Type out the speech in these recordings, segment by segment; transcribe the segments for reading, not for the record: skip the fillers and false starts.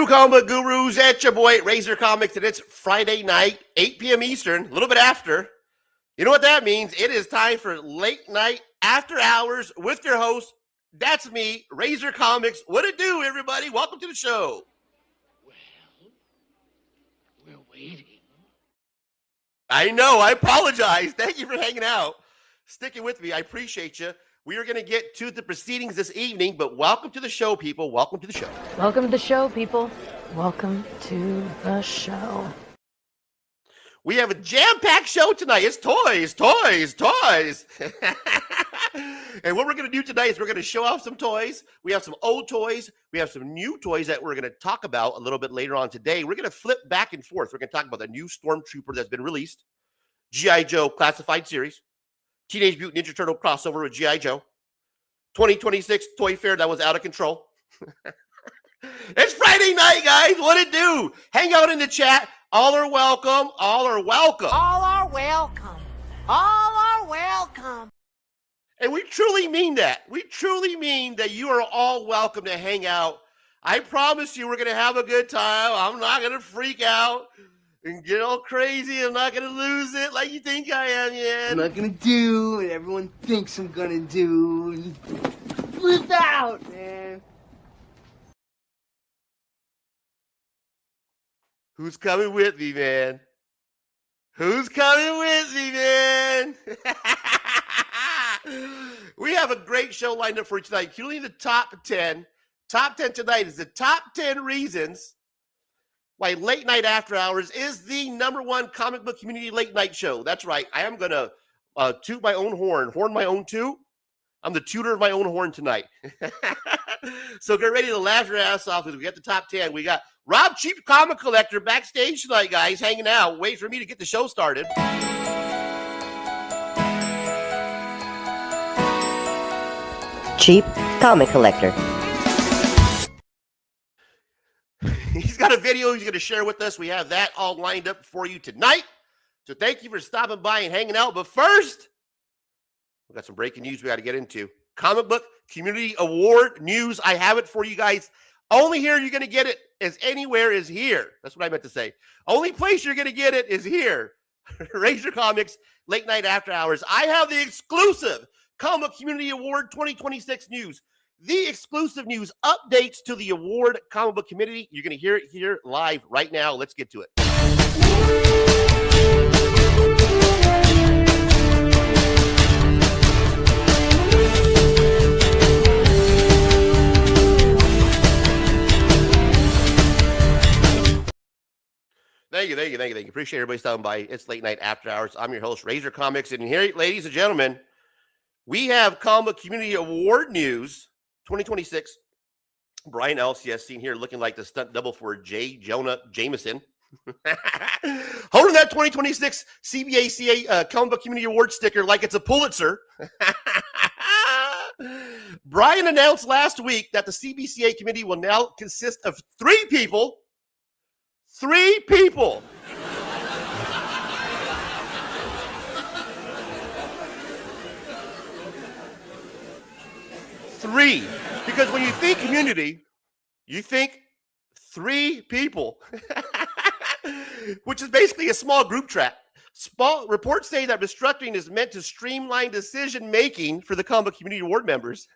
True Comic Gurus, it's your boy Razor Comics, and it's Friday night, 8 p.m. Eastern, a little bit after. You know what that means? It is time for late night after hours with your host. That's me, Razor Comics. What it do, everybody? Welcome to the show. Well, we're waiting. I know, I apologize. Thank you for hanging out, sticking with me. I appreciate you. We are going to get to the proceedings this evening, but welcome to the show, people. Welcome to the show. Welcome to the show, people. Welcome to the show. We have a jam-packed show tonight. It's toys, toys, toys. And what we're going to do tonight is we're going to show off some toys. We have some old toys. We have some new toys that we're going to talk about a little bit later on today. We're going to flip back and forth. We're going to talk about the new Stormtrooper that's been released, G.I. Joe Classified Series, Teenage Mutant Ninja Turtle crossover with G.I. Joe, 2026 Toy Fair that was out of control. It's Friday night, guys. What it do? Hang out in the chat. All are welcome. All are welcome. All are welcome. All are welcome. And we truly mean that. We truly mean that you are all welcome to hang out. I promise you we're going to have a good time. I'm not going to freak out and get all crazy. I'm not going to lose it like you think I am, yet. I'm not gonna do what everyone thinks I'm gonna do. And flip out, man. Who's coming with me, man? Who's coming with me, man? We have a great show lined up for you tonight, including the top 10. Top 10 tonight is the top 10 reasons why Late Night After Hours is the #1 comic book community late night show. That's right. I am going to toot my own horn my own toot. I'm the tutor of my own horn tonight. So get ready to laugh your ass off because we got the top 10. We got Rob Cheap Comic Collector backstage tonight, guys, hanging out, wait for me to get the show started. Cheap Comic Collector. He's got a video he's going to share with us. We have that all lined up for you tonight. So thank you for stopping by and hanging out. But first, we got some breaking news we got to get into. Comic Book Community Award news. I have it for you guys. Only here you're going to get it as anywhere is here. That's what I meant to say. Only place you're going to get it is here. Razor Comics, Late Night After Hours. I have the exclusive Comic Book Community Award 2026 news. The exclusive news updates to the award comic book community. You're going to hear it here live right now. Let's get to it. Thank you. Appreciate everybody stopping by. It's Late Night After Hours. I'm your host, Razor Comics. And here, ladies and gentlemen, we have Comic Community Award news 2026. Brian LCS seen here looking like the stunt double for J. Jonah Jameson. Holding that 2026 CBACA Comic Book Community Award sticker like it's a Pulitzer. Brian announced last week that the CBCA committee will now consist of 3 people. 3 people. Three. Because when you think community, you think 3 people, which is basically a small group chat. Reports say that restructuring is meant to streamline decision-making for the Comic Book Community Award members.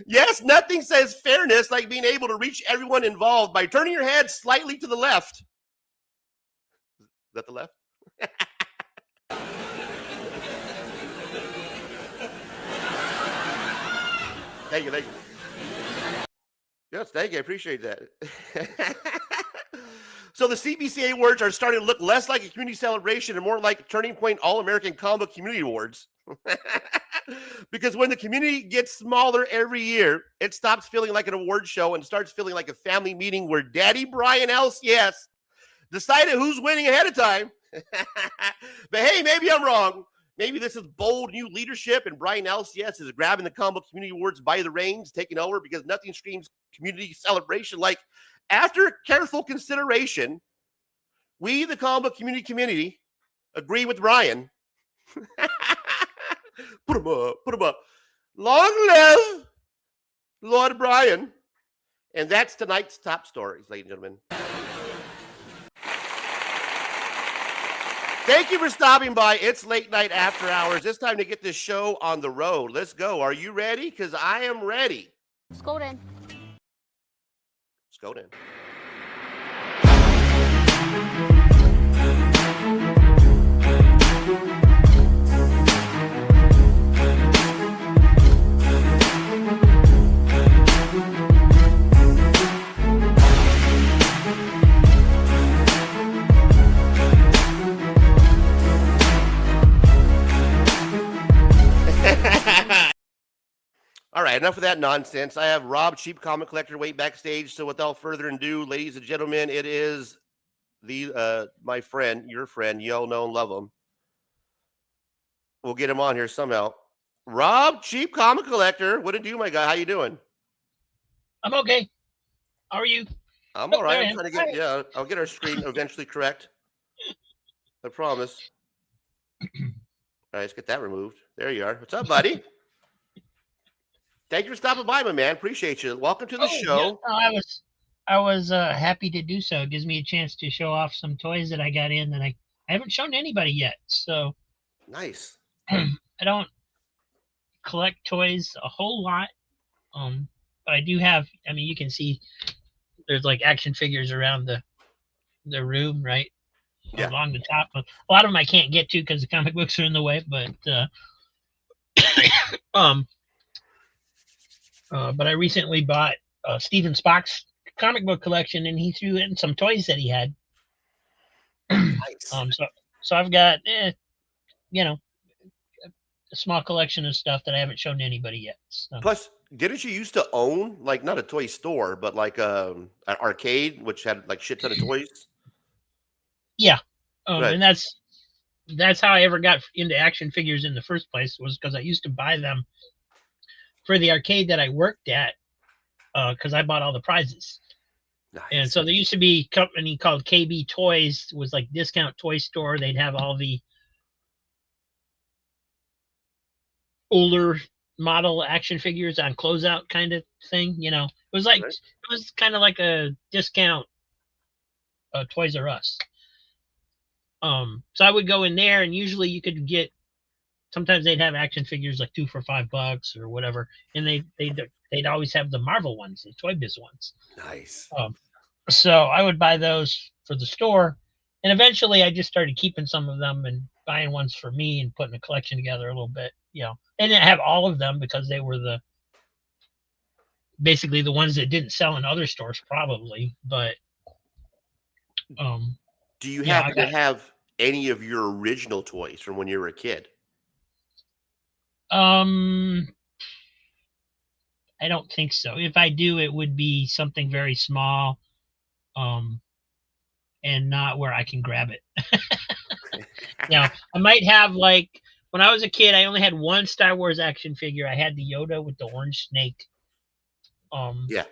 Yes, nothing says fairness like being able to reach everyone involved by turning your head slightly to the left. Is that the left? Thank you. Yes, thank you. I appreciate that. So the CBCA awards are starting to look less like a community celebration and more like Turning Point All-American Comic Book Community Awards. Because when the community gets smaller every year, it stops feeling like an award show and starts feeling like a family meeting where Daddy Brian LCS decided who's winning ahead of time. But hey, maybe I'm wrong. Maybe this is bold new leadership and Brian LCS is grabbing the Comic Book Community Awards by the reins, taking over because nothing screams community celebration like after careful consideration, we, the Comic Book Community, agree with Brian. Put him up. Long live Lord Brian And that's tonight's top stories, ladies and gentlemen. Thank you for stopping by. It's late night after hours. It's time to get this show on the road. Let's go. Are you ready? Because I am ready. Let's go then. Let's go then. All right, enough of that nonsense. I have Rob, Cheap Comic Collector, wait backstage. So without further ado, ladies and gentlemen, it is the my friend, your friend. You all know and love him. We'll get him on here somehow. Rob, Cheap Comic Collector, what it do, my guy? How you doing? I'm okay. How are you? I'm all right. there I I'm am. trying to get, yeah, I'll get our screen eventually correct. I promise. All right, let's get that removed. There you are. What's up, buddy? Thank you for stopping by, my man. Appreciate you. Welcome to the show. Yeah, no, I was happy to do so. It gives me a chance to show off some toys that I got in that I haven't shown anybody yet. So Nice. I don't collect toys a whole lot. But I do have, I mean, you can see there's like action figures around the room, right? Yeah. Along the top. A lot of them I can't get to because the comic books are in the way, but but I recently bought Steven Spock's comic book collection, and he threw in some toys that he had. Nice. So I've got, you know, a small collection of stuff that I haven't shown anybody yet. So. Plus, didn't you used to own like not a toy store, but like an arcade, which had like shit ton of toys? Yeah, Right. and that's how I ever got into action figures in the first place, was because I used to buy them for the arcade that I worked at, because I bought all the prizes. Nice. And so there used to be a company called KB Toys, was like discount toy store. They'd have all the older model action figures on closeout kind of thing. You know, it was like, Right. it was kind of like a discount Toys R Us. So I would go in there, and usually you could get, sometimes they'd have action figures like 2 for $5 or whatever, and they'd always have the Marvel ones, the Toy Biz ones. Nice. So I would buy those for the store, and eventually I just started keeping some of them and buying ones for me and putting a collection together a little bit. You know, I didn't have all of them because they were basically the ones that didn't sell in other stores, probably. But do you yeah, happen to have any of your original toys from when you were a kid? I don't think so. If I do, it would be something very small, and not where I can grab it. Now, I might have, like, when I was a kid, I only had one Star Wars action figure. I had the Yoda with the orange snake. Yeah.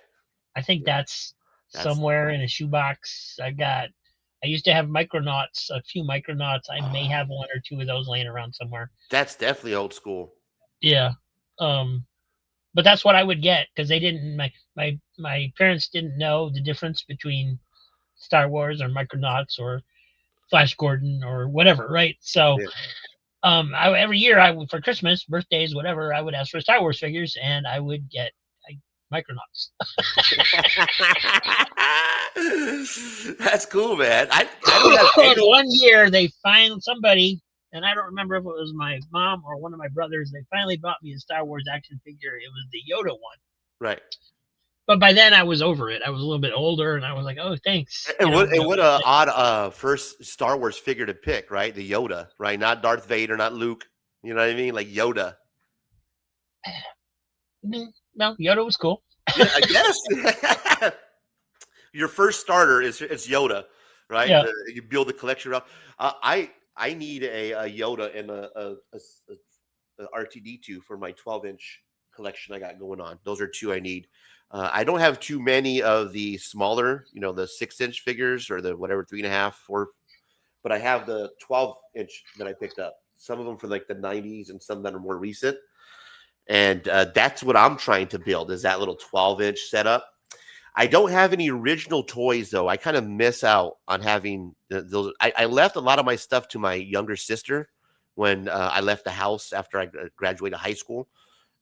I think that's That's- somewhere in a shoebox. I used to have Micronauts, a few Micronauts. I may have 1 or 2 of those laying around somewhere. That's definitely old school. Yeah. But that's what I would get, because they didn't, my parents didn't know the difference between Star Wars or Micronauts or Flash Gordon or whatever, right? So Yeah. every year for Christmas, birthdays, whatever, I would ask for Star Wars figures, and I would get Micronauts. That's cool, man. I don't have And any- one year they find somebody, and I don't remember if it was my mom or one of my brothers, they finally bought me a Star Wars action figure. It was the Yoda one. right. But by then I was over it. I was a little bit older, and I was like, "Oh, thanks." And You know, what a odd first Star Wars figure to pick, right? The Yoda, right? Not Darth Vader, not Luke. You know what I mean? Like Yoda. No, Yoda was cool. Yeah, I guess. Your first starter is Yoda, right? Yeah. You build the collection up. I need a Yoda and a RTD2 for my 12-inch collection I got going on. Those are 2 I need. I don't have too many of the smaller, the 6-inch figures or the whatever 3.5, 4, but I have the 12-inch that I picked up. Some of them from like the 90s and some that are more recent. And that's what I'm trying to build, is that little 12-inch setup. I don't have any original toys though. I kind of miss out on having those. I left a lot of my stuff to my younger sister when I left the house after I graduated high school,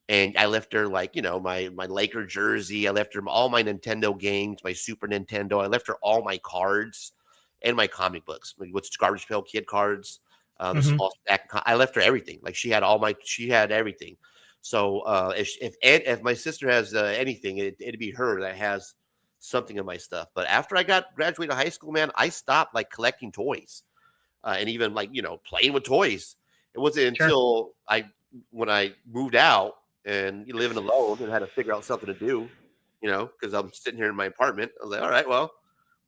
and I left her like my Laker jersey. I left her all my Nintendo games, my Super Nintendo. I left her all my cards and my comic books, what's Garbage Pail Kid cards, the small stack. I left her everything. Like she had everything. So if my sister has anything, it'd be her that has something of my stuff. But after I graduated high school, man, I stopped like collecting toys and even like playing with toys. It wasn't until when I moved out and living alone and had to figure out something to do, because I'm sitting here in my apartment. I was like, all right, well,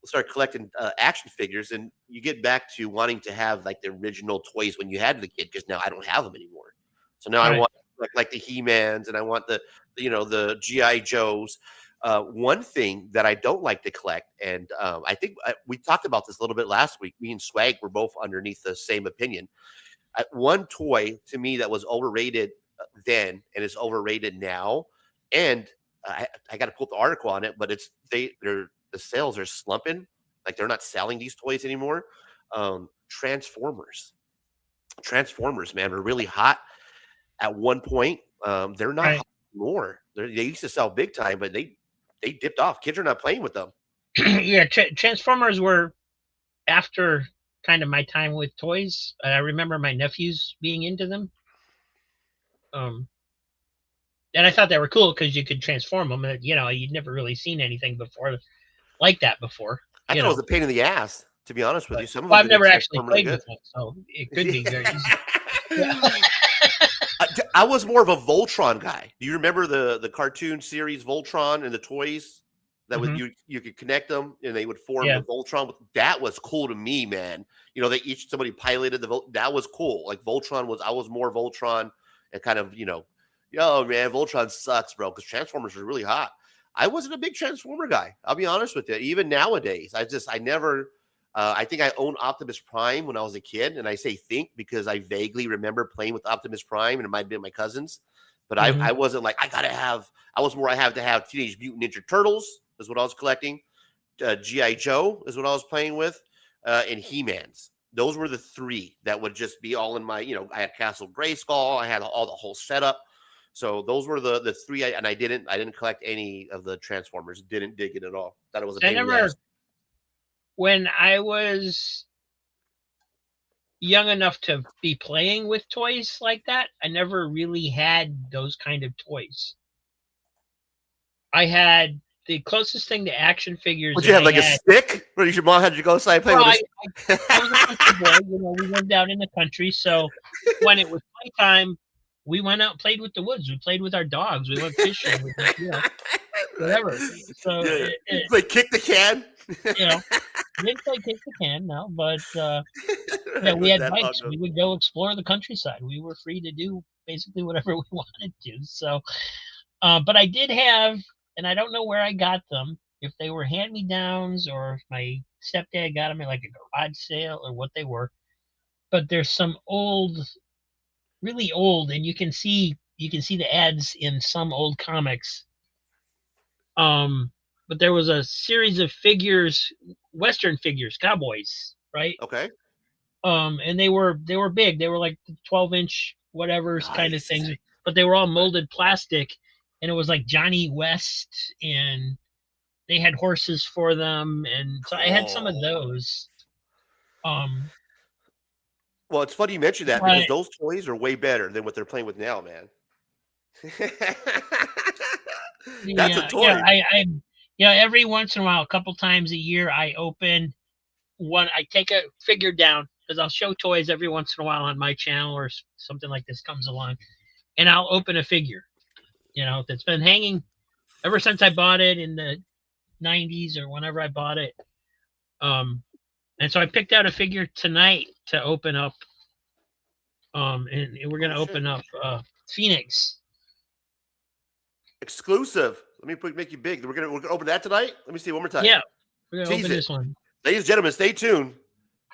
we'll start collecting action figures, and you get back to wanting to have like the original toys when you had the kid, because now I don't have them anymore. So now I want like the He-Mans, and I want the G.I. Joes. One thing that I don't like to collect, and I think we talked about this a little bit last week. Me and Swag were both underneath the same opinion. One toy to me that was overrated then and is overrated now, and I got to pull up the article on it, but the sales are slumping. Like they're not selling these toys anymore. Transformers, man, are really hot at one point. They're not hot anymore. They used to sell big time, but they dipped off. Kids are not playing with them. Yeah, Transformers were after kind of my time with toys. I remember my nephews being into them. And I thought they were cool because you could transform them. And, you'd never really seen anything before like that before. I thought it was a pain in the ass, to be honest with you. Some of them I've never actually played with them, so it could be very easy. I was more of a Voltron guy. Do you remember the cartoon series Voltron and the toys that you could connect them and they would form the Voltron? That was cool to me, man. Somebody piloted that was cool. Like I was more Voltron and kind of, yo, man, Voltron sucks, bro, because Transformers are really hot. I wasn't a big Transformer guy. I'll be honest with you. Even nowadays, I never. I think I owned Optimus Prime when I was a kid, and I say think because I vaguely remember playing with Optimus Prime, and it might have been my cousins. But I wasn't like I have to have Teenage Mutant Ninja Turtles is what I was collecting. G.I. Joe is what I was playing with, and He-Mans. Those were the three that would just be all in my. I had Castle Grayskull. I had the whole setup. So those were the three, and I didn't collect any of the Transformers. Didn't dig it at all. Thought it was a pain in the ass. When I was young enough to be playing with toys like that, I never really had those kind of toys. I had the closest thing to action figures. Would you have like a stick? Or your mom had you go outside and play with it? I was a country boy. We lived out in the country, so when it was playtime, we went out and played with the woods. We played with our dogs. We went fishing. Whatever. So like kick the can. Didn't play kick the can, no. But we had bikes. We would go explore the countryside. We were free to do basically whatever we wanted to. So, but I did have, and I don't know where I got them. If they were hand-me-downs or if my stepdad got them at like a garage sale or what they were. But there's some really old, and you can see the ads in some old comics. But there was a series of figures, Western figures, cowboys, right? Okay. And they were big. They were like 12-inch whatever kind of things, but they were all molded plastic, and it was like Johnny West, and they had horses for them, and so I had some of those. Well, it's funny you mentioned that because those toys are way better than what they're playing with now, man. That's a toy. Every once in a while, a couple times a year, I open one. I take a figure down because I'll show toys every once in a while on my channel or something like this comes along, and I'll open a figure, that's been hanging ever since I bought it in the 90s or whenever I bought it. And so I picked out a figure tonight to open up. And we're going to open up Phoenix. Exclusive. Let me make you big. We're gonna open that tonight. Let me see one more time. Yeah, we're gonna open this one. Ladies and gentlemen, stay tuned.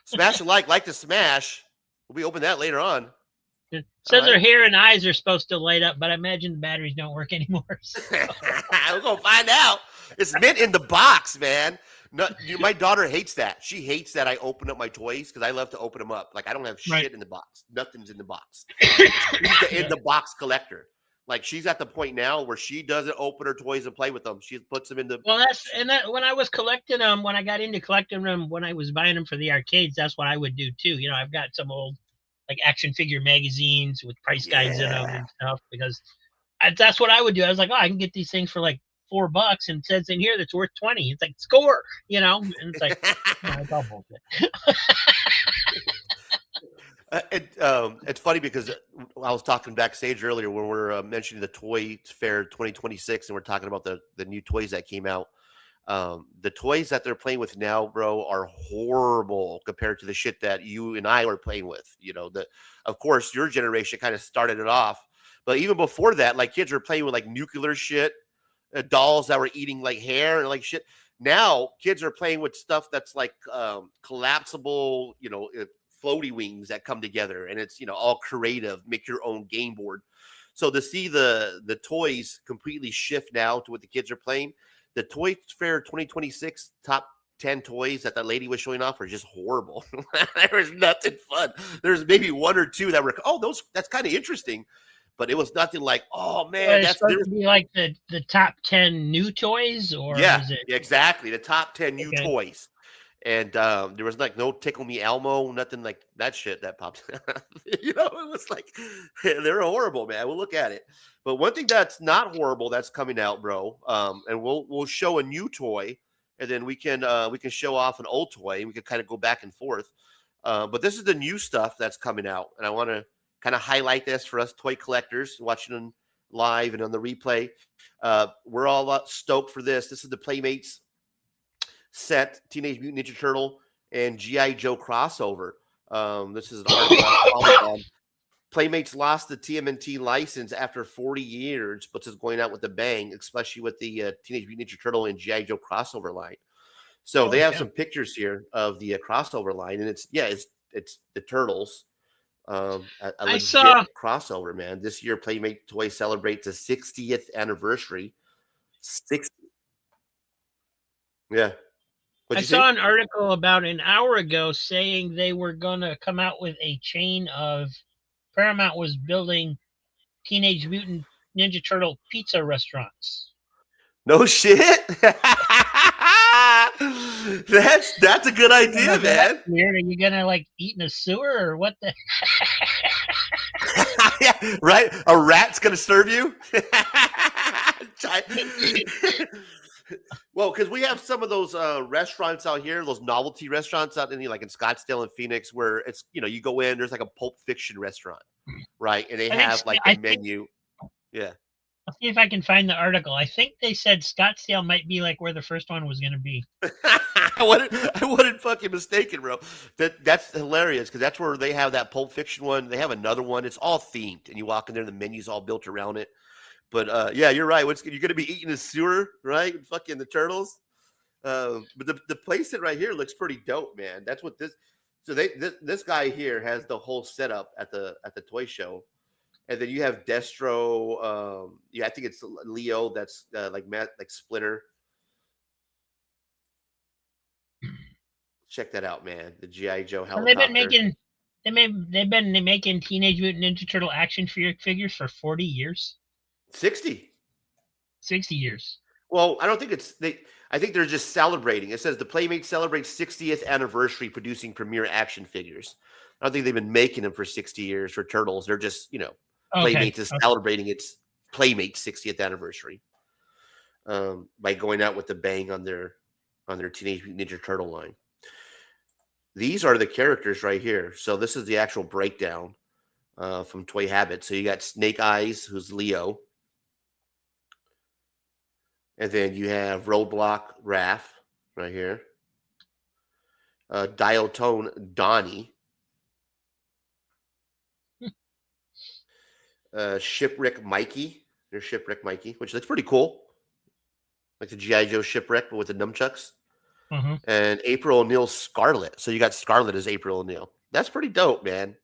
Smash a like to smash. We'll be opening that later on. It says her hair and eyes are supposed to light up, but I imagine the batteries don't work anymore. So. We're gonna find out. It's mint in the box, man. No, my daughter hates that. She hates that I open up my toys because I love to open them up. Like I don't have shit Right. in the box. Nothing's in the box. She's the in the box collector. Like she's at the point now where she doesn't open her toys and play with them. She puts them in the. Well, that when I was collecting them, when I got into collecting them, when I was buying them for the arcades, that's what I would do too. You know, I've got some old like action figure magazines with price guides in them Yeah. and stuff because that's what I would do. I was like, oh, I can get these things for like $4, and it says in here that's worth 20. It's like score, you know, and it's like no, it's all bullshit. It's funny because I was talking backstage earlier when we're mentioning the Toy Fair 2026, and we're talking about the new toys that came out. The toys that they're playing with now, bro, are horrible compared to the shit that you and I were playing with. You know, of course, your generation kind of started it off, but even before that, like kids were playing with like nuclear shit, dolls that were eating like hair and like shit. Now kids are playing with stuff that's like collapsible, you know, floaty wings that come together, and it's, you know, all creative, make your own game board. So to see the toys completely shift now to what the kids are playing, the Toy Fair 2026 top 10 toys that lady was showing off are just horrible. There was nothing fun. There's maybe one or two that were, that's kind of interesting, but it was nothing like, oh man, It's that's supposed to be like the top 10 new toys, or yeah, is it exactly, the top 10 new Okay. toys. And there was like no Tickle Me Elmo, nothing like that shit that popped. You know, it was like they're horrible, man. We'll look at it. But one thing that's not horrible that's coming out, bro. And we'll show a new toy, and then we can show off an old toy, and we can kind of go back and forth. But this is the new stuff that's coming out, and I want to kind of highlight this for us toy collectors watching them live and on the replay. We're all stoked for this. This is the Playmates set Teenage Mutant Ninja Turtle and G.I. Joe crossover. This is an art. Playmates lost the TMNT license after 40 years, but is going out with a bang, especially with the Teenage Mutant Ninja Turtle and G.I. Joe crossover line. So they have some pictures here of the crossover line, and it's the Turtles. A legit saw crossover, man. This year, Playmate Toy celebrates the 60th anniversary. 60. Yeah. I saw an article about an hour ago saying they were going to come out with a chain of Paramount was building Teenage Mutant Ninja Turtle pizza restaurants. No shit. That's a good idea, man. That's weird. Are you gonna like eat in a sewer or what the? Yeah, right? A rat's gonna serve you. Well, because we have some of those restaurants out here, those novelty restaurants out in like in Scottsdale and Phoenix, where it's, you know, you go in, there's like a Pulp Fiction restaurant, right? And they have like a menu. Yeah. I'll see if I can find the article. I think they said Scottsdale might be like where the first one was going to be. I wasn't fucking mistaken, bro. That's hilarious because that's where they have that Pulp Fiction one. They have another one. It's all themed, and you walk in there, the menu's all built around it. But yeah, you're right. You're going to be eating a sewer, right? Fucking the Turtles. But the playset right here looks pretty dope, man. That's what this. So this guy here has the whole setup at the toy show, and then you have Destro. Yeah, I think it's Leo. That's like Splinter. Check that out, man. The G.I. Joe helicopter. They've been making Teenage Mutant Ninja Turtle action figures for 40 years. 60 years. Well, I don't think I think they're just celebrating. It says the Playmates celebrates 60th anniversary producing premier action figures. I don't think they've been making them for 60 years for Turtles. They're just, you know, Playmates is celebrating its Playmates 60th anniversary by going out with the bang on their Teenage Mutant Ninja Turtle line. These are the characters right here. So this is the actual breakdown from Toy Habit. So you got Snake Eyes, who's Leo. And then you have Roadblock Raph right here. Dialtone Donnie. Shipwreck Mikey. There's Shipwreck Mikey, which looks pretty cool. Like the G.I. Joe Shipwreck, but with the nunchucks. Mm-hmm. And April O'Neil Scarlet. So you got Scarlet as April O'Neil. That's pretty dope, man.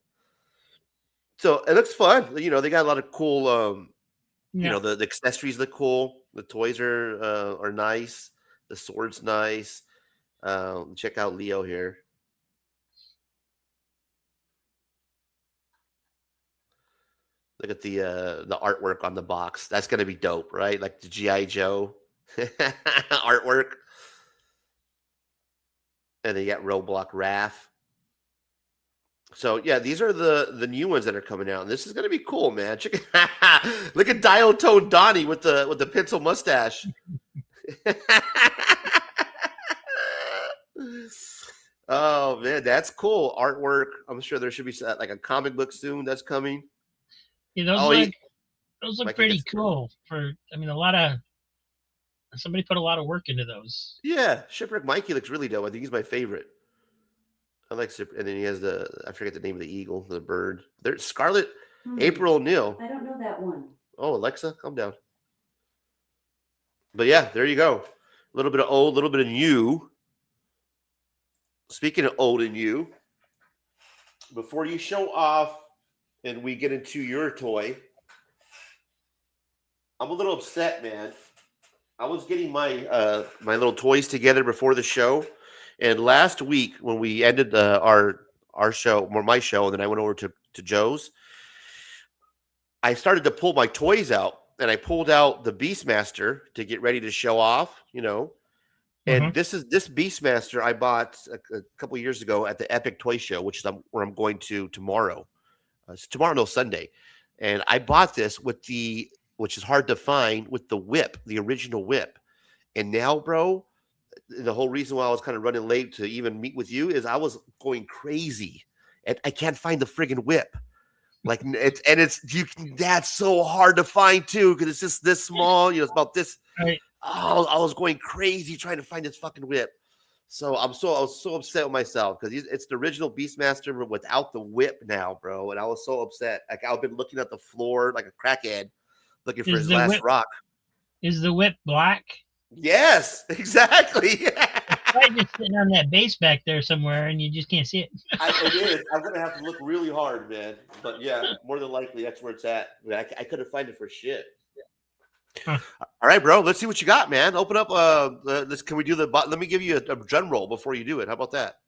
So it looks fun. You know, they got a lot of cool, you know, the accessories look cool. The toys are nice. The sword's nice. Check out Leo here. Look at the artwork on the box. That's gonna be dope, right? Like the G.I. Joe artwork. And then you got Roblox Raph. So yeah, these are the new ones that are coming out, and this is gonna be cool, man. Look at Dial Tone Donnie with the pencil mustache. Oh man, that's cool artwork. I'm sure there should be like a comic book soon that's coming. Yeah, those look Mikey pretty gets- cool. Somebody put a lot of work into those. Yeah, Shipwreck Mikey looks really dope. I think he's my favorite. I like Shipwreck, and then he has I forget the name of the eagle, the bird. There's Scarlet April O'Neil. I don't know that one. Oh, Alexa, calm down. But yeah, there you go. A little bit of old, a little bit of new. Speaking of old and new, before you show off and we get into your toy, I'm a little upset, man. I was getting my my little toys together before the show, and last week when we ended our show, or my show, and then I went over to Joe's, I started to pull my toys out, and I pulled out the Beastmaster to get ready to show off, you know. And this Beastmaster I bought a couple years ago at the Epic Toy Show, which is where I'm going to tomorrow. It's tomorrow, no, Sunday. And I bought this with which is hard to find, with the whip, the original whip. And now, bro, the whole reason why I was kind of running late to even meet with you is I was going crazy, and I can't find the friggin' whip. Like that's so hard to find too, because it's just this small. You know, it's about this. Right. Oh, I was going crazy trying to find this fucking whip. So I was so upset with myself because it's the original Beastmaster but without the whip now, bro. And I was so upset. Like I've been looking at the floor like a crackhead, looking for his last rock. Is the whip black? Yes, exactly. Probably just sitting on that base back there somewhere, and you just can't see it. It is. I'm gonna have to look really hard, man. But yeah, more than likely that's where it's at. I couldn't find it for shit. Huh. All right, bro. Let's see what you got, man. Open up. Can we do the? Let me give you a drum roll before you do it. How about that?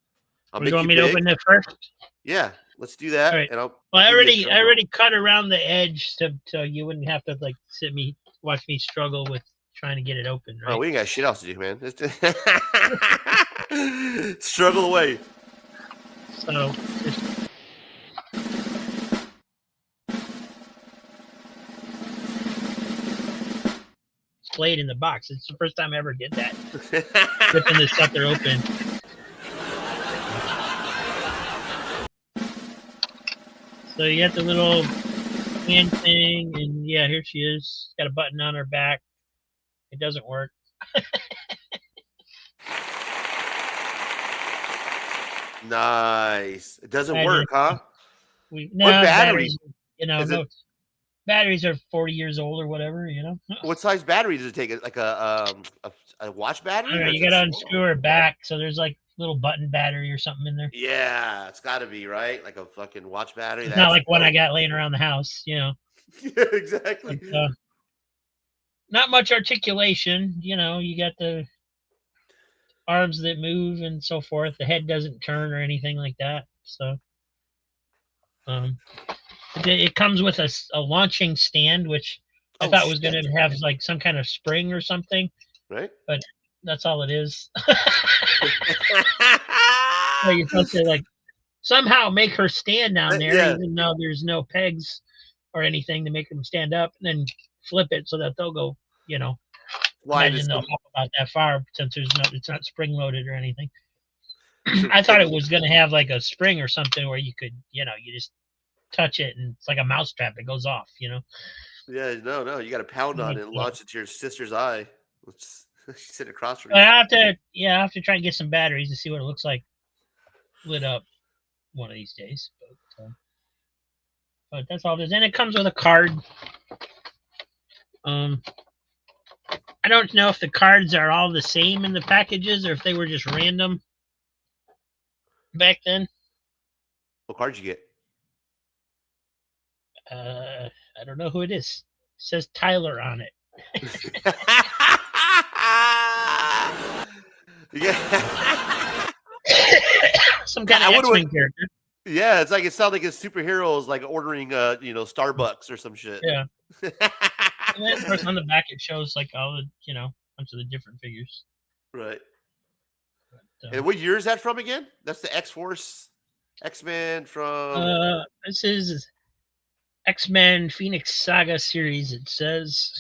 You want me to open it first? Yeah, let's do that. All right. And I already cut around the edge so you wouldn't have to like watch me struggle with trying to get it open. Right? Oh, we ain't got shit else to do, man. Struggle away. So just played in the box. It's the first time I ever did that. Ripping this sucker open. So you got the little hand thing, and yeah, here she is. Got a button on her back. It doesn't work. Nice. It doesn't work, huh? What batteries? Batteries are 40 years old or whatever, you know. What size battery does it take? Like a watch battery? I don't know, you got to unscrew her back, so there's like a little button battery or something in there. Yeah, it's got to be, right? Like a fucking watch battery. It's not like what I got laying around the house, you know. Yeah, exactly. But, not much articulation, you know. You got the arms that move and so forth. The head doesn't turn or anything like that. So, it comes with a launching stand, which I thought was going to have like some kind of spring or something. Right. But that's all it is. So you're supposed to like somehow make her stand down there, even though there's no pegs or anything to make them stand up, and then flip it so that they'll go, you know. Imagine they'll hop about that far since it's not spring loaded or anything. I thought it was going to have like a spring or something where you could, you know, you just touch it and it's like a mousetrap. It goes off, you know. Yeah, no, you got to pound on it and launch it to your sister's eye. She's sitting across from you. I have to try and get some batteries to see what it looks like lit up one of these days. But that's all it is. And it comes with a card. I don't know if the cards are all the same in the packages or if they were just random back then. What card you get? I don't know who it is. It says Tyler on it. Yeah. Some kind I of wonder X-Wing character. Yeah, it's like it sounds like his superhero is like ordering Starbucks or some shit. Yeah. And then, of course, on the back it shows like all the, bunch of the different figures. Right. So, And what year is that from again? That's the X-Force, X-Men from. this is X-Men Phoenix Saga series. It says,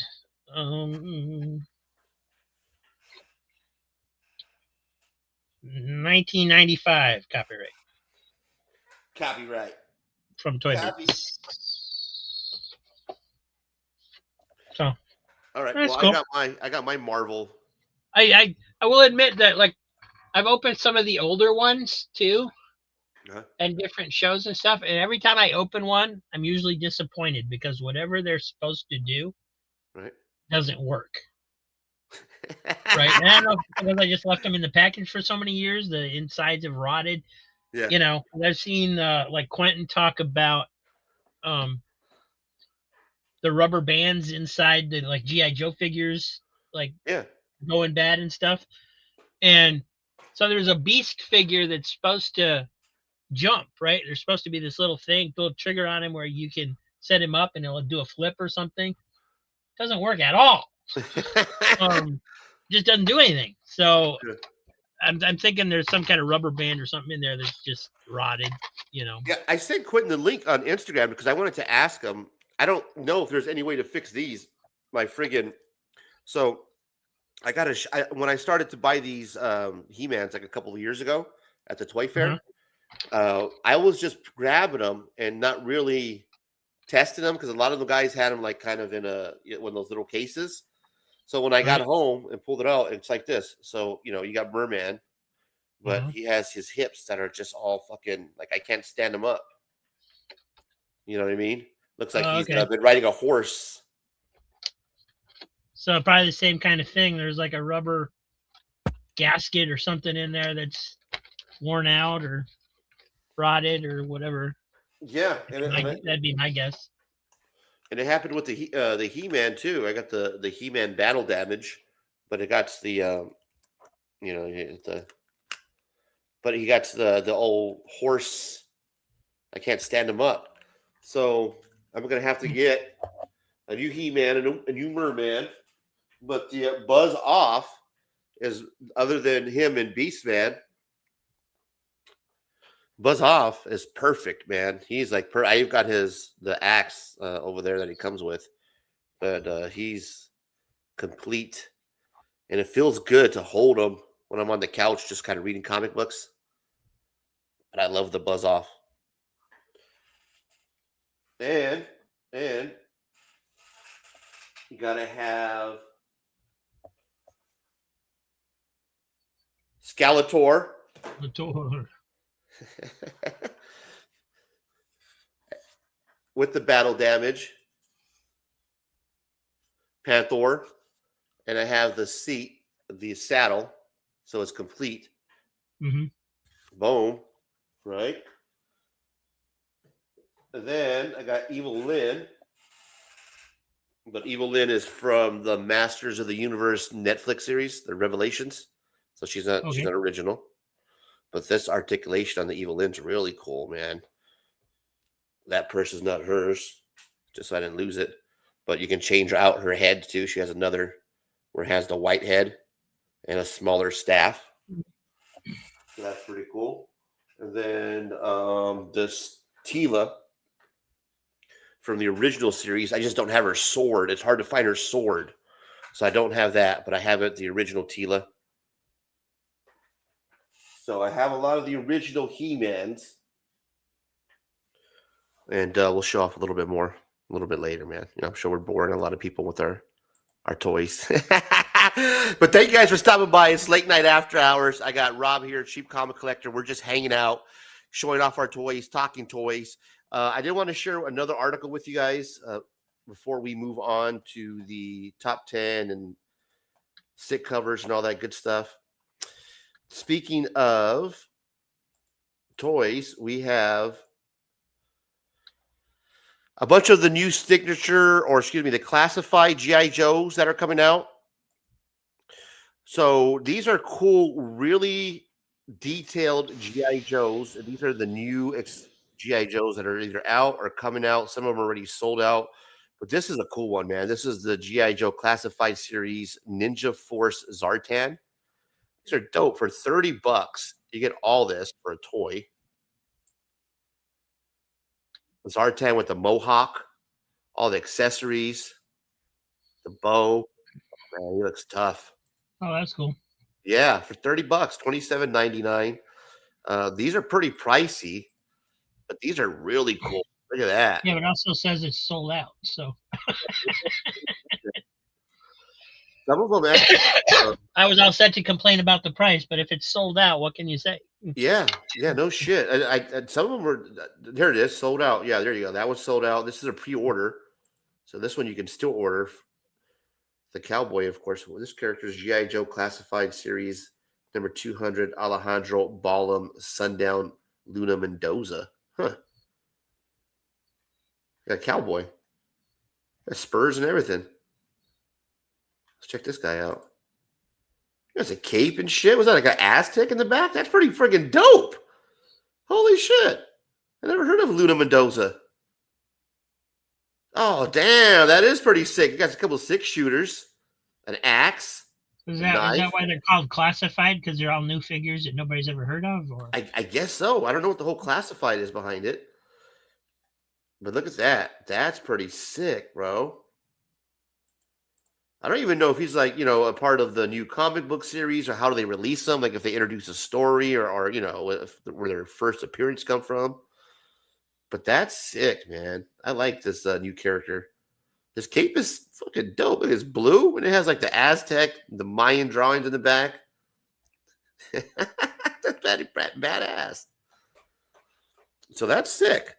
1995 copyright Copyright. from Toy Copy. Biz. So All right. that's Well, cool. I got my Marvel. I will admit that like I've opened some of the older ones too, and different shows and stuff, and every time I open one, I'm usually disappointed because whatever they're supposed to do, Right. doesn't work. Right. And I don't know because I just left them in the package for so many years. The insides have rotted. Yeah. I've seen like Quentin talk about the rubber bands inside the like G.I. Joe figures, like going bad and stuff. And so there's a Beast figure that's supposed to jump, right? There's supposed to be this little thing, little trigger on him where you can set him up and it'll do a flip or something. Doesn't work at all. Just doesn't do anything. So I'm thinking there's some kind of rubber band or something in there that's just rotted, Yeah, I sent Quentin the link on Instagram because I wanted to ask him. I don't know if there's any way to fix these. My friggin' so I got when I started to buy these He-Mans like a couple of years ago at the toy fair, I was just grabbing them and not really testing them because a lot of the guys had them like kind of in one of those little cases. So when I got home and pulled it out, it's like this. So, you got Merman, but he has his hips that are just all fucking, like, I can't stand him up. You know what I mean? Looks like he's been riding a horse. So probably the same kind of thing. There's like a rubber gasket or something in there that's worn out or rotted or whatever. Yeah. That'd be my guess. And it happened with the He-Man too. I got the He-Man battle damage, but it got the but he got the old horse. I can't stand him up, so I'm gonna have to get a new He-Man and a new Merman. But the Buzz Off is other than him and Beastman. Buzz Off is perfect, man. He's like I've got the axe over there that he comes with, but he's complete, and it feels good to hold him when I'm on the couch just kind of reading comic books. But I love the Buzz Off, and you gotta have Skeletor. With the battle damage, Panther, and I have the seat, the saddle, so it's complete. Boom, right? And then I got Evil Lynn, but Evil Lynn is from the Masters of the Universe Netflix series, the Revelations, so she's not original. But this articulation on the Evil Lynn's really cool, man. That purse is not hers, just so I didn't lose it. But you can change out her head too. She has another where it has the white head and a smaller staff. So that's pretty cool. And then this Teela from the original series. I just don't have her sword. It's hard to find her sword. So I don't have that, but I have it, the original Teela. So I have a lot of the original He-Mans. And we'll show off a little bit more a little bit later, man. I'm sure we're boring a lot of people with our toys. But thank you guys for stopping by. It's late night after hours. I got Rob here, Cheap Comic Collector. We're just hanging out, showing off our toys, talking toys. I did want to share another article with you guys before we move on to the top 10 and stick covers and all that good stuff. Speaking of toys, we have A bunch of the new signature, or excuse me, the classified G.I. Joes that are coming out. So these are cool, really detailed G.I. Joes. And these are the new G.I. Joes that are either out or coming out. Some of them are already sold out. But this is a cool one, man. This is the G.I. Joe Classified Series Ninja Force Zartan. These are dope. For $30, you get all this for a toy. Zartan with the mohawk, all the accessories, the bow. Man, he looks tough. Oh, that's cool. Yeah, for $30, $27.99. These are pretty pricey, but these are really cool. Look at that. Yeah, but it also says it's sold out. So Some of them actually, I was all set to complain about the price, but if it's sold out, what can you say? yeah, no shit. I some of them were. There it is, sold out. Yeah, there you go. That was sold out. This is a pre-order, so this one you can still order. The cowboy, of course. Well, this character is G.I. Joe Classified Series number 200, Alejandro Ballum, Sundown, Luna Mendoza. Huh. Got a cowboy. Got spurs and everything. Let's check this guy out. He has a cape and shit. Was that like an Aztec in the back? That's pretty friggin' dope. Holy shit. I never heard of Luna Mendoza. Oh, damn. That is pretty sick. You got a couple of 6-shooters, an axe. Is that why they're called classified? Because they're all new figures that nobody's ever heard of? Or I guess so. I don't know what the whole classified is behind it. But look at that. That's pretty sick, bro. I don't even know if he's like, a part of the new comic book series, or how do they release them? Like if they introduce a story or where their first appearance come from. But that's sick, man. I like this new character. His cape is fucking dope. It's blue and it has like the Aztec, the Mayan drawings in the back. That's badass. So that's sick.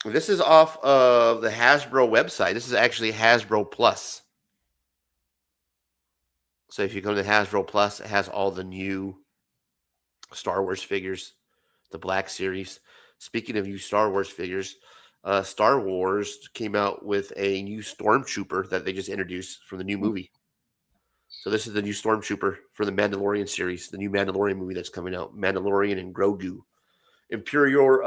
This is off of the Hasbro website. This is actually Hasbro Plus. So if you go to the Hasbro Plus, it has all the new Star Wars figures, the Black Series. Speaking of new Star Wars figures, Star Wars came out with a new Stormtrooper that they just introduced from the new movie. So this is the new Stormtrooper for the Mandalorian series, the new Mandalorian movie that's coming out. Mandalorian and Grogu. Imperial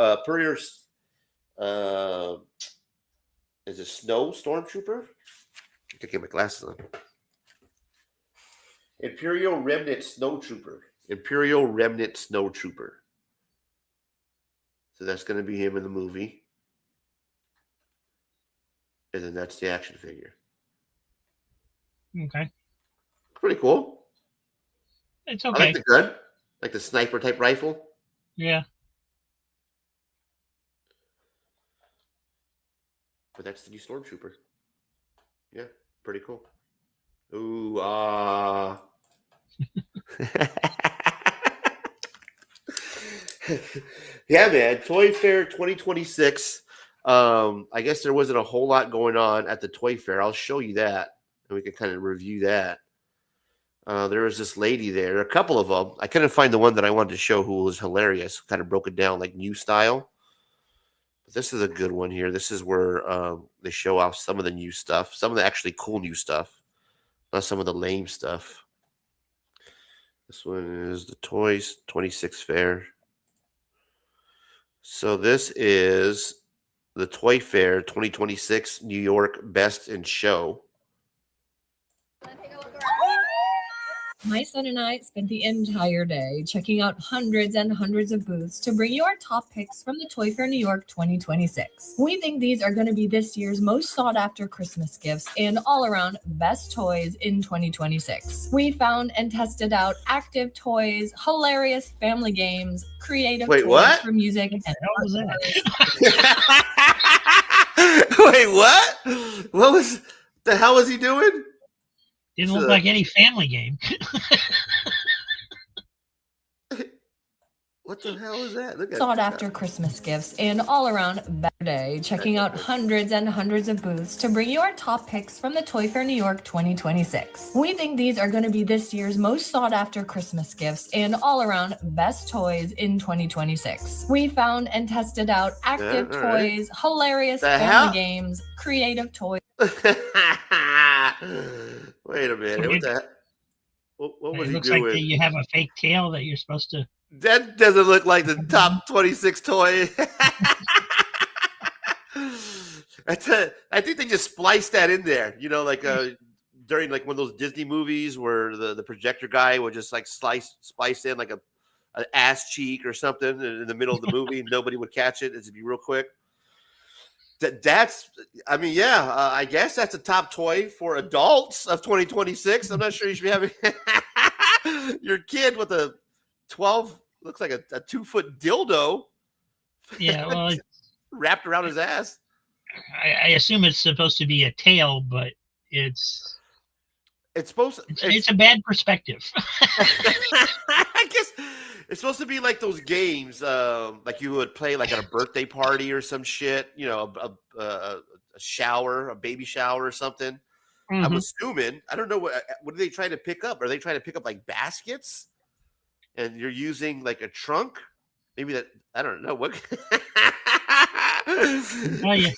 is it Snow Stormtrooper? I can get my glasses on. Imperial Remnant Snowtrooper. Imperial Remnant Snowtrooper. So that's going to be him in the movie. And then that's the action figure. okay, Pretty cool. it's I okay. like the gun. Like the sniper type rifle. Yeah, But that's the new Stormtrooper. Yeah, pretty cool. Ooh, ah. Yeah, man. Toy Fair 2026. I guess there wasn't a whole lot going on at the Toy Fair. I'll show you that, and we can kind of review that. There was this lady there, a couple of them. I couldn't find the one that I wanted to show who was hilarious. Kind of broke it down like new style. But this is a good one here. This is where they show off some of the new stuff, some of the actually cool new stuff, not some of the lame stuff. This one is the Toys 26 Fair. So this is the Toy Fair 2026 New York Best in Show. My son and I spent the entire day checking out hundreds and hundreds of booths to bring you our top picks from the Toy Fair New York 2026. We think these are going to be this year's most sought after Christmas gifts and all around best toys in 2026. We found and tested out active toys, hilarious family games, creative Wait, toys what? for music, and what was that? Wait, what? What was the hell was he doing? Didn't look like any family game. What the hell is that? Look at Sought that. after Christmas gifts and all around better day, checking out hundreds and hundreds of booths to bring you our top picks from the Toy Fair New York 2026. We think these are going to be this year's most sought after Christmas gifts and all around best toys in 2026. We found and tested out active all right. toys, hilarious The family hell? games, creative toys. Wait a minute. What the heck? What was It he looks like doing? you have a fake tail that you're supposed to. That doesn't look like the top 26 toy. I think they just spliced that in there. You know, like during like one of those Disney movies where the projector guy would just like splice in like an ass cheek or something in the middle of the movie. And nobody would catch it. It'd be real quick. I mean, yeah, I guess that's a top toy for adults of 2026. I'm not sure you should be having your kid with a 12, looks like a 2-foot dildo. Yeah, well, wrapped around his ass. I assume it's supposed to be a tail, but it's supposed to, it's a bad perspective. I guess it's supposed to be like those games, like you would play like at a birthday party or some shit, you know, a shower, a baby shower or something. Mm-hmm. I'm assuming. I don't know what are they trying to pick up? Are they trying to pick up like baskets? And you're using like a trunk? Maybe that, I don't know what. Oh, yeah.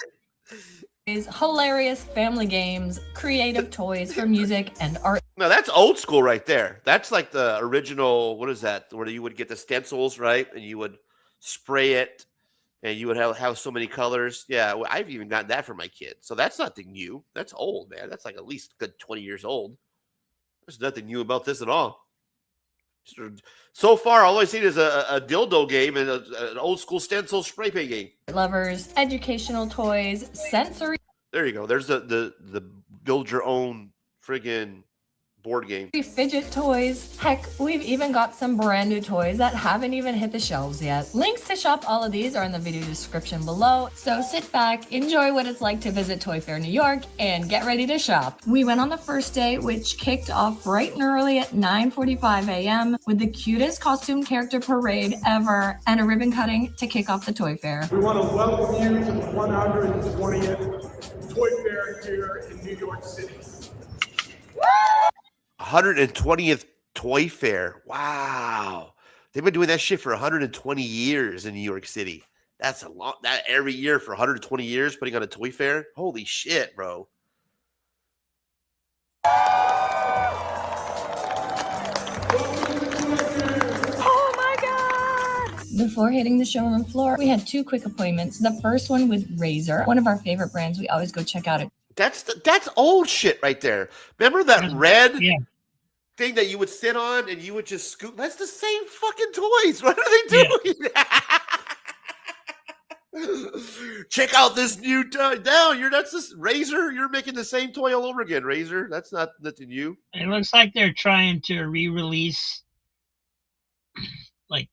Hilarious family games, creative toys for music and art. No, that's old school right there. That's like the original. What is that? Where you would get the stencils, right? And you would spray it, and you would have so many colors. Yeah, well, I've even gotten that for my kid. So that's nothing new. That's old, man. That's like at least a good 20 years old. There's nothing new about this at all. So far, all I've seen is a dildo game and an old school stencil spray paint game. Lovers, educational toys, sensory. There you go. There's the build your own friggin' board game. Fidget toys. Heck, we've even got some brand new toys that haven't even hit the shelves yet. Links to shop all of these are in the video description below. So sit back, enjoy what it's like to visit Toy Fair New York, and get ready to shop. We went on the first day, which kicked off bright and early at 9:45 a.m. with the cutest costume character parade ever and a ribbon cutting to kick off the Toy Fair. We want to welcome you to the 120th Toy Fair here in New York City. 120th Toy Fair. Wow. They've been doing that shit for 120 years in New York City. That's a lot. That every year for 120 years, putting on a toy fair. Holy shit, bro. Oh my God! Before hitting the showroom floor, we had two quick appointments. The first one with Razer, one of our favorite brands we always go check out. That's old shit right there. Remember that red Yeah. thing that you would sit on and you would just scoot? That's the same fucking toys. What are they doing? Check out this new toy. No, that's this Razer. You're making the same toy all over again, Razer. That's not nothing new. It looks like they're trying to re-release like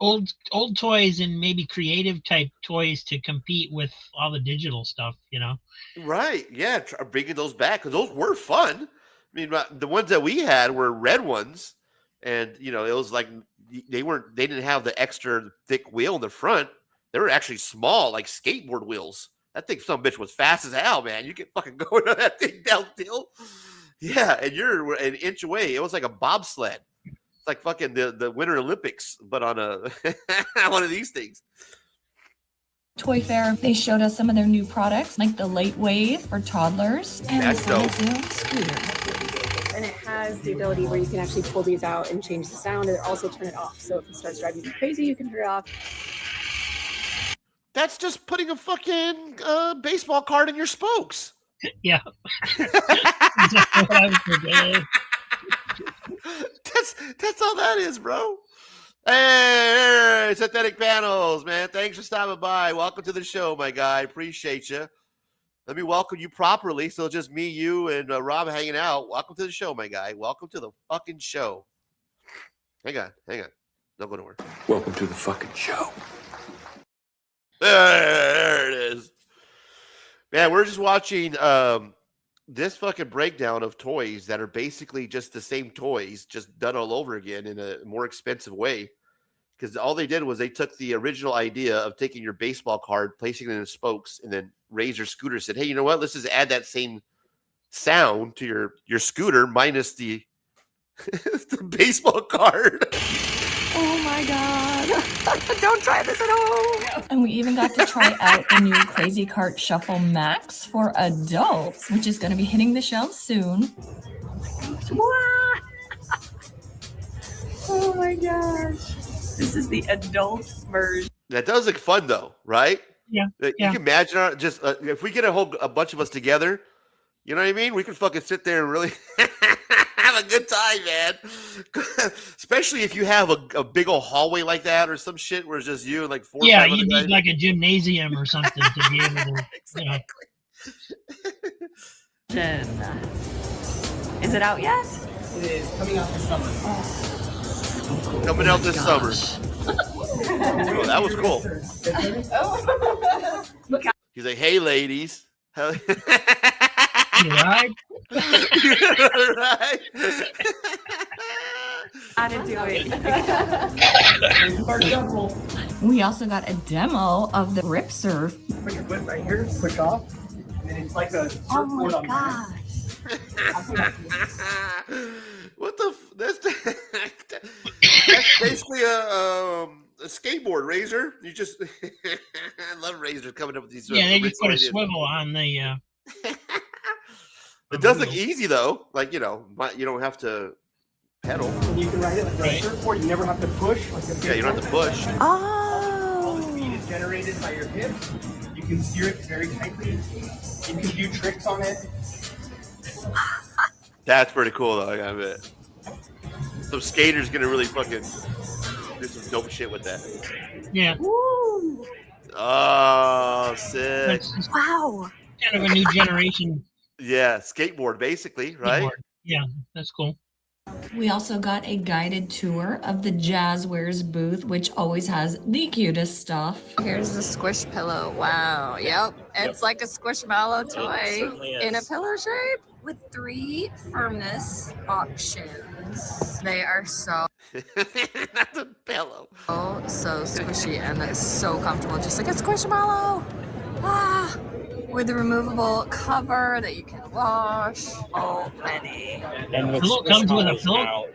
old toys and maybe creative type toys to compete with all the digital stuff, you know. Right. Yeah. Bringing those back because those were fun. I mean, the ones that we had were red ones. And, you know, it was like they didn't have the extra thick wheel in the front. They were actually small, like skateboard wheels. That thing, some bitch was fast as hell, man. You can fucking go into that thing downhill. Yeah. And you're an inch away. It was like a bobsled. It's like fucking the Winter Olympics, but on a one of these things. Toy Fair, they showed us some of their new products, like the Light Wave for toddlers and That's the dope. Sonic scooter. And it has the ability where you can actually pull these out and change the sound and also turn it off. So if it starts driving you crazy, you can turn it off. That's just putting a fucking baseball card in your spokes. Yeah. Exactly what I was thinking. That's all that is, bro. Hey, Synthetic Panels, man. Thanks for stopping by. Welcome to the show, my guy. Appreciate you. Let me welcome you properly. So just me, you, and Rob hanging out. Welcome to the show, my guy. Welcome to the fucking show. Hang on. Don't go nowhere. Welcome to the fucking show. There it is. Man, we're just watching this fucking breakdown of toys that are basically just the same toys, just done all over again in a more expensive way. because all they did was they took the original idea of taking your baseball card, placing it in the spokes, and then Razor Scooter said, "Hey, you know what? Let's just add that same sound to your scooter minus the the baseball card." Oh my god. Don't try this at home. And we even got to try out the new Crazy Cart Shuffle Max for adults, which is going to be hitting the shelves soon. Oh my gosh. This is the adult version. That does look fun though, right? Yeah. You can imagine if we get a bunch of us together, you know what I mean? We can fucking sit there and really have a good time, man. Especially if you have a big old hallway like that or some shit where it's just you and like 4 or 5 other you guys. need like a gymnasium or something to be able to, Is it out yet? It is coming out this summer. Coming out this summer. Oh, that was cool. He's like, "Hey, ladies." You right? Right? How to do it. We also got a demo of the Rip Surf. Put your foot right here, push off, and it's like a surfboard on God. What the? That's basically a skateboard, Razor. You just I love Razor coming up with these. Yeah, they just put a ideas. swivel on the. It does look easy though. Like you don't have to pedal. You can ride it like a surfboard. You never have to push. Like a Yeah, you don't have to push. All the speed is generated by your hips. You can steer it very tightly. You can do tricks on it. That's pretty cool though. I gotta admit. Some skaters gonna really fucking do some dope shit with that. Yeah. Woo. Oh, sick. It's Wow. kind of a new generation. Yeah, skateboard basically, right? keyboard. Yeah, that's cool. We also got a guided tour of the Jazzwares booth, which always has the cutest stuff. Here's the squish pillow. Wow. Yep. It's like a squishmallow toy in a pillow shape with 3 firmness options. They are so That's a pillow. so squishy and it's so comfortable, just like a squishmallow. Ah, with a removable cover that you can wash. Oh, plenty. And with Pillow comes with a Squishmallows pillow? now,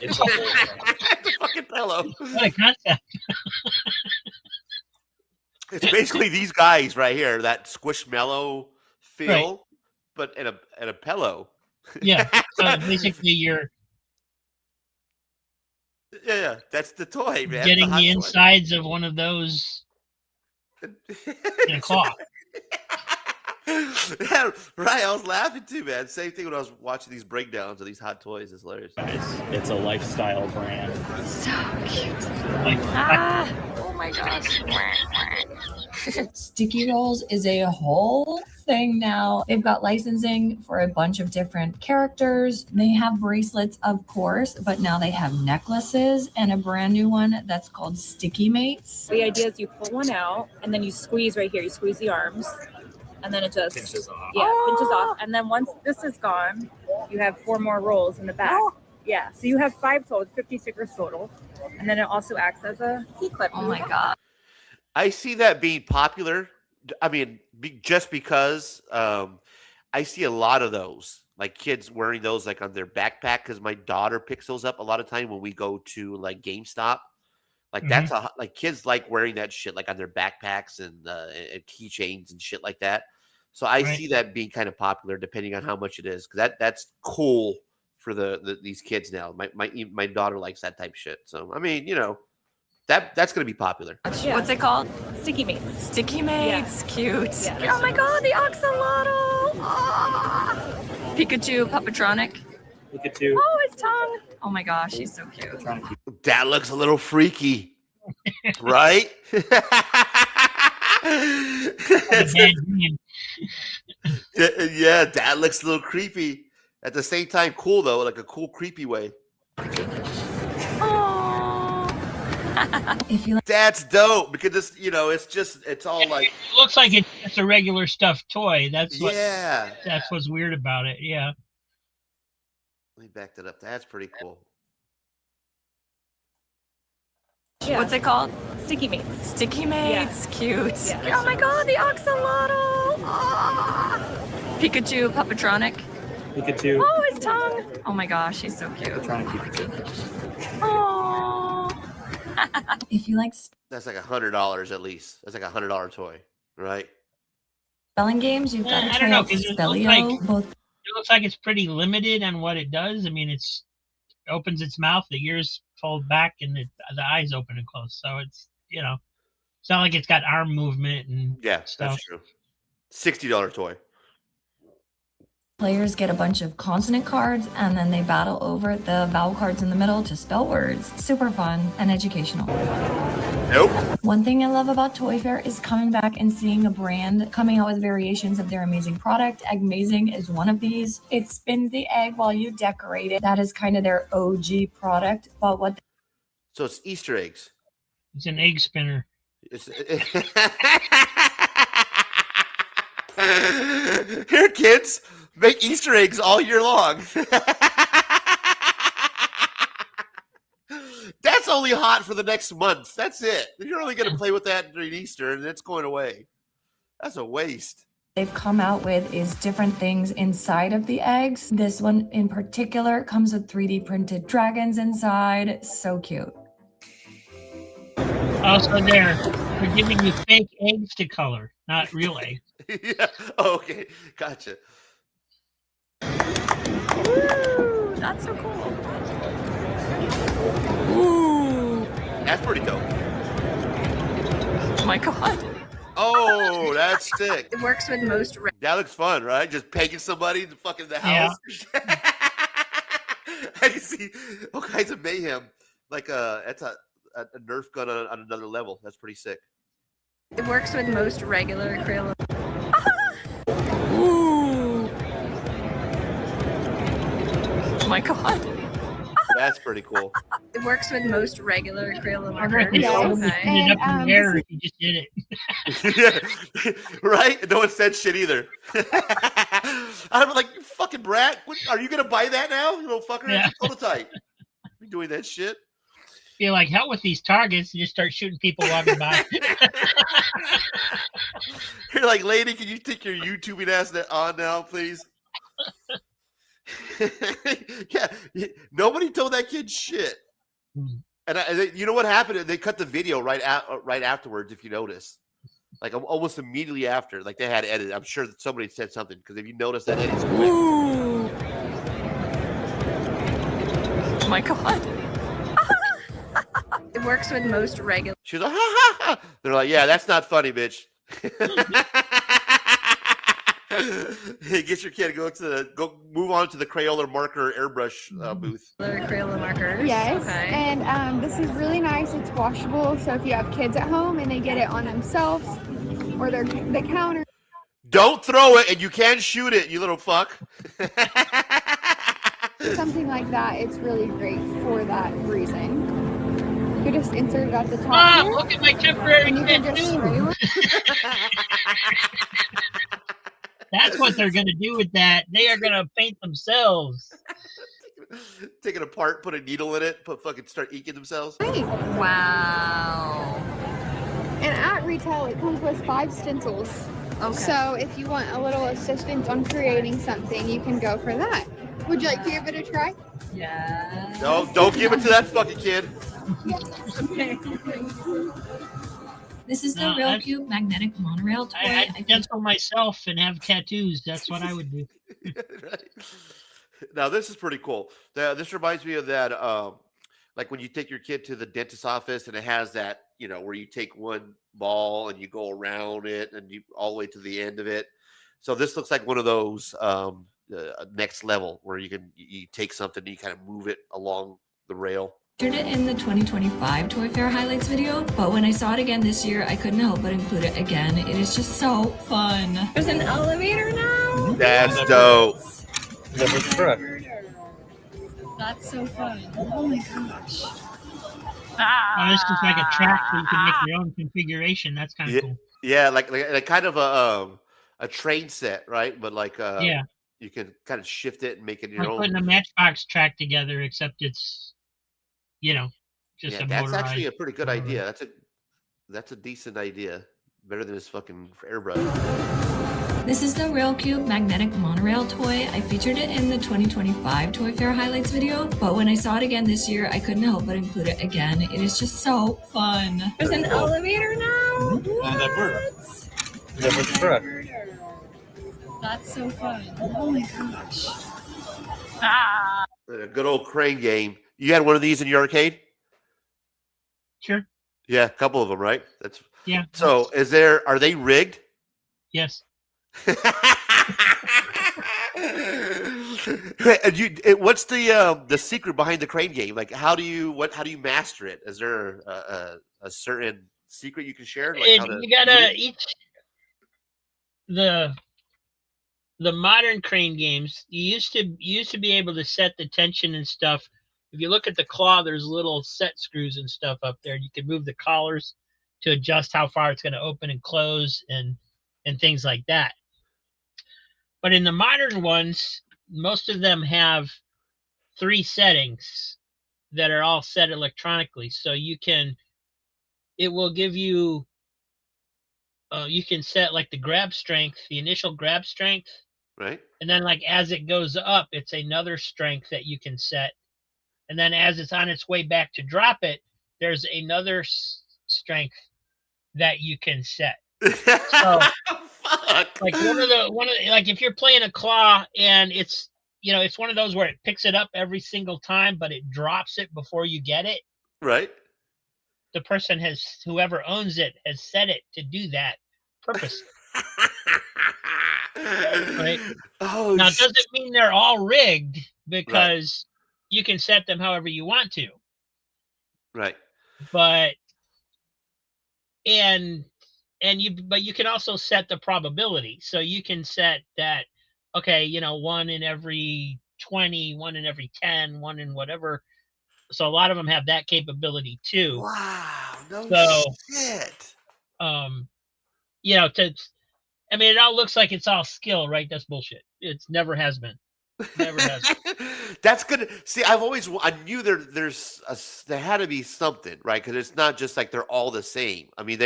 it's a whole That's a fucking pillow. What a concept. It's basically these guys right here, that squishmallow feel, but in a pillow. Yeah. So basically, you're Yeah, that's the toy, man. getting hot the toy. insides of one of those in a cloth. Yeah, right. I was laughing too, man. Same thing when I was watching these breakdowns of these hot toys. It's hilarious. It's a lifestyle brand. So cute. Like, Oh my gosh. Sticky Rolls is a whole thing now. They've got licensing for a bunch of different characters. They have bracelets, of course, but now they have necklaces and a brand new one that's called Sticky Mates. The idea is you pull one out and then you squeeze right here. You squeeze the arms and then it just Pinches off. pinches off. And then once this is gone, you have 4 more rolls in the back. Yeah, so you have 5 total, 50 stickers total. And then it also acts as a key clip. Oh my God. I see that being popular. I mean, just because I see a lot of those, like kids wearing those like on their backpack. Because my daughter picks those up a lot of time when we go to like GameStop. Like that's like kids like wearing that shit like on their backpacks and keychains and shit like that. So I see that being kind of popular depending on how much it is, because that's cool for these kids now. My daughter likes that type of shit. So I mean, that's gonna be popular. Yeah. What's it called? Sticky mates. Sticky Mates. Cute. Yeah. Oh my God, the Oxalotl. Ah. Pikachu, Puppetronic. Pikachu. Oh, his tongue. Oh my gosh, he's so cute. That looks a little freaky, right? Yeah, that looks a little creepy. At the same time, cool though, like a cool, creepy way. If you like, That's dope because it's all like, it looks like it's a regular stuffed toy. That's yeah. what's weird about it. Yeah. Let me back that up. That's pretty cool. Yeah. What's it called? Sticky mates. Sticky Mates. Cute. Yeah. Oh my god, the Axolotl. Ah. Pikachu, Puppetronic. Pikachu. Oh, his tongue. Oh my gosh, he's so cute. Trying to keep it. Oh. If you like That's like $100 at least. That's like $100 toy, right? spelling games, you've got to I try don't know, out 'cause it looks Spellio. like- Both It looks like it's pretty limited on what it does. I mean, it's opens its mouth, the ears fold back, and the eyes open and close. So it's it's not like it's got arm movement and Yeah, stuff. that's true. $60 toy. Players get a bunch of consonant cards and then they battle over the vowel cards in the middle to spell words. Super fun and educational. Nope. One thing I love about Toy Fair is coming back and seeing a brand coming out with variations of their amazing product. Eggmazing is one of these. It spins the egg while you decorate it. That is kind of their OG product. But what So it's Easter eggs. It's an egg spinner. It's Here, kids, make Easter eggs all year long. That's only hot for the next month. That's it. You're only going to play with that during Easter, and it's going away. That's a waste. they've come out with is different things inside of the eggs. This one in particular comes with 3D printed dragons inside. So cute. Also, they're giving you fake eggs to color, not real eggs. Yeah. Oh, okay. Gotcha. Ooh, that's so cool. Ooh. That's pretty dope. Oh my god. Oh, that's sick. It works with most That looks fun, right? Just pegging somebody in the fucking the Yeah. house. I can see all kinds of mayhem. Like that's a Nerf gun on another level. That's pretty sick. It works with most regular Crayola. Ooh. Oh my god. That's pretty cool. It works with most regular Crayola I markers. reckon Yes. someone would Okay. spin it up in And, the air if you just did it. Yeah. Right? No one said shit either. I'm like, you fucking brat. What, are you gonna buy that now? You little fucker. Yeah. It's a prototype. You doing that shit? Feel like hell with these targets and just start shooting people walking by. You're like, lady, can you take your YouTubing ass on now, please? Yeah, nobody told that kid shit. And you know what happened? They cut the video right afterwards. If you notice, like almost immediately after, like they had edited. I'm sure that somebody said something because if you notice that edit's quick. Ooh. Oh my god. It works with most regular. She's like, ha ha ha. They're like, yeah, that's not funny, bitch. Hey, get your kid. Go move on to the Crayola marker airbrush booth. Crayola markers. Yes, Okay. and this is really nice. It's washable, so if you have kids at home and they get it on themselves or the counter. Don't throw it, and you can shoot it, you little fuck. Something like that, it's really great for that reason. You just insert it at the top Mom, here, look at my temporary and you can just spray tattoo. with That's what they're going to do with that. They are going to paint themselves. Take it apart, put a needle in it, start eking themselves. paint. Wow. And at retail, it comes with 5 stencils. Okay. So if you want a little assistance on creating something, you can go for that. Would you like to give it a try? Yeah. No, don't give it to that fucking kid. This is the No, Real that's- Cute magnetic monorail toy. I'd stencil myself and have tattoos. That's what I would do. Right. Now this is pretty cool. This reminds me of that, like when you take your kid to the dentist's office and it has that, where you take one ball and you go around it and you all the way to the end of it. So this looks like one of those next level where you take something and you kind of move it along the rail. Featured it in the 2025 Toy Fair highlights video, but when I saw it again this year, I couldn't help but include it again. It is just so fun. There's an elevator now. That's dope. Never truck. That's so fun. Oh my gosh. Oh, this is like a track where you can make your own configuration. That's kind of Yeah. cool. Yeah, like kind of a train set, right? But like Yeah. you can kind of shift it and make it your Like own. putting a Matchbox track together, except it's, Just Yeah, a that's actually motorized. a pretty good motorized. idea. That's a decent idea. Better than his fucking airbrush. This is the Rail Cube magnetic monorail toy. I featured it in the 2025 Toy Fair highlights video, but when I saw it again this year, I couldn't help but include it again. It is just so fun. There's an elevator now. And that bird. That was correct. That's so fun. Oh my gosh. Ah. A good old crane game. You had one of these in your arcade? Sure. Yeah, a couple of them, right? That's Yeah. so. Are they rigged? Yes. And what's the secret behind the crane game? Like, how do you master it? Is there a certain secret you can share? Like You gotta the modern crane games. You used to be able to set the tension and stuff. If you look at the claw, there's little set screws and stuff up there. You can move the collars to adjust how far it's going to open and close and things like that. But in the modern ones, most of them have 3 settings that are all set electronically. So it will give you, you can set like the grab strength, the initial grab strength. Right. And then like as it goes up, it's another strength that you can set. And then as it's on its way back to drop it, there's another strength that you can set. So, like like if you're playing a claw and it's one of those where it picks it up every single time, but it drops it before you get it. Right. The person whoever owns it has set it to do that purposely. Right. Oh, now, doesn't mean they're all rigged because you can set them however you want to. Right. But you can also set the probability. So you can set that, okay, 1 in every 20, 1 in every 10, 1 in whatever. So a lot of them have that capability too. Wow. No shit. It all looks like it's all skill, right? That's bullshit. It's never has been. Never has been. That's good. See, I knew there had to be something, right? Because it's not just like they're all the same. I mean,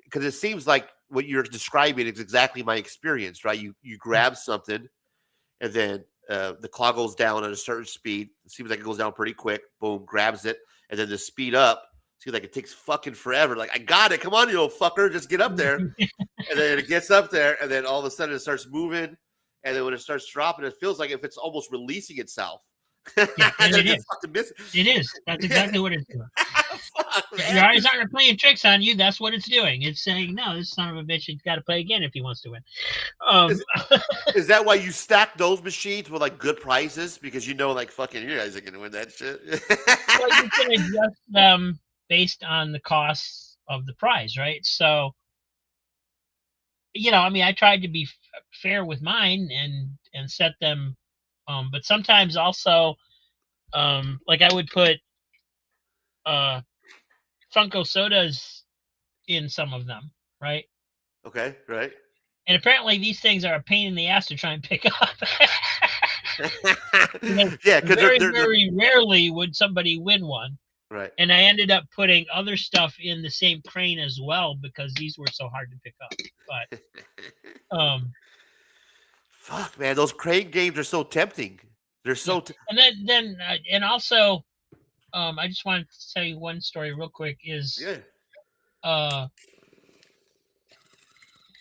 because it seems like what you're describing is exactly my experience, right? You grab something, and then the claw goes down at a certain speed. It seems like it goes down pretty quick. Boom, grabs it, and then the speed up. Seems like it takes fucking forever. Like, I got it. Come on, you little fucker, just get up there. And then it gets up there, and then all of a sudden it starts moving. And then when it starts dropping, it feels like if it's almost releasing itself. Yeah, and it is. It is. That's exactly what it's doing. Your eyes aren't playing tricks on you. That's what it's doing. It's saying, no, this son of a bitch, he's got to play again if he wants to win. Is that why you stack those machines with like good prizes? Because like fucking you guys are going to win that shit. Well, you can adjust them based on the costs of the prize, right? So, I tried to be fair with mine and set them, but sometimes also, like I would put Funko sodas in some of them, right? Okay, right. And apparently these things are a pain in the ass to try and pick up. Yeah, because very rarely would somebody win one. Right. And I ended up putting other stuff in the same crane as well because these were so hard to pick up. But fuck, man, those crane games are so tempting. They're so. And also, I just wanted to tell you one story real quick.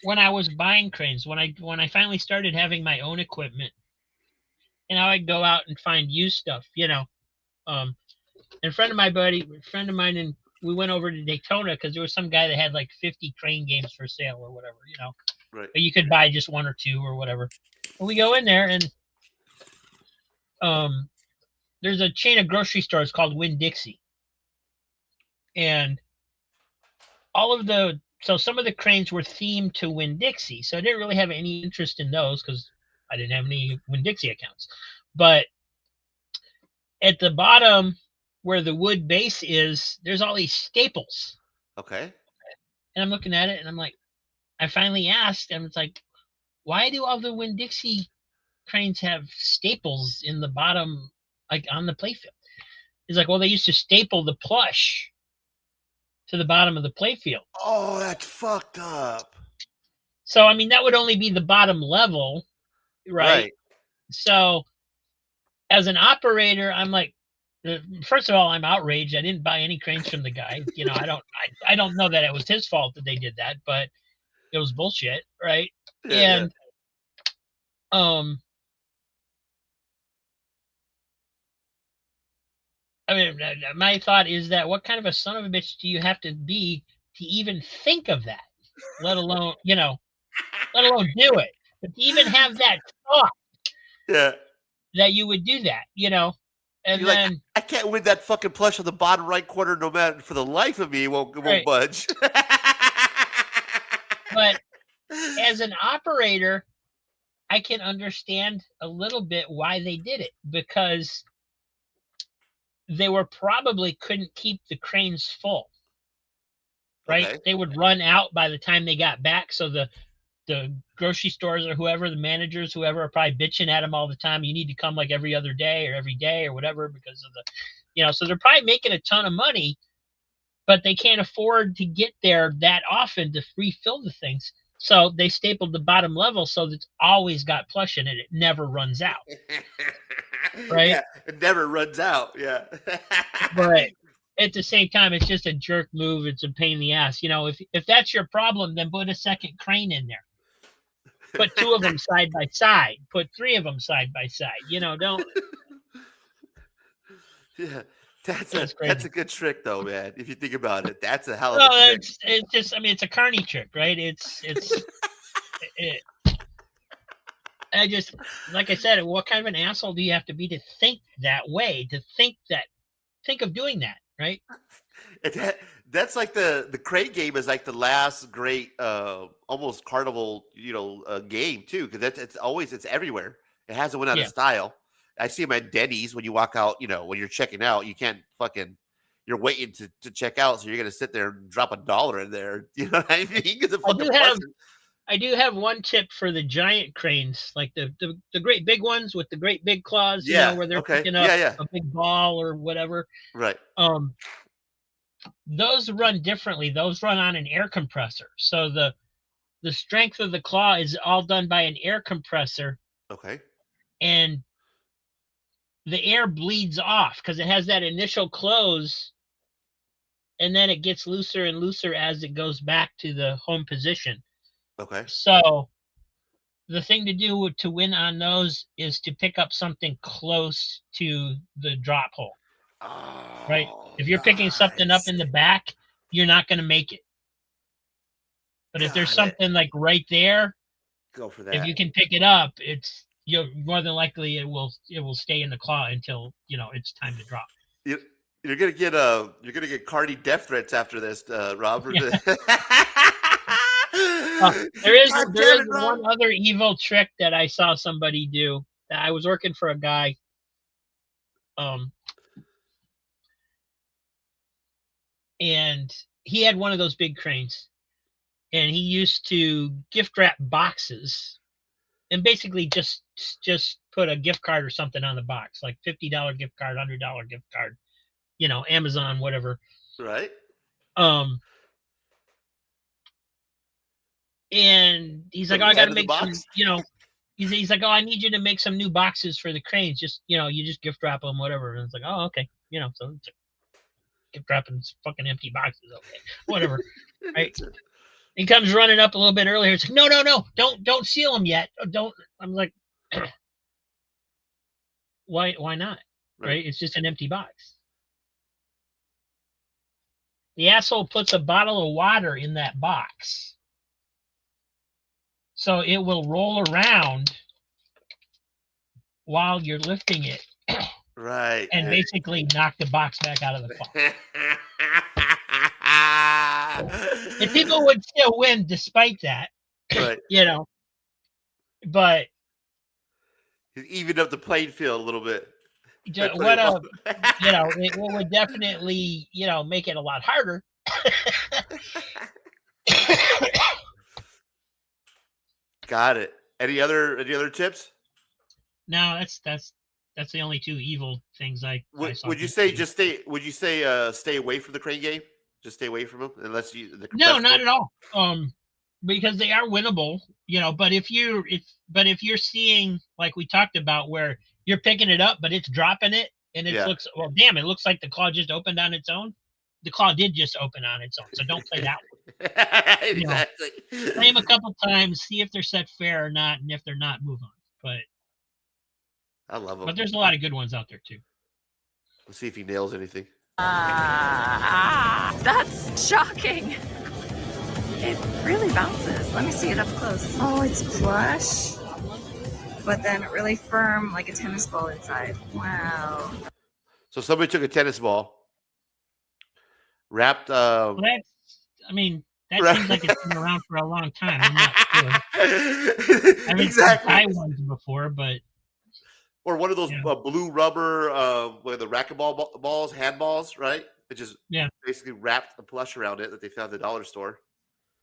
When I was buying cranes, when I finally started having my own equipment, and I'd go out and find used stuff, and a friend of mine, and we went over to Daytona because there was some guy that had like 50 crane games for sale or whatever, Right. But you could buy just 1 or 2 or whatever. And we go in there, and there's a chain of grocery stores called Winn-Dixie, and some of the cranes were themed to Winn-Dixie, so I didn't really have any interest in those because I didn't have any Winn-Dixie accounts. But at the bottom where the wood base is, there's all these staples. Okay. And I'm looking at it, and I'm like, I finally asked, and it's like, why do all the Winn-Dixie cranes have staples in the bottom, like on the playfield? He's like, well, they used to staple the plush to the bottom of the playfield. Oh, that's fucked up. So, I mean, that would only be the bottom level, right? So, as an operator, I'm like, first of all, I'm outraged. I didn't buy any cranes from the guy. You know, I don't know that it was his fault that they did that, but it was bullshit, right? Yeah, And I mean, my thought is that what kind of a son of a bitch do you have to be to even think of that, let alone, you know, let alone do it, but to even have that thought yeah. that you would do that, you know, and You're then like, I can't win that fucking plush on the bottom right corner, no matter for the life of me. It won't Right. budge. But as an operator, I can understand a little bit why they did it, because they were probably couldn't keep the cranes full, right? Okay. They would run out by the time they got back. So the grocery stores or whoever, the managers, whoever, are probably bitching at them all the time. You need to come like every other day or every day or whatever, because of the, you know, so they're probably making a ton of money, but they can't afford to get there that often to refill the things. So they stapled the bottom level so that it's always got plush in it. It never runs out. Right? Yeah, it never runs out. Yeah. But at the same time, it's just a jerk move. It's a pain in the ass. You know, if that's your problem, then put a second crane in there. Put 2 of them side by side. Put 3 of them side by side. You know, don't. Yeah. That's crazy. a good trick though, man. If you think about it, that's a hell of Well, a trick. it's just, I mean, it's a carny trick, right? I just, like I said, what kind of an asshole do you have to be to think that way? To think of doing that, right? That's like the crate game is like the last great almost carnival, game too, because it's everywhere. It hasn't went out of style. I see them at Denny's when you walk out, when you're checking out, you can't you're waiting to check out, so you're gonna sit there and drop $1 in there. You know what I mean? I do have one tip for the giant cranes, like the great big ones with the great big claws, where they're picking up a big ball or whatever. Right. Those run differently. Those run on an air compressor. So the strength of the claw is all done by an air compressor. Okay. And the air bleeds off because it has that initial close, and then it gets looser and looser as it goes back to the home position. Okay. So the thing to do to win on those is to pick up something close to the drop hole. Oh, right? If you're picking something up in the back, you're not going to make it. But if there's something like right there, go for that. If you can pick it up, you're more than likely it will stay in the claw until it's time to drop. You're gonna get Cardi death threats after this, Robert. Yeah. There is one other evil trick that I saw somebody do. I was working for a guy, and he had one of those big cranes, and he used to gift wrap boxes, and basically just put a gift card or something on the box, like $50 gift card, $100 gift card, Amazon, whatever. Right. And he's like, oh, I got to make some, he's like, oh, I need you to make some new boxes for the cranes. Just, you just gift wrap them, whatever. And it's like, oh, okay. So gift wrapping fucking empty boxes. Okay, whatever. Right. He comes running up a little bit earlier. It's like, no, don't seal them yet. Don't. I'm like, why not? Right. It's just an empty box. The asshole puts a bottle of water in that box, so it will roll around while you're lifting it. Right. And basically knock the box back out of the fall. And people would still win despite that. Right. But even up the playing field a little bit. It would definitely, make it a lot harder. Got it. Any other tips? No, That's the only two evil things I saw. Would you say just stay? Would you say stay away from the crane game? Just stay away from them unless you. No, not at all. Because they are winnable, But if you're seeing, like we talked about, where you're picking it up but it's dropping it, and it looks, well, damn, it looks like the claw just opened on its own. The claw did just open on its own, so don't play that one. Exactly. Play them a couple times, see if they're set fair or not, and if they're not, move on. But I love them. But there's a lot of good ones out there too. Let's see if he nails anything. That's shocking. It really bounces. Let me see it up close. Oh, it's plush, but then really firm, like a tennis ball inside. Wow. So somebody took a tennis ball, wrapped. Well, that seems like it's been around for a long time. I'm not sure. I mean, Exactly. I ones before, but Or one of those blue rubber, where the racquetball balls, handballs, right? It just basically wrapped a plush around it that they found at the dollar store.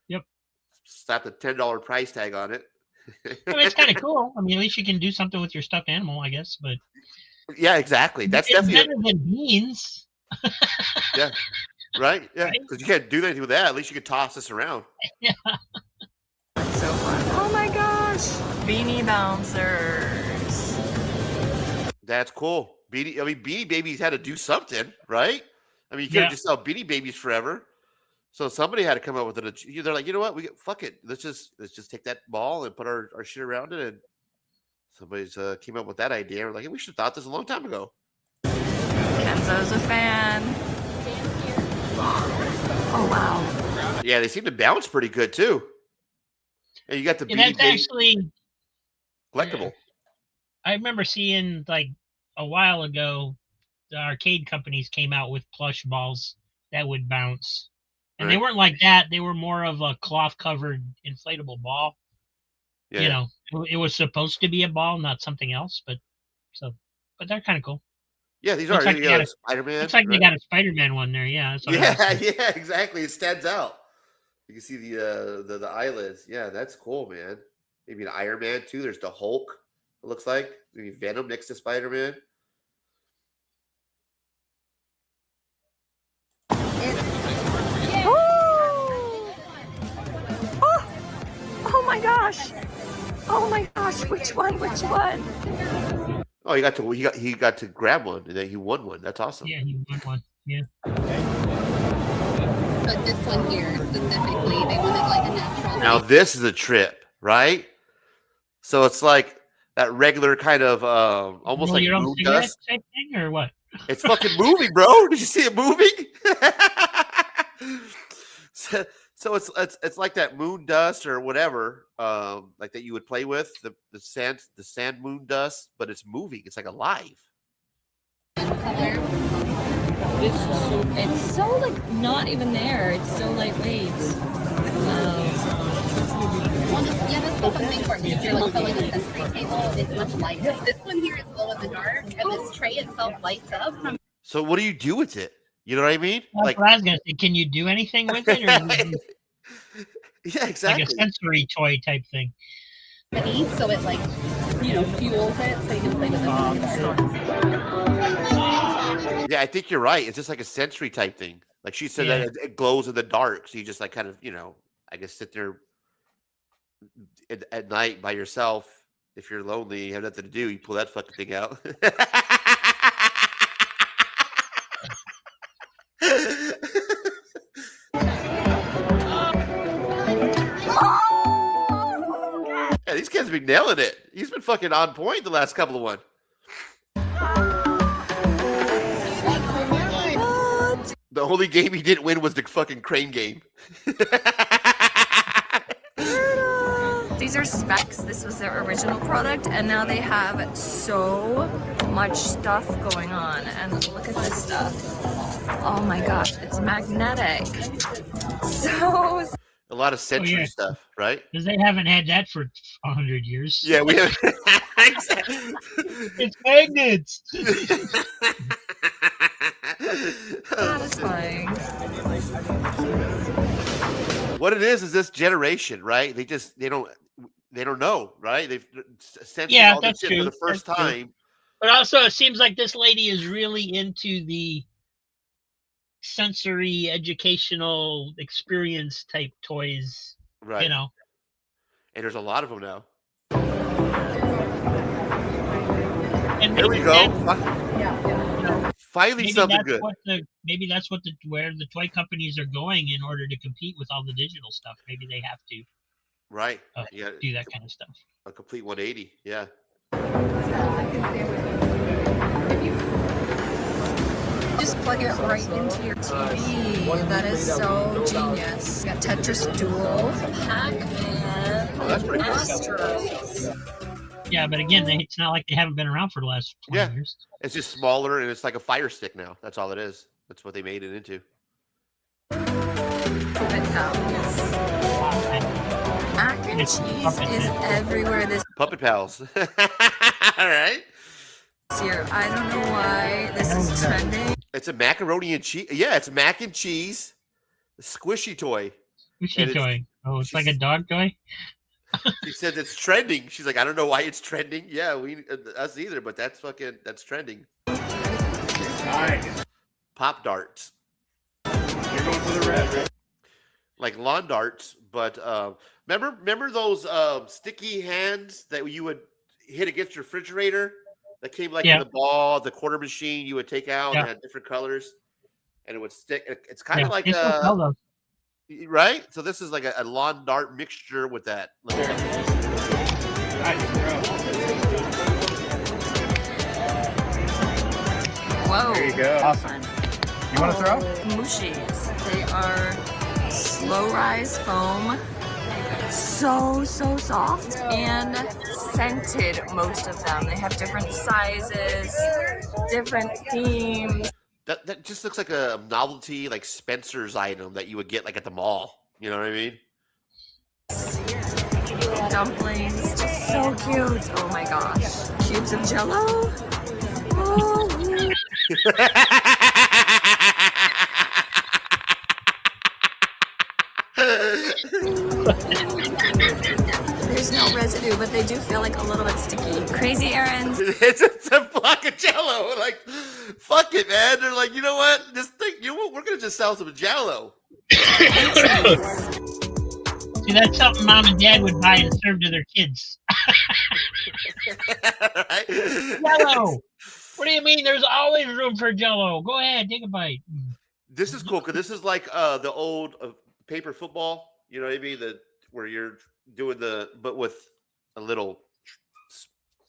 Yep. Slapped a $10 price tag on it. I mean, it's kind of cool. I mean, at least you can do something with your stuffed animal, I guess. But yeah, exactly. That's it's definitely better than beans. yeah. Right? Yeah. Because you can't do anything with that. At least you could toss this around. Yeah. So fun. Oh my gosh. Beanie bouncers. That's cool. Beanie Babies had to do something, right? I mean, you can't just sell Beanie Babies forever. So somebody had to come up with it. They're like, you know what? Fuck it. Let's just take that ball and put our shit around it. And somebody's came up with that idea. We're like, hey, we should have thought this a long time ago. Kenzo's a fan. Oh wow. Yeah, they seem to bounce pretty good too. And you got the Beanie That's Baby actually collectible. I remember seeing, like, a while ago, the arcade companies came out with plush balls that would bounce. And they weren't like that. They were more of a cloth-covered inflatable ball. Yeah. It was supposed to be a ball, not something else. But they're kind of cool. Yeah, these Looks are. like You they got got a Spider-Man. Looks like they got a Spider-Man one there. Yeah. That's what I was saying. Yeah, exactly. It stands out. You can see the eyelids. Yeah, that's cool, man. Maybe an Iron Man too. There's the Hulk. It looks like maybe Venom next to Spider-Man. Oh my gosh. Oh my gosh. Which one? Which one? Oh, he got to grab one and then he won one. That's awesome. Yeah, he won one. Yeah. But this one here specifically, they wanted like a natural. Now this is a trip, right? So it's like that regular kind of almost like your own moon cigarette dust. type thing or what? It's fucking moving, bro. Did you see it moving? So it's like that moon dust or whatever, like that you would play with the sand moon dust, but it's moving. It's like alive. It's so like not even there. It's so lightweight. Wow. Yeah, that's the fun thing for me. If you're like filling a accessory table, it's much lighter. This one here is glow in the dark, and this tray itself lights up. So what do you do with it? You know what I mean? That's what I was gonna say. Can you do anything with it, or is it yeah, exactly. like a sensory toy type thing? So it like fuels it, so you can play with it. Yeah, I think you're right. It's just like a sensory type thing. Like she said that it glows in the dark, so you just like kind of I guess sit there at night by yourself. If you're lonely, you have nothing to do, you pull that fucking thing out. Yeah, these kids have been nailing it. He's been fucking on point the last couple of one. The only game he didn't win was the fucking crane game. These are specs. This was their original product, and now they have so much stuff going on. And look at this stuff. Oh my gosh, it's magnetic. So a lot of century stuff, right? Because they haven't had that for 100 years. Yeah, we have. It's magnets. satisfying. What it is this generation, right? They don't know, right? They've sensed all this that's shit true. for the first That's true. time. But also, it seems like this lady is really into the sensory, educational experience type toys. Right. You know. And there's a lot of them now. And There we maybe go. that's- Finally, maybe something that's good. maybe that's what where the toy companies are going in order to compete with all the digital stuff. Maybe they have to Right. Yeah. do that kind of stuff. A complete 180. Yeah. Just plug it right into your TV. That is so genius. You got Tetris Duel, Pac-Man, Oh, that's pretty cool. Astros. Yeah, but again, it's not like they haven't been around for the last 20 years. It's just smaller and it's like a Fire Stick now. That's all it is. That's what they made it into. Mac and cheese is everywhere this Puppet Pals. All right. year. I don't know why this is trending. It's a macaroni and cheese. Yeah, it's mac and cheese. A squishy toy. Squishy And toy. Oh, it's like a dog toy? She said it's trending. She's like, I don't know why it's trending. Yeah, us either, but that's trending. Nice. Pop darts. You're going for the red, right? Like lawn darts, but remember those sticky hands that you would hit against your refrigerator that came like in the ball, the quarter machine you would take out and had different colors and it would stick. It's kind of like they still sell those. right? So this is like a lawn dart mixture with that. Whoa. There you go. Awesome. You want to throw? Mushies. They are slow rise foam. So soft and scented, most of them. They have different sizes, different themes. That just looks like a novelty, like Spencer's item that you would get like at the mall. You know what I mean? Dumplings, just so cute. Oh my gosh. Cubes of Jell-O. Oh. There's no residue, but they do feel like a little bit sticky. Crazy errands. It's a block of Jell-O. Like, fuck it, man. They're like, you know what? Just think, you know what? We're gonna just sell some Jell-O. See, that's something mom and dad would buy and serve to their kids. Right? Jell-O. What do you mean? There's always room for Jell-O. Go ahead, take a bite. This is cool because this is like the old paper football. You know what I mean? Where you're doing but with a little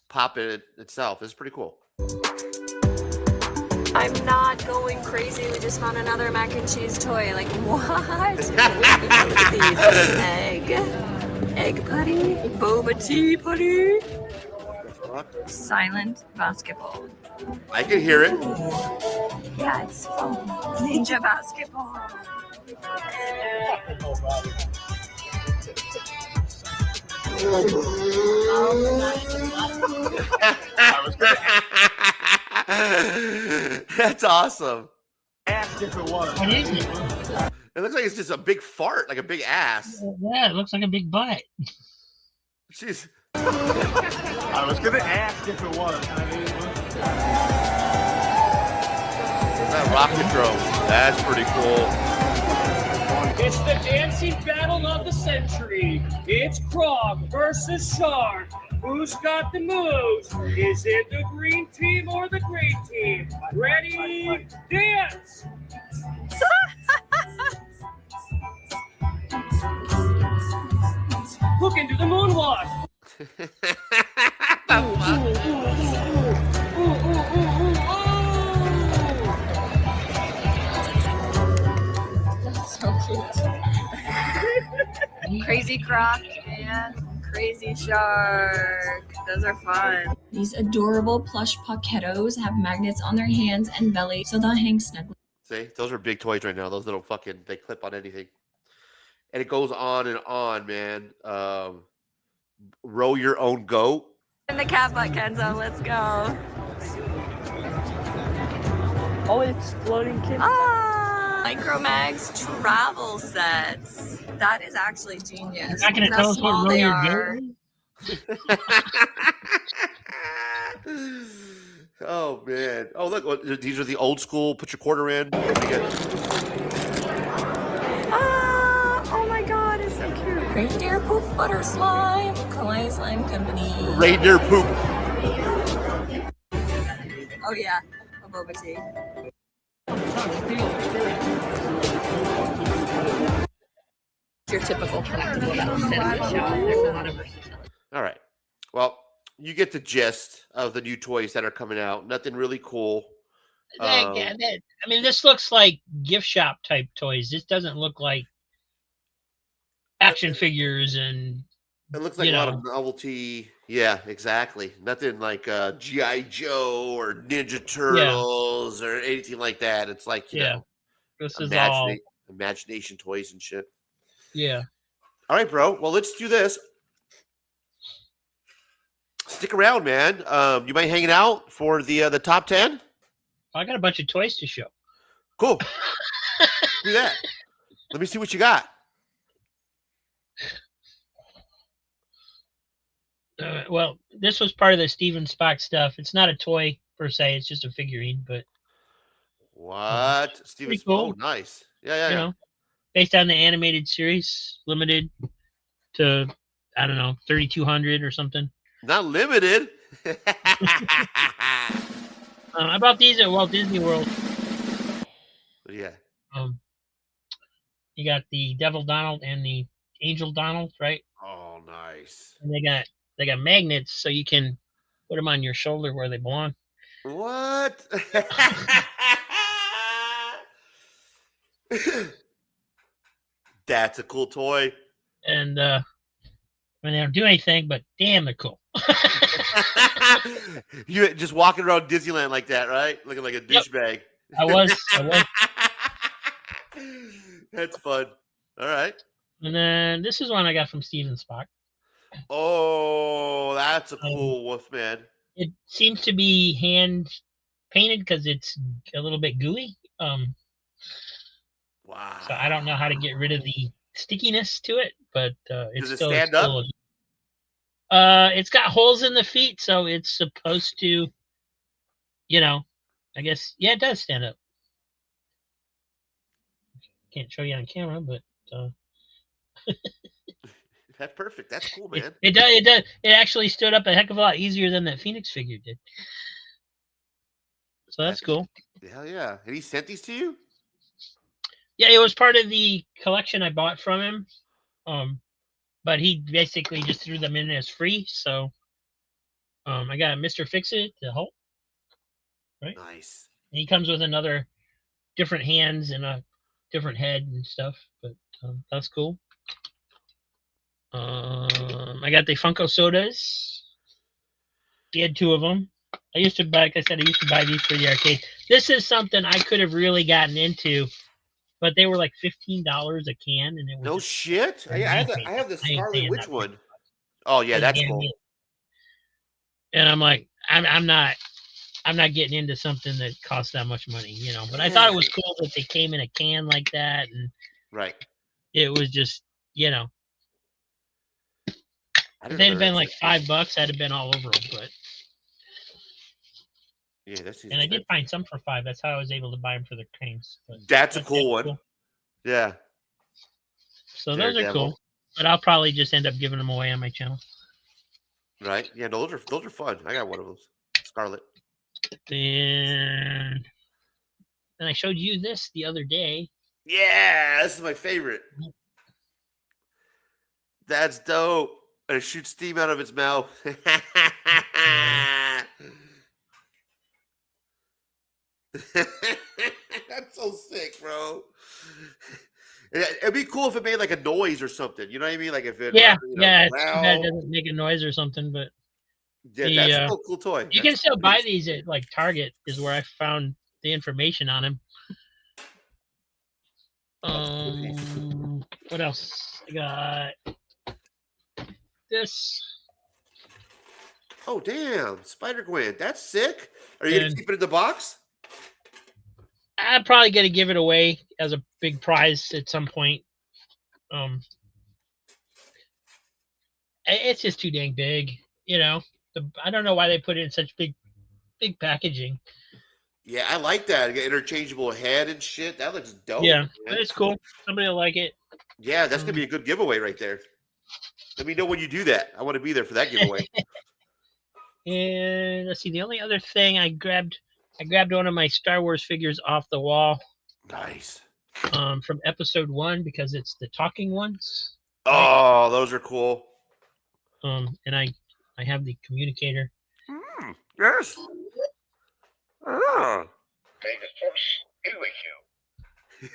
pop in it itself. It's pretty cool. I'm not going crazy. We just found another mac and cheese toy. Like, what? Egg putty, boba tea putty, silent basketball. I can hear it. Yeah, it's fun. Ninja basketball. That's awesome. Asked if it was. What is it? It looks like it's just a big fart, like a big ass. Yeah, it looks like a big butt. Jeez. I was gonna ask if it was. That rocket drone. That's pretty cool. It's the dancing battle of the century. It's Krog versus Shark. Who's got the moves? Is it the green team or the green team? Ready, dance! Who can do the moonwalk? So cute. Crazy Croc and Crazy Shark. Those are fun. These adorable plush Pockettos have magnets on their hands and belly, so they'll hang snugly. See, those are big toys right now. Those little fucking, they clip on anything. And it goes on and on, man. Row your own goat. In the cat butt, Kenzo, let's go. Oh, exploding kid. Micromags travel sets. That is actually genius. You're not going to tell us what row your goat is? Oh man! Oh look, these are the old school. Put your quarter in. Oh my god, it's so cute. Reindeer poop butter slime. Kawaii Slime Company. Reindeer poop. Oh yeah, a boba tea. Your typical collectible that will sit on the shelf. There's a lot of versatility. All right. Well, you get the gist of the new toys that are coming out. Nothing really cool. I mean, this looks like gift shop type toys. This doesn't look like action figures and. It looks like a lot of novelty. Yeah, exactly. Nothing like G.I. Joe or Ninja Turtles or anything like that. It's like, you know, this is all imagination toys and shit. Yeah. All right, bro. Well, let's do this. Stick around, man. You mind hanging out for the top 10? I got a bunch of toys to show. Cool. Do that. Let me see what you got. Well, this was part of the Steven Spock stuff. It's not a toy per se; it's just a figurine. But what? Steven Spock? Cool. Oh, nice. Yeah. You know, based on the animated series, limited to 3,200 or something. Not limited. I bought these at Walt Disney World. Yeah. You got the Devil Donald and the Angel Donald, right? Oh, nice. And they got magnets, so you can put them on your shoulder where they belong. What? That's a cool toy. And when they don't do anything, but damn, they're cool. You just walking around Disneyland like that, right? Looking like a douchebag. I was. That's fun. All right. And then this is one I got from Steven Spock. Oh, that's a cool Wolfman. It seems to be hand painted because it's a little bit gooey. Wow. So I don't know how to get rid of the stickiness to it, but it's Does it still stand up? It's got holes in the feet, so it's supposed to, I guess, it does stand up. Can't show you on camera, but that's perfect. That's cool, man. It does. It actually stood up a heck of a lot easier than that Phoenix figure did. So that's cool. Hell yeah! And he sent these to you? Yeah, it was part of the collection I bought from him. But he basically just threw them in as free. So I got Mr. Fix-It, the Hulk. Right. Nice. And he comes with another different hands and a different head and stuff. But that's cool. I got the Funko sodas. He had 2 of them. I used to buy these for the arcade. This is something I could have really gotten into, but they were like $15 a can, and it was no shit. I have the Scarlet Witch one. Oh yeah, that's cool. And I'm like, I'm not getting into something that costs that much money, But I thought it was cool that they came in a can like that, and right. It was just, if they'd been like $5, I'd have been all over them. But yeah, and I did find some for $5. That's how I was able to buy them for the cranes. That's a cool one. Cool. Yeah. So those are cool, but I'll probably just end up giving them away on my channel. Right? Yeah, those are fun. I got one of those, Scarlet. And I showed you this the other day. Yeah, this is my favorite. That's dope. And it shoots steam out of its mouth. That's so sick, bro. It'd be cool if it made like a noise or something. You know what I mean? Like if it, it doesn't make a noise or something. But that's a cool toy. You can still buy these at like Target. Is where I found the information on them. What else? I got this. Oh damn, Spider-Gwen. That's sick. Are you gonna keep it in the box? I'm probably gonna give it away as a big prize at some point. It's just too dang big, I don't know why they put it in such big big packaging. Yeah, I like that. Interchangeable head and shit. That looks dope. Yeah, man. it's cool. Somebody will like it. Yeah, that's gonna be a good giveaway right there. Let me know when you do that. I want to be there for that giveaway. And let's see, the only other thing I grabbed one of my Star Wars figures off the wall. Nice. From episode 1 because it's the talking ones. Oh, those are cool. And I have the communicator. Yes. Oh.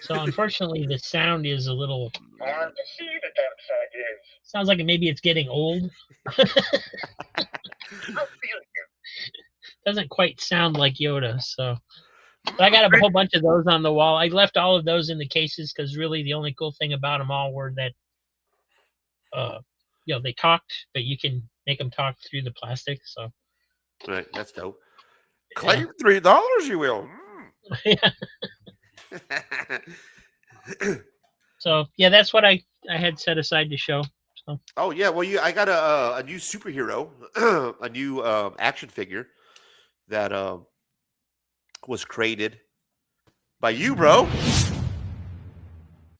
So unfortunately, the sound is a little. Sounds like maybe it's getting old. Doesn't quite sound like Yoda. So but I got a whole bunch of those on the wall. I left all of those in the cases because really the only cool thing about them all were that, they talked, but you can make them talk through the plastic. So. Right, that's dope. Claim $3, you will. Yeah. So yeah, that's what I had set aside to show. So. Oh yeah, well I got a new superhero, a new action figure that was created by you, bro.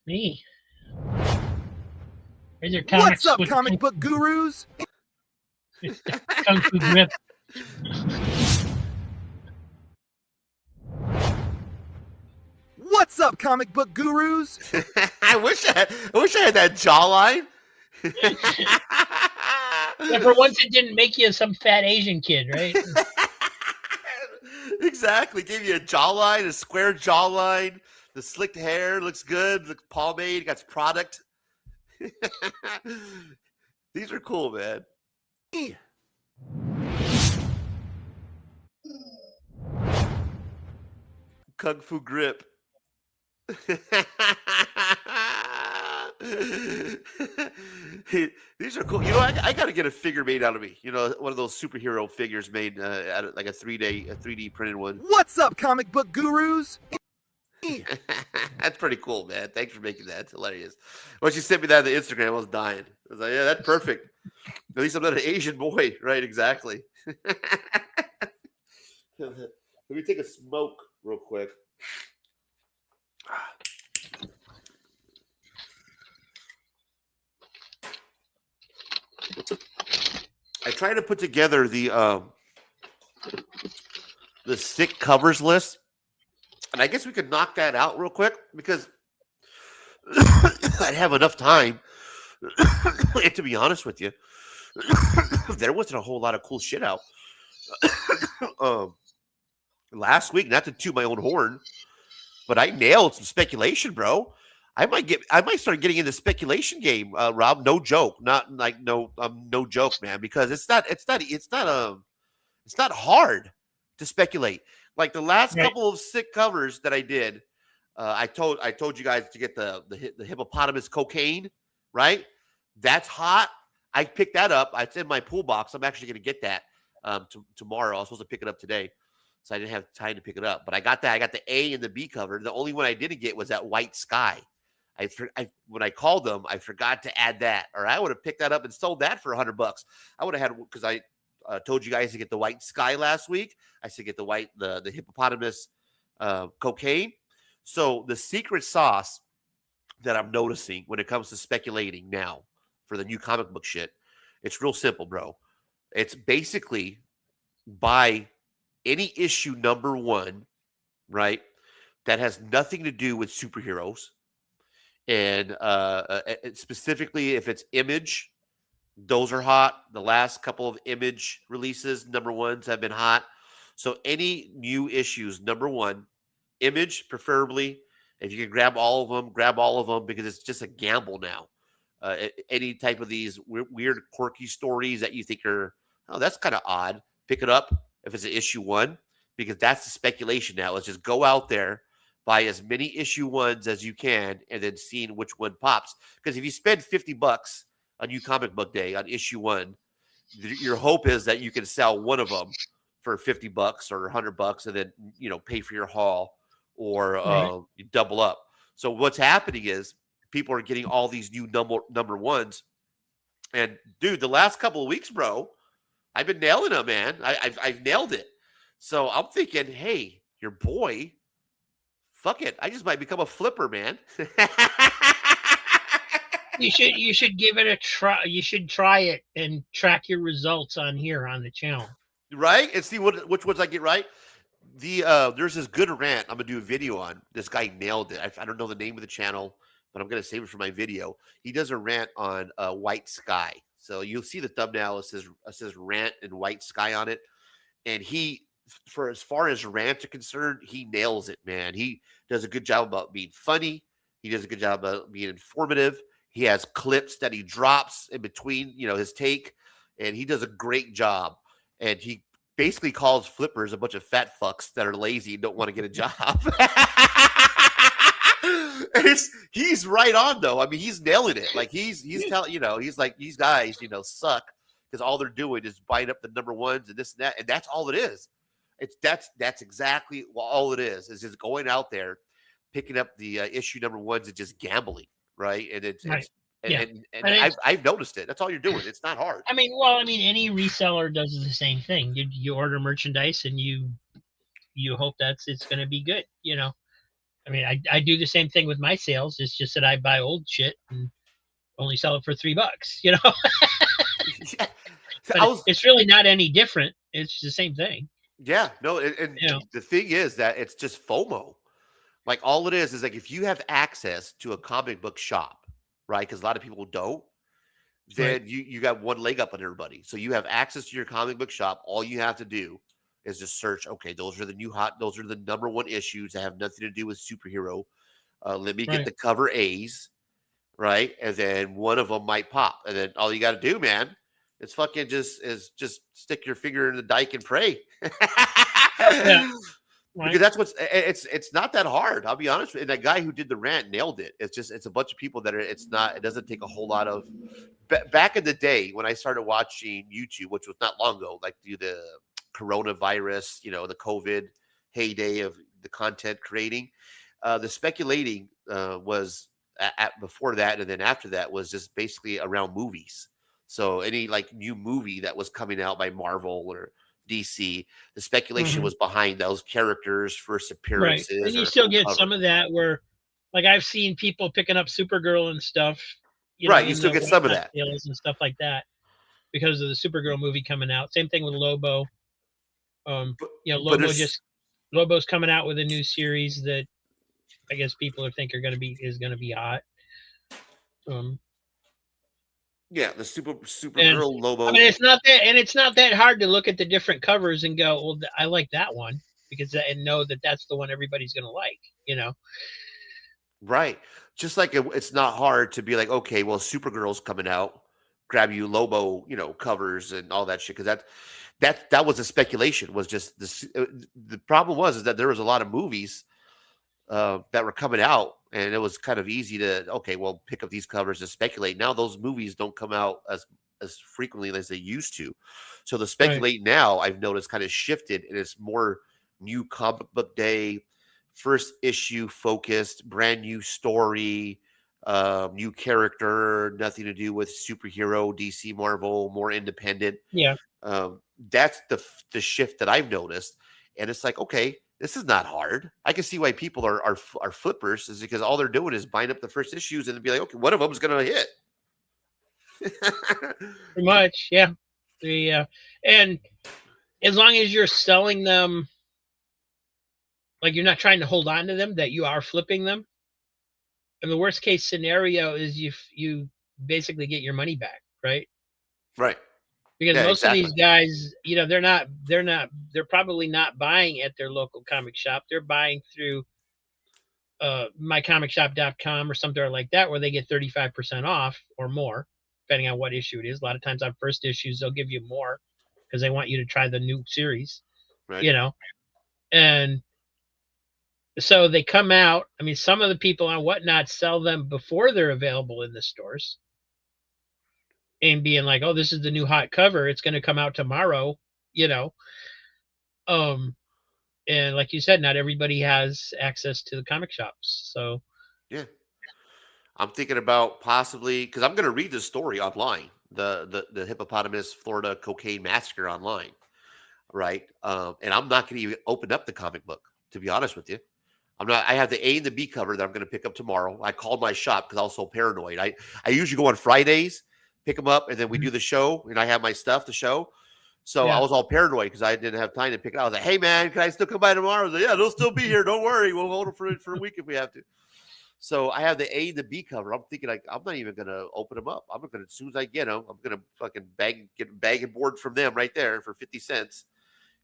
Me. Here's your comics. What's up, comic book gurus? Kung Fu Grip. What's up, comic book gurus? I wish I had that jawline. Yeah, for once it didn't make you some fat Asian kid, right? Exactly. Gave you a jawline, a square jawline. The slicked hair looks good. Looks pomade. Got some product. These are cool, man. Kung Fu Grip. These are cool. You know, I got to get a figure made out of me. You know, one of those superhero figures made out of like a 3D printed one. What's up, comic book gurus? That's pretty cool, man. Thanks for making that. It's hilarious. Once you sent me that on the Instagram, I was dying. I was like, yeah, that's perfect. At least I'm not an Asian boy. Right, exactly. Let me take a smoke real quick. I try to put together the stick covers list, and I guess we could knock that out real quick because I'd have enough time. And to be honest with you, there wasn't a whole lot of cool shit out last week. Not to toot my own horn, but I nailed some speculation, bro. I might start getting into speculation game, Rob. No joke, no joke, man. Because it's not hard to speculate. Like the last couple of sick covers that I did, I told you guys to get the hippopotamus cocaine, right? That's hot. I picked that up. It's in my pool box. I'm actually going to get that tomorrow. I was supposed to pick it up today, so I didn't have time to pick it up. But I got that. I got the A and the B cover. The only one I didn't get was that white sky. When I called them, I forgot to add that, or I would have picked that up and sold that for $100. I would have had, because I told you guys to get the white sky last week. I said get the hippopotamus cocaine. So the secret sauce that I'm noticing when it comes to speculating now for the new comic book shit, it's real simple, bro. It's basically buy any issue number 1, right? That has nothing to do with superheroes. And specifically, if it's Image, those are hot. The last couple of Image releases, number 1s, have been hot. So any new issues, number 1, Image, preferably. If you can grab all of them because it's just a gamble now. Any type of these weird, quirky stories that you think are, that's kind of odd, pick it up if it's an issue 1, because that's the speculation now. Let's just go out there, buy as many issue 1s as you can, and then seeing which one pops. Because if you spend $50 on New Comic Book Day on issue 1, your hope is that you can sell one of them for $50 or $100, and then pay for your haul, or you double up. So what's happening is people are getting all these new number 1s, and dude, the last couple of weeks, bro, I've been nailing them, man. I've nailed it. So I'm thinking, hey, your boy, fuck it. I just might become a flipper, man. You should give it a try. You should try it and track your results on here on the channel. Right? And see which ones I get right. There's this good rant I'm gonna do a video on. This guy nailed it. I don't know the name of the channel, but I'm gonna save it for my video. He does a rant on white sky. So you'll see the thumbnail. It says rant and white sky on it. And he, for as far as rants are concerned, he nails it, man. He does a good job about being funny. He does a good job about being informative. He has clips that he drops in between, his take, and he does a great job. And he basically calls flippers a bunch of fat fucks that are lazy and don't want to get a job. And he's right on though. I mean, he's nailing it. Like he's telling, he's like, these guys, suck because all they're doing is buying up the number ones and this and that, and that's all it is. That's exactly all it is just going out there, picking up the issue number ones and just gambling, right? And it's Right. and Yeah. I've noticed it. That's all you're doing. It's not hard. I mean, any reseller does the same thing. You order merchandise and you hope it's going to be good. I mean, I do the same thing with my sales. It's just that I buy old shit and only sell it for $3. Yeah. But it's really not any different. It's the same thing. Yeah, no, and the thing is that it's just FOMO. Like all it is like if you have access to a comic book shop, right? Because a lot of people don't, then you got one leg up on everybody. So you have access to your comic book shop. All you have to do is just search. Okay, those are the number one issues that have nothing to do with superhero. Let me get the cover A's, right? And then one of them might pop, and then all you got to do, man, it's fucking just stick your finger in the dike and pray. Because that's it's not that hard. I'll be honest with you. And that guy who did the rant nailed it. It's a bunch of people that it doesn't take a whole lot of back in the day when I started watching YouTube, which was not long ago, like the coronavirus, the COVID heyday of the content creating. The speculating was before that, and then after that was just basically around movies. So any like new movie that was coming out by Marvel or DC, the speculation was behind those characters' first appearances. Right. And you still get some of that where, like, I've seen people picking up Supergirl and stuff. You still get some of that. Sales and stuff like that because of the Supergirl movie coming out. Same thing with Lobo. Lobo's coming out with a new series that I guess people are thinking is going to be hot. Yeah, the Supergirl Lobo. I mean, it's not that hard to look at the different covers and go, well, I like that one and know that that's the one everybody's going to like, Right. Just like it's not hard to be like, okay, well, Supergirl's coming out, grab you Lobo, covers and all that shit. Because that was a speculation. Was just the problem is that there was a lot of movies that were coming out, and it was kind of easy to pick up these covers and speculate. Now those movies don't come out as frequently as they used to, so the speculate now I've noticed kind of shifted, and it's more new comic book day, first issue focused, brand new story, new character, nothing to do with superhero, DC, Marvel, more independent. Yeah, that's the shift that I've noticed, and it's like, okay, this is not hard. I can see why people are flippers, is because all they're doing is buying up the first issues and be like, okay, one of them is going to hit. Pretty much, yeah. And as long as you're selling them, like you're not trying to hold on to them, that you are flipping them. And the worst case scenario is you basically get your money back, right? Right. Because most of these guys, they're probably not buying at their local comic shop. They're buying through mycomicshop.com or something like that, where they get 35% off or more, depending on what issue it is. A lot of times on first issues, they'll give you more because they want you to try the new series, and so they come out. I mean, some of the people on Whatnot sell them before they're available in the stores. And being like, oh, this is the new hot cover. It's going to come out tomorrow, And like you said, not everybody has access to the comic shops. So, yeah. I'm thinking about possibly, because I'm going to read this story online, the Hippopotamus, Florida cocaine massacre online. right? And I'm not going to even open up the comic book, to be honest with you. I'm not. I have the A and the B cover that I'm going to pick up tomorrow. I called my shop because I was so paranoid. I usually go on Fridays, pick them up, and then we do the show, and I have my stuff to show. So I was all paranoid because I didn't have time to pick it out. I was like, "Hey man, can I still come by tomorrow?" I was like, "Yeah, they'll still be here. Don't worry. We'll hold them for a week if we have to." So I have the A and the B cover. I'm thinking like I'm not even gonna open them up. I'm gonna as soon as I get them, I'm gonna fucking get bag and board from them right there for 50 cents,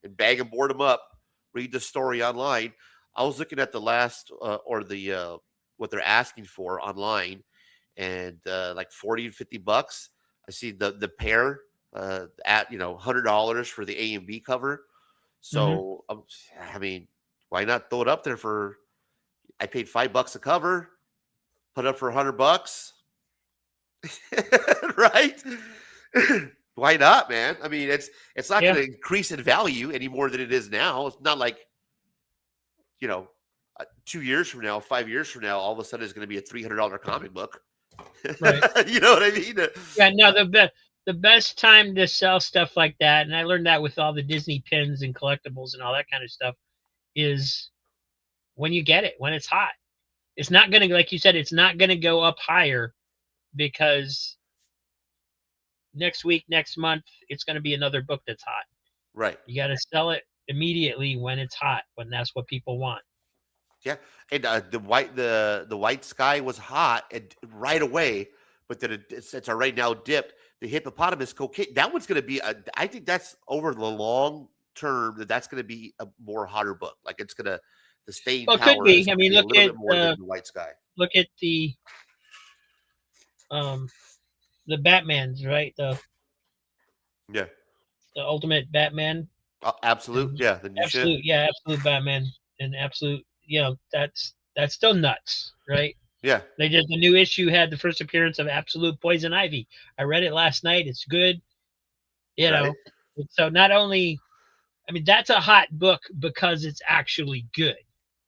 and bag and board them up. Read the story online. I was looking at the last or the what they're asking for online, and like 40 to 50 bucks. I see the pair at $100 for the A and B cover. So I mean, why not throw it up there for? I paid $5 a cover, put it up for $100, right? Why not, man? I mean, it's not going to increase in value any more than it is now. It's not like 2 years from now, 5 years from now, all of a sudden it's going to be a $300 comic book. Right. You know what I mean? Yeah, no, the best time to sell stuff like that, and I learned that with all the Disney pins and collectibles and all that kind of stuff, is when you get it, when it's hot. It's not going to, like you said, it's not going to go up higher because next week, next month, it's going to be another book that's hot. Right. You got to sell it immediately when it's hot, when that's what people want. Yeah, and the white sky was hot and right away, but then it's right now dipped. The hippopotamus cocaine, that one's going to be I think that's over the long term that's going to be a more hotter book. Like it's going to the staying Well, it power. could be. is I gonna mean, be a look little at bit more than the white sky. Look at the Batmans, right? The Ultimate Batman. Absolute, yeah, the new Absolute, shit. yeah, Absolute Batman and Absolute. That's still nuts, right? Yeah. They did the new issue had the first appearance of Absolute Poison Ivy. I read it last night. It's good. Right. So not only, I mean, that's a hot book because it's actually good.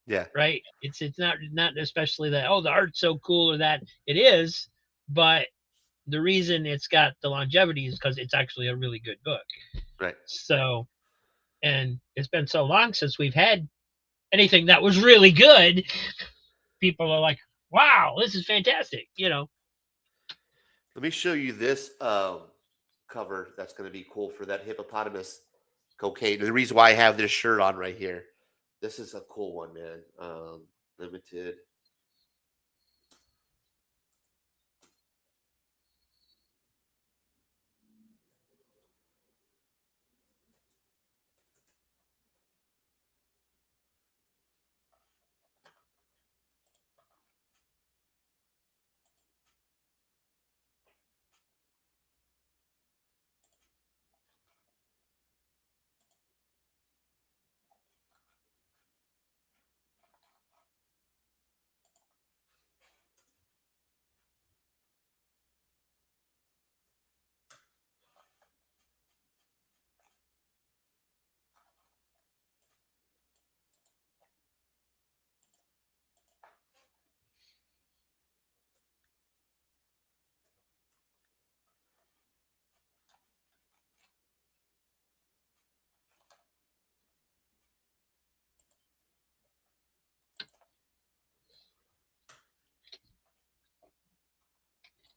Yeah. Right. It's not especially that, the art's so cool or that it is, but the reason it's got the longevity is because it's actually a really good book. Right. So, and it's been so long since we've had anything that was really good. People are like, wow, this is fantastic. Let me show you this cover that's going to be cool for that hippopotamus cocaine. The reason why I have this shirt on right here. This is a cool one, man. Limited.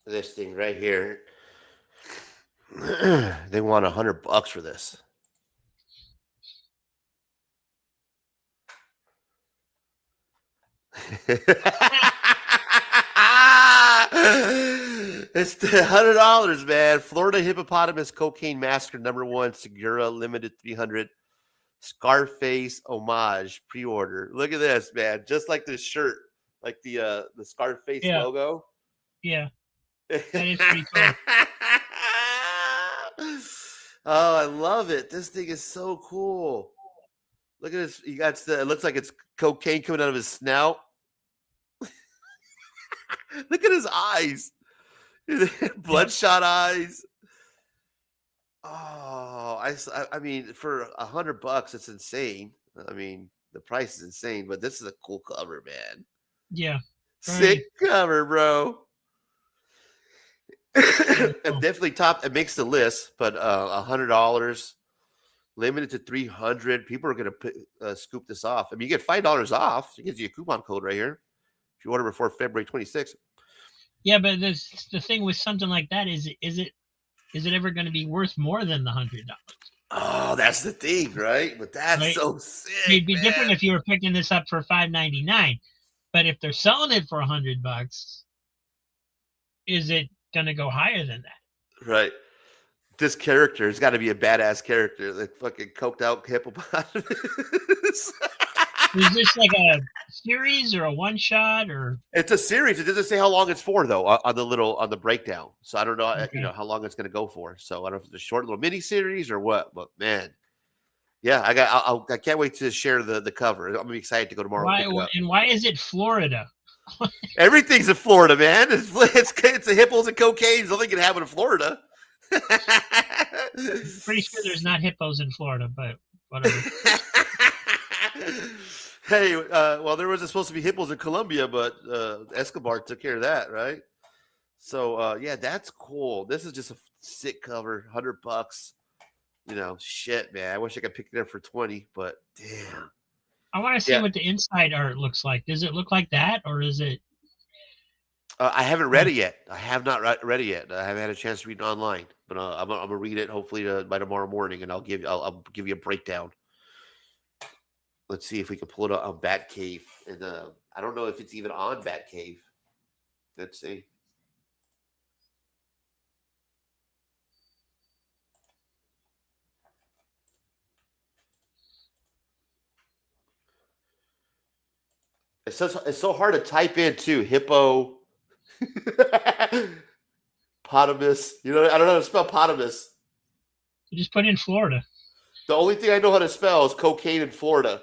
This thing right here. They want $100 for this. It's the $100, man. Florida hippopotamus cocaine massacre #1 Segura limited 300 Scarface homage pre-order. Look at this, man. Just like this shirt, like the Scarface logo. Yeah. That is pretty cool. Oh, I love it. This thing is so cool. Look at this. It looks like it's cocaine coming out of his snout. Look at his eyes. Bloodshot eyes. Oh, I mean, for $100, it's insane. I mean, the price is insane, but this is a cool cover, man. Yeah. Sick cover, bro. And definitely top. It makes the list, but $100. Limited to 300. People are going to scoop this off. I mean, you get $5 off. It gives you a coupon code right here if you order before February 26th. Yeah, but the thing with something like that is it ever going to be worth more than the $100? Oh, that's the thing, right? But that's Right? so sick. It'd be man. different if you were picking this up for $5.99, but if they're selling it for $100, is it going to go higher than that? Right. This character has got to be a badass character. The fucking coked out hippopotamus. Is this like a series or a one shot or? It's a series. It doesn't say how long it's for though on the breakdown. So I don't know, Okay. how long it's going to go for. So I don't know if it's a short little mini series or what. But man, yeah, I can't wait to share the cover. I'm gonna be excited to go tomorrow. and pick it up. And why is it Florida? Everything's in Florida, man. It's the hippos and cocaine. Nothing can happen in Florida. Pretty sure there's not hippos in Florida, but whatever. Hey, well, there was supposed to be hippos in Colombia, but Escobar took care of that, right? So, yeah, that's cool. This is just a sick cover, $100. Shit, man. I wish I could pick it up for 20, but damn. I want to see Yeah. what the inside art looks like. Does it look like that, or is it? I haven't read it yet. I have not read it yet. I haven't had a chance to read it online, but I'm gonna read it hopefully by tomorrow morning, and I'll give you a breakdown. Let's see if we can pull it up on Batcave, and I don't know if it's even on Batcave. Let's see. It's so hard to type in too. Hippo. Potamus. I don't know how to spell potamus. You just put in Florida. The only thing I know how to spell is cocaine in Florida.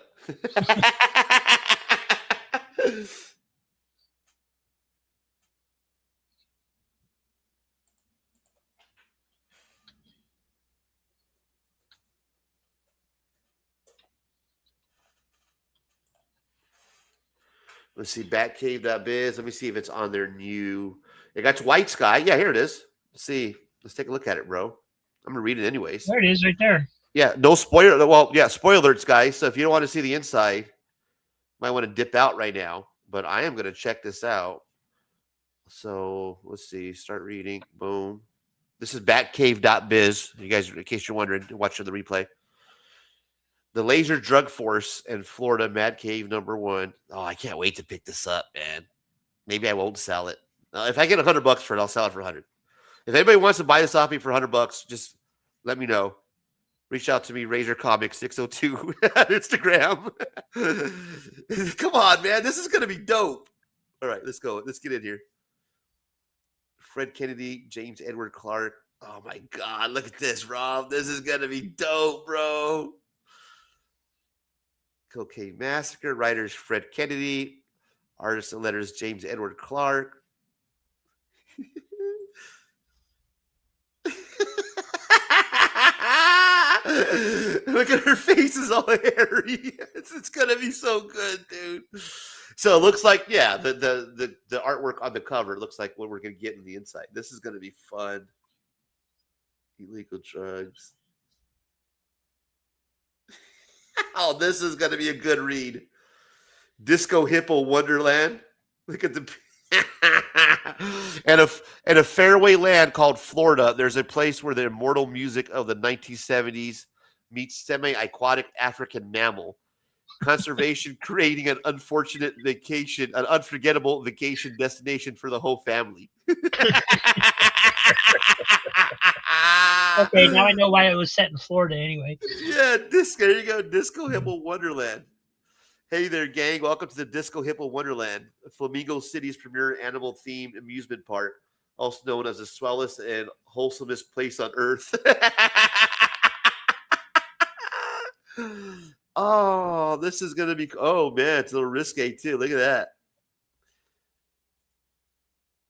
Let's see, Batcave.biz. Let me see if it's on their new. It got White Sky. Yeah, here it is. Let's see. Let's take a look at it, bro. I'm gonna read it anyways. There it is, right there. Yeah, no spoiler. Well, yeah, spoilers, guys. So if you don't want to see the inside, you might want to dip out right now. But I am gonna check this out. So let's see. Start reading. Boom. This is Batcave.biz. You guys, in case you're wondering, watching the replay. The Laser Drug Force in Florida, Mad Cave #1. Oh, I can't wait to pick this up, man. Maybe I won't sell it. If I get $100 for it, I'll sell it for 100. If anybody wants to buy this off me for $100, just let me know. Reach out to me, Razor Comics 602 on Instagram. Come on, man. This is going to be dope. All right, let's go. Let's get in here. Fred Kennedy, James Edward Clark. Oh, my God. Look at this, Rob. This is going to be dope, bro. Cocaine Massacre. Writers Fred Kennedy. Artist and letters James Edward Clark. Look at her face is all hairy. It's gonna be so good, dude. So it looks like, yeah, the artwork on the cover looks like what we're gonna get in the inside. This is gonna be fun. Illegal drugs. Oh, this is gonna be a good read. Disco Hippo Wonderland. Look at the and a fairway land called Florida. There's a place where the immortal music of the 1970s meets semi-aquatic African mammal. Conservation creating an unfortunate vacation, an unforgettable vacation destination for the whole family. Okay, now I know why it was set in Florida anyway. Yeah, there you go. Disco Hippo Wonderland. Hey there, gang. Welcome to the Disco Hippo Wonderland, Flamingo City's premier animal-themed amusement park, also known as the swellest and wholesomest place on earth. Oh, this is going to be... Oh, man, it's a little risque, too. Look at that.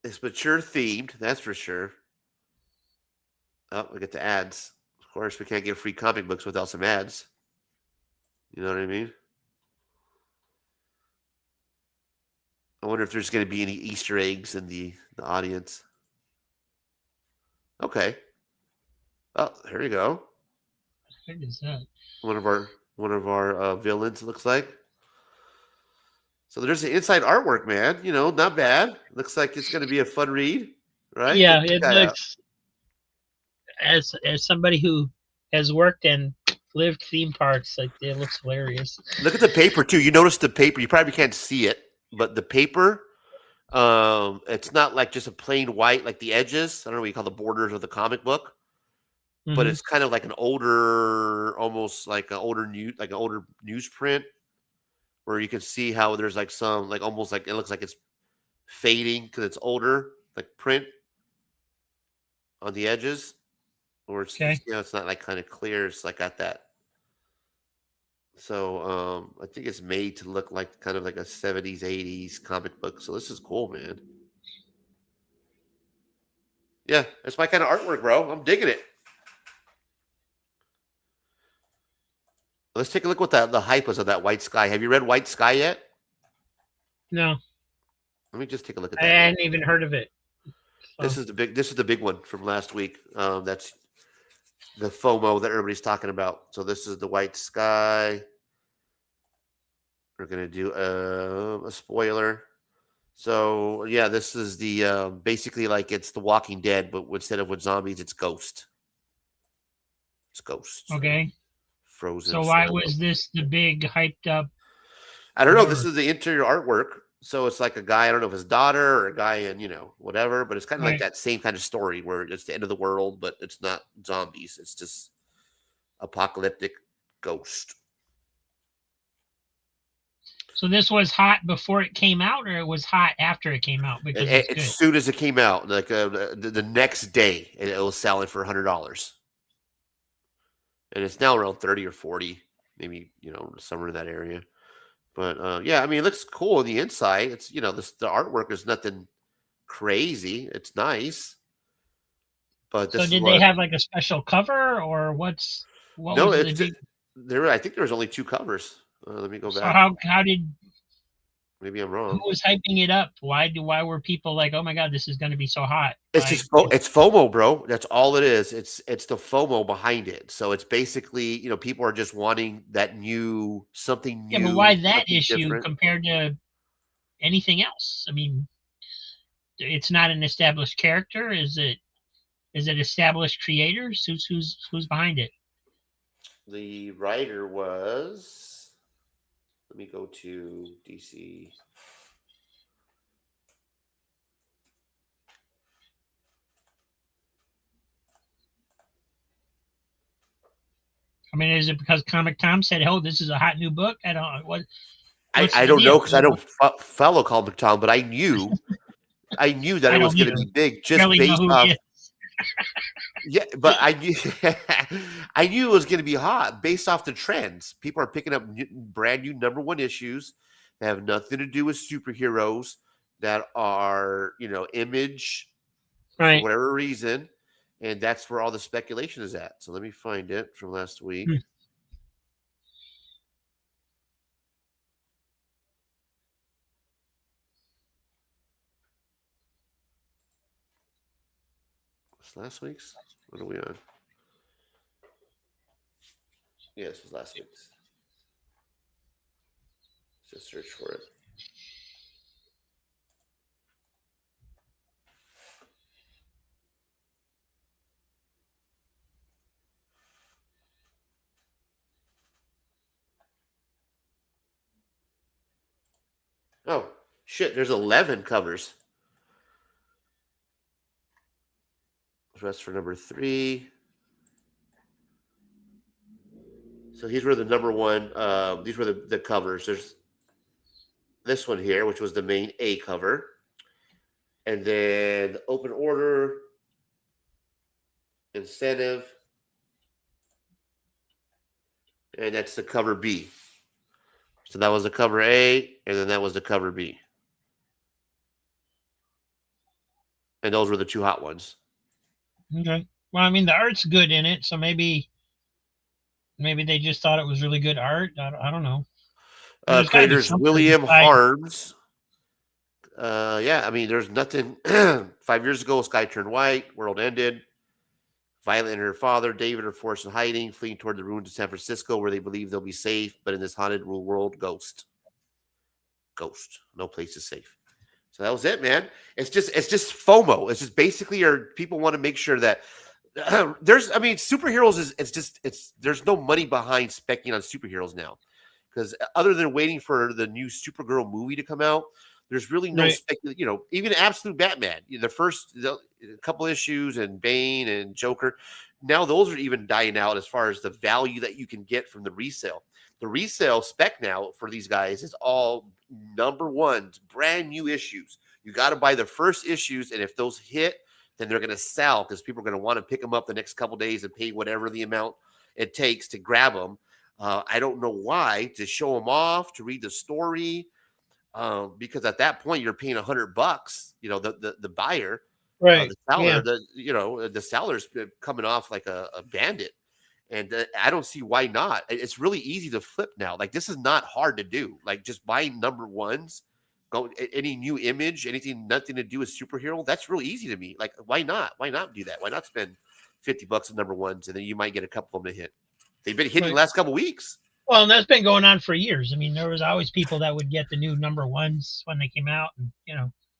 It's mature-themed, that's for sure. Oh, we get the ads. Of course, we can't get free comic books without some ads. You know what I mean? I wonder if there's going to be any Easter eggs in the audience. Okay. Oh, here you go. What is that? One of our villains, it looks like. So there's the inside artwork, man. You know, not bad. Looks like it's going to be a fun read, right? Yeah, Check it that out. looks. As somebody who has worked and lived theme parks, like it looks hilarious. Look at the paper too. You notice the paper. You probably can't see it, but the paper, it's not like just a plain white, like the edges. I don't know what you call the borders of the comic book, but Mhm. it's kind of like an older, almost like an older newsprint, where you can see how there's like some, like almost like it looks like it's fading because it's older, like print on the edges, or it's Okay. you know, it's not like kind of clear. It's like got that. So I think it's made to look like kind of like a 70s, 80s comic book. So this is cool, man. Yeah, it's my kind of artwork, bro. I'm digging it. Let's take a look what the hype was of that White Sky. Have you read White Sky yet? No, Let me just take a look at I that. hadn't even heard of it. This is the big one from last week. That's the FOMO that everybody's talking about. So this is the White Sky. We're gonna do a spoiler. So yeah, this is the basically like it's The Walking Dead, but instead of with zombies, it's Ghost. It's Ghost. Okay. Frozen. So why snow. was this the big hyped up? I don't know. This horror? is the interior artwork. So it's like a guy, I don't know if his daughter or a guy in, you know, whatever, but it's kind of like Right. that same kind of story where it's the end of the world, but it's not zombies. It's just apocalyptic ghost. So this was hot before it came out, or it was hot after it came out because it's good. As soon as it came out, like the next day, it was selling for $100. And it's now around 30 or 40, maybe, you know, somewhere in that area. But yeah, I mean, it looks cool on the inside. It's, you know, the artwork is nothing crazy. It's nice. But this So is did what they have like a special cover, or what no, was it's the big? there. I think there was only 2 covers. Let me go So back. how did Maybe I'm who wrong. was hyping it up? Why were people like, oh my god, this is going to be so hot? It's Why- just it's FOMO, bro. That's all it is. It's the FOMO behind it. So it's basically, you know, people are just wanting that new something new. yeah, but why that something issue different. compared to anything else? I mean, it's not an established character. Is it established creators? Who's behind it? The writer was. Let me go to DC. I mean, is it because Comic Tom said, "Oh, this is a hot new book"? I don't know. What's I the don't know deal? because I don't follow Comic Tom, but I knew that I it was don't going to either. be big just Barely know based who off. he is. Yeah, but I knew I knew it was going to be hot based off the trends. People are picking up brand new #1 issues that have nothing to do with superheroes that are, you know, Image for Right. whatever reason, and that's where all the speculation is at. So let me find it from last week. Hmm. Was last week's? What are we on? Yeah, this was last week's. Let's just search for it. Oh, shit, there's 11 covers. That's for #3. So these were the #1. These were the covers. There's this one here, which was the main A cover. And then the Open Order, Incentive. And that's the cover B. So that was the cover A, and then that was the cover B. And those were the 2 hot ones. Okay. Well, I mean, the art's good in it, so maybe they just thought it was really good art. I don't know. There's gotta be Creators something William besides- Harms. Yeah, I mean, there's nothing. 5 years ago, Sky turned white. World ended. Violet and her father, David, are forced in hiding, fleeing toward the ruins of San Francisco, where they believe they'll be safe. But in this haunted world, ghost, no place is safe. So that was it, man. It's just FOMO. It's just basically people want to make sure that superheroes there's no money behind specking on superheroes now, because other than waiting for the new Supergirl movie to come out, there's really no even Absolute Batman, the first couple issues, and Bane and Joker. Now those are even dying out as far as the value that you can get from the resale. The resale spec now for these guys is all number ones, brand new issues. You got to buy the first issues, and if those hit, then they're going to sell, because people are going to want to pick them up the next couple days and pay whatever the amount it takes to grab them. I don't know why, to show them off, to read the story, because at that point you're paying $100. The buyer, right? The seller, the seller's coming off like a bandit, and I don't see why not. It's really easy to flip now. Like, this is not hard to do. Like, just buying number ones. Go any new image, nothing to do with superhero. That's really easy to me. Like, why not? Why not do that? Why not spend $50 on number ones, and then you might get a couple of them to hit? They've been hitting the last couple of weeks. Well, and that's been going on for years. I mean, there was always people that would get the new number ones when they came out, and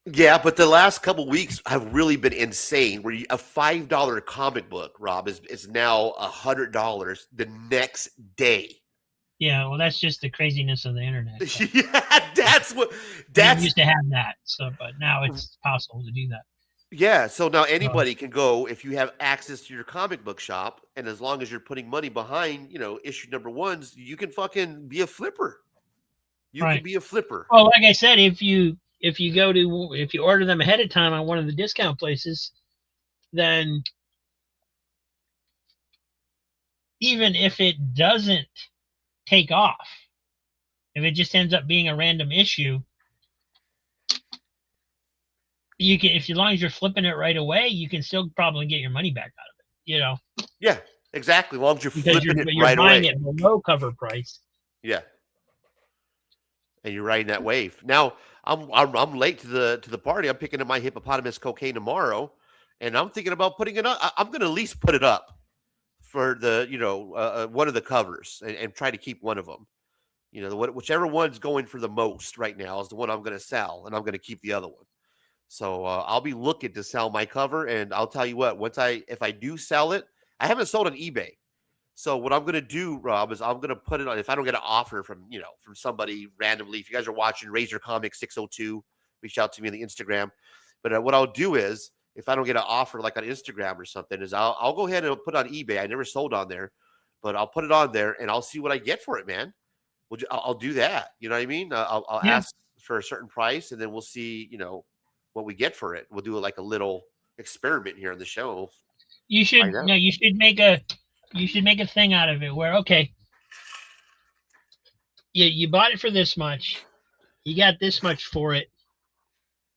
Yeah, but the last couple of weeks have really been insane. Where a $5 comic book, Rob, is now $100 the next day. Yeah, well, that's just the craziness of the internet. So. Yeah, that's used to have that. So, but now it's possible to do that. Yeah, so now anybody can go, if you have access to your comic book shop, and as long as you're putting money behind, issue number ones, you can fucking be a flipper. You can be a flipper. Well, like I said, if you order them ahead of time on one of the discount places, then even if it doesn't take off, if it just ends up being a random issue, you can, as long as you're flipping it right away, you can still probably get your money back out of it. Yeah, exactly. As long as you're flipping it you're right buying away. it below cover price. Yeah, and you're riding that wave. Now I'm late to the party. I'm picking up my hippopotamus cocaine tomorrow, and I'm thinking about putting it up. I'm going to at least put it up for the one of the covers, and try to keep one of them. Whichever one's going for the most right now is the one I'm going to sell, and I'm going to keep the other one. So I'll be looking to sell my cover, and I'll tell you what, if I do sell it, I haven't sold on eBay. So what I'm going to do, Rob, is I'm going to put it on, if I don't get an offer from somebody randomly. If you guys are watching, Razor Comics 602, reach out to me on the Instagram. But what I'll do is, if I don't get an offer like on Instagram or something, is I'll go ahead and put it on eBay. I never sold on there, but I'll put it on there, and I'll see what I get for it, man. I'll do that. You know what I mean? I'll ask for a certain price, and then we'll see, what we get for it. We'll do like a little experiment here on the show. You should make a thing out of it where, okay, you bought it for this much, you got this much for it,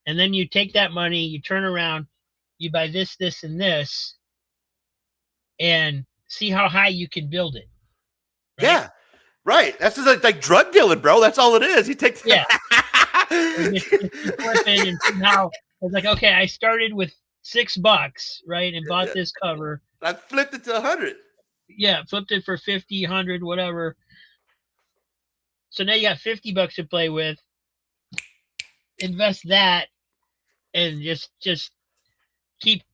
and then you take that money, you turn around, you buy this, and this, and see how high you can build it. Right? Yeah, right. That's just like drug dealing, bro. That's all it is. You take just flipping and see how it's like, okay, I started with $6, right, and bought this cover. I flipped it to 100. Yeah, flipped it for 50, 100, whatever. So now you got $50 to play with. Invest that, and just keep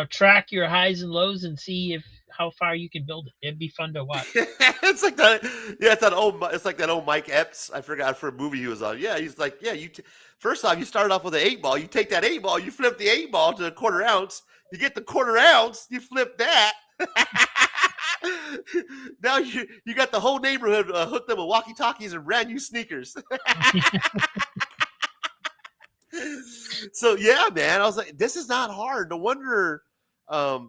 track your highs and lows and see how far you can build it. It'd be fun to watch. It's like that. Yeah, it's like that old Mike Epps. I forgot for a movie he was on. Yeah, he's like, yeah, first off, you started off with an 8 ball. You take that 8 ball, you flip the 8 ball to a quarter ounce. You get the quarter ounce, you flip that. Now you got the whole neighborhood hooked up with walkie-talkies and brand new sneakers. So yeah, man, I was like, this is not hard. No wonder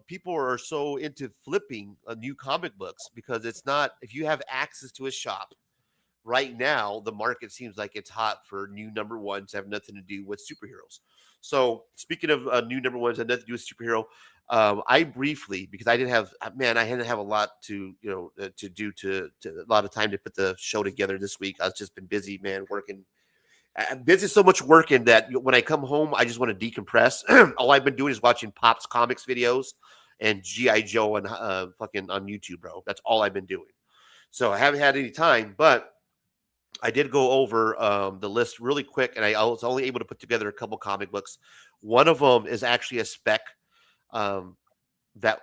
people are so into flipping new comic books, because it's not, if you have access to a shop right now, the market seems like it's hot for new number ones that have nothing to do with superheroes. So speaking of new number ones that have nothing to do with superhero, I briefly, because I hadn't have a lot to do to a lot of time to put the show together this week. I've just been busy, man, working. I'm busy so much working that when I come home, I just want to decompress. All I've been doing is watching Pop's comics videos and G.I. Joe and fucking on YouTube, bro. That's all I've been doing. So I haven't had any time, but I did go over the list really quick, and I was only able to put together a couple comic books. One of them is actually a spec that,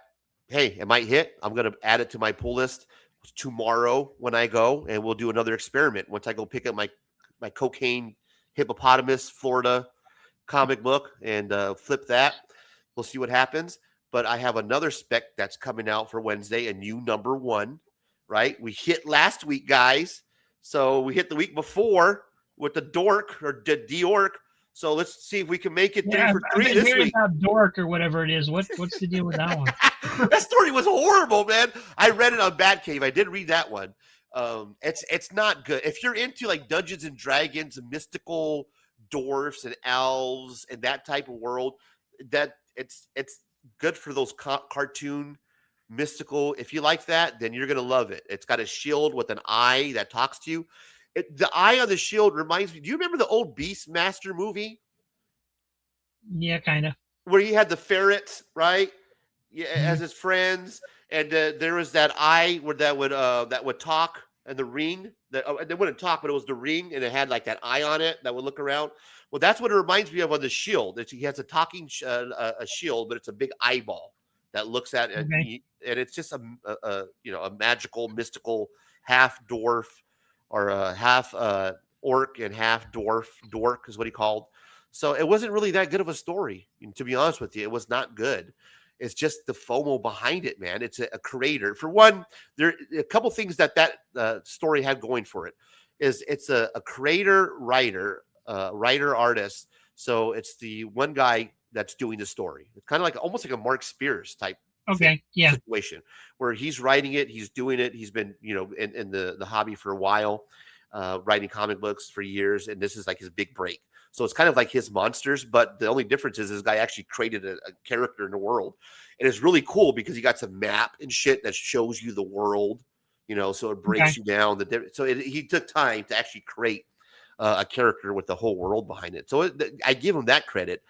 hey, it might hit. I'm going to add it to my pull list tomorrow when I go, and we'll do another experiment once I go pick up my cocaine hippopotamus Florida comic book and flip that. We'll see what happens. But I have another spec that's coming out for Wednesday, a new number 1, right? We hit last week, guys. So we hit the week before with the Dork or Diork. So let's see if we can make it 3 for 3 this week. About Dork or whatever it is. What's the deal with that one? That story was horrible, man. I read it on Batcave. I did read that one. It's not good. If you're into like Dungeons and Dragons and mystical dwarfs and elves and that type of world, that it's good for those cartoon mystical. If you like that, then you're gonna love it. It's got a shield with an eye that talks to you. The eye on the shield reminds me. Do you remember the old Beastmaster movie? Yeah, kind of. Where he had the ferrets, right? Yeah, as his friends, and there was that eye where that would talk, and the ring that they wouldn't talk, but it was the ring, and it had like that eye on it that would look around. Well, that's what it reminds me of on the shield. He has a talking a shield, but it's a big eyeball that looks at it, and it's just a magical, mystical half dwarf or a half orc and half dwarf. Dork is what he called. So it wasn't really that good of a story, to be honest with you. It was not good. It's just the FOMO behind it, man. It's a creator. For one, there are a couple things that story had going for it. It's a creator writer artist. So it's the one guy that's doing the story. It's kind of like almost like a Mark Spears type situation where he's writing it, he's doing it. He's been in the hobby for a while, writing comic books for years, and this is like his big break. So it's kind of like his monsters, but the only difference is this guy actually created a character in the world. And it's really cool because he got some map and shit that shows you the world, so it breaks you down. He took time to actually create a character with the whole world behind it. So I give him that credit.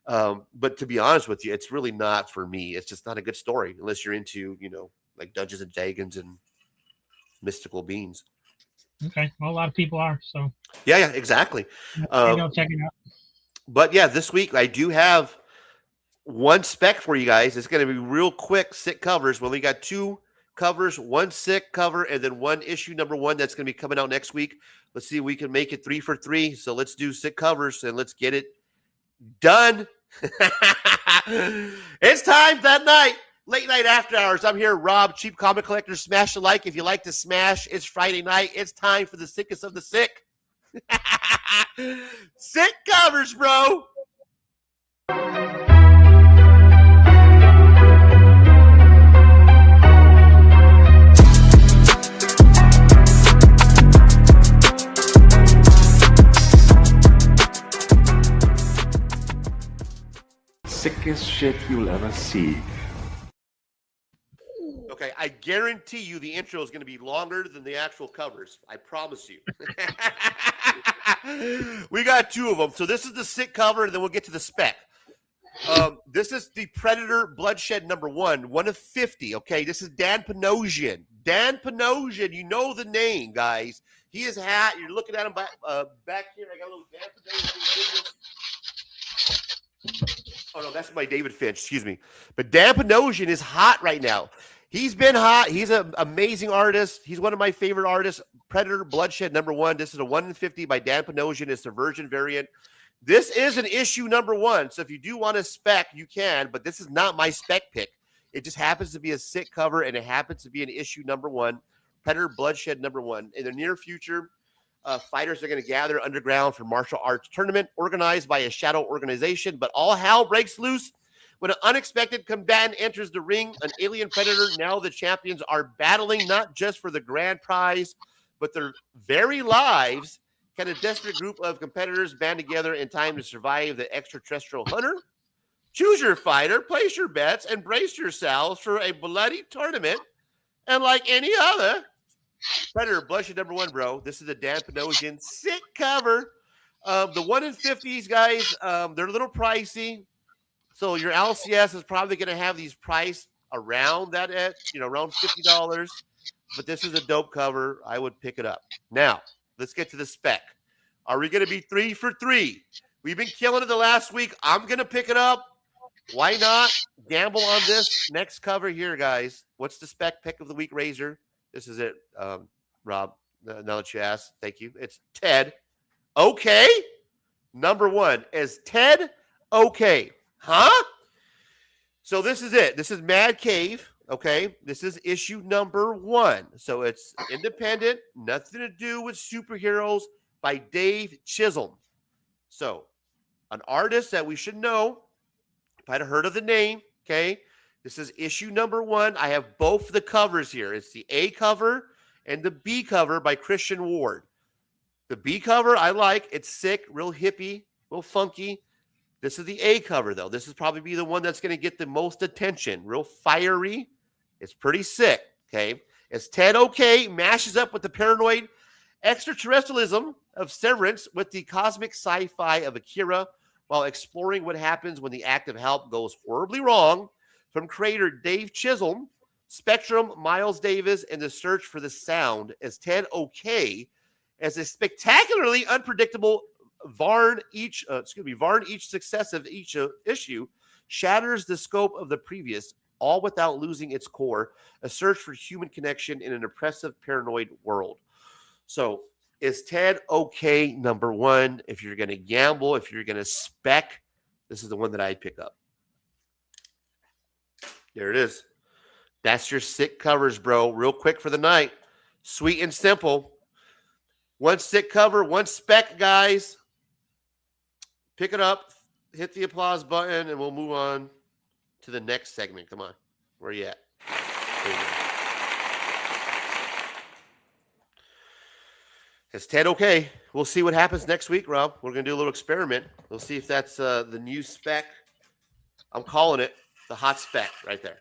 But to be honest with you, it's really not for me. It's just not a good story unless you're into, like Dungeons and Dragons and mystical beings. Okay. Well, a lot of people are. So yeah, exactly. Go check it out. But yeah, this week I do have one spec for you guys. It's going to be real quick. Sick covers. We only got 2 covers, 1 sick cover, and then 1 issue number 1 that's going to be coming out next week. Let's see if we can make it 3 for 3. So let's do sick covers and let's get it done. It's time that night. Late night after hours. I'm here, Rob, Cheap Comic Collector. Smash the like if you like to smash. It's Friday night. It's time for the sickest of the sick. Sick covers, bro. Sickest shit you'll ever see. Okay, I guarantee you the intro is going to be longer than the actual covers. I promise you. We got 2 of them. So this is the sick cover, and then we'll get to the spec. This is the Predator Bloodshed number 1 of 50. Okay, this is Dan Panosian. Dan Panosian, you know the name, guys. He is hot. You're looking at him back here. I got a little Dan Panosian. Oh, no, that's my David Finch. Excuse me. But Dan Panosian is hot right now. He's been hot. He's an amazing artist. He's one of my favorite artists. Predator Bloodshed number 1. This is a 1 in 50 by Dan Panosian. It's the version variant. This is an issue number 1. So if you do want a spec, you can. But this is not my spec pick. It just happens to be a sick cover, and it happens to be an issue number 1. Predator Bloodshed number 1. In the near future, fighters are going to gather underground for martial arts tournament organized by a shadow organization. But all hell breaks loose when an unexpected combatant enters the ring, an alien predator. Now the champions are battling not just for the grand prize, but their very lives. Can a desperate group of competitors band together in time to survive the extraterrestrial hunter? Choose your fighter, place your bets, and brace yourselves for a bloody tournament. And like any other, Predator Bloodshed number 1, bro. This is the Dan Panosian sick cover. The 1 in 50s, guys, they're a little pricey. So your LCS is probably going to have these priced around that at around $50. But this is a dope cover. I would pick it up. Now, let's get to the spec. Are we going to be 3 for 3? We've been killing it the last week. I'm going to pick it up. Why not gamble on this next cover here, guys? What's the spec pick of the week, Razor? This is it, Rob. Now that you asked, thank you. It's Ted. Okay. Number 1 is Ted. Okay. Huh? So this is it. This is Mad Cave. Okay. This is issue number 1. So it's independent, nothing to do with superheroes, by Dave Chisholm. So an artist that we should know. If I'd have heard of the name, okay. This is issue number 1. I have both the covers here. It's the A cover and the B cover by Christian Ward. The B cover I like. It's sick, real hippie, real funky. This is the A cover, though. This is probably be the one that's going to get the most attention. Real fiery. It's pretty sick, okay? It's Ted Okay mashes up with the paranoid extraterrestrialism of Severance with the cosmic sci-fi of Akira while exploring what happens when the act of help goes horribly wrong. From creator Dave Chisholm, Spectrum, Miles Davis, and the search for the sound as Ted Okay as a spectacularly unpredictable Varn each successive issue shatters the scope of the previous, all without losing its core, a search for human connection in an oppressive, paranoid world. So is Ted Okay number 1? If you're going to gamble, if you're going to spec, this is the one that I'd pick up. There it is. That's your sick covers, bro. Real quick for the night. Sweet and simple. 1 sick cover, 1 spec, guys. Pick it up, hit the applause button, and we'll move on to the next segment. Come on. Where are you at? There you go. It's Ted Okay. We'll see what happens next week, Rob. We're going to do a little experiment. We'll see if that's the new spec. I'm calling it the hot spec right there.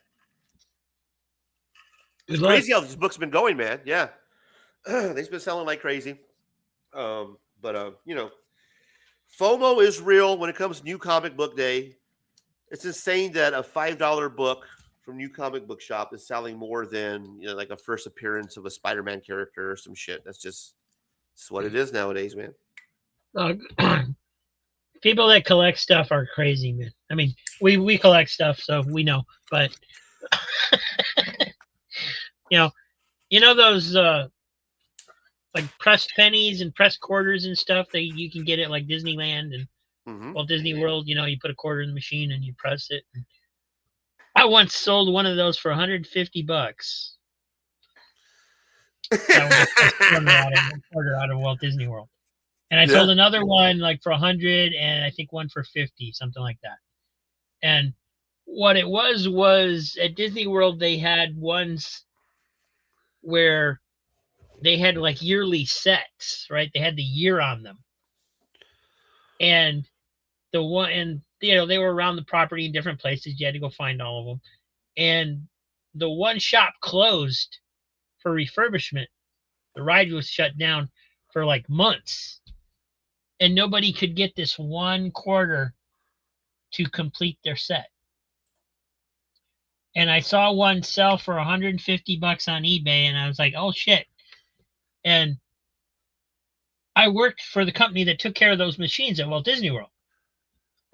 It's crazy how this book's been going, man. Yeah. They've been selling like crazy. FOMO is real when it comes to New Comic Book Day. It's insane that a $5 book from New Comic Book Shop is selling more than like a first appearance of a Spider-Man character or some shit. That's what it is nowadays, man. People that collect stuff are crazy, man. I mean, we collect stuff, so we know. But you know those like pressed pennies and pressed quarters and stuff that you can get at like Disneyland and Walt Disney World. You put a quarter in the machine and you press it. I once sold one of those for $150. Quarter out of Walt Disney World, and I sold another one like for $100, and I think one for $50, something like that. And what it was at Disney World they had ones where they had like yearly sets, right? They had the year on them, and they were around the property in different places. You had to go find all of them, and the one shop closed for refurbishment. The ride was shut down for like months, and nobody could get this one quarter to complete their set. And I saw one sell for $150 on eBay, and I was like, oh shit. And I worked for the company that took care of those machines at Walt Disney World.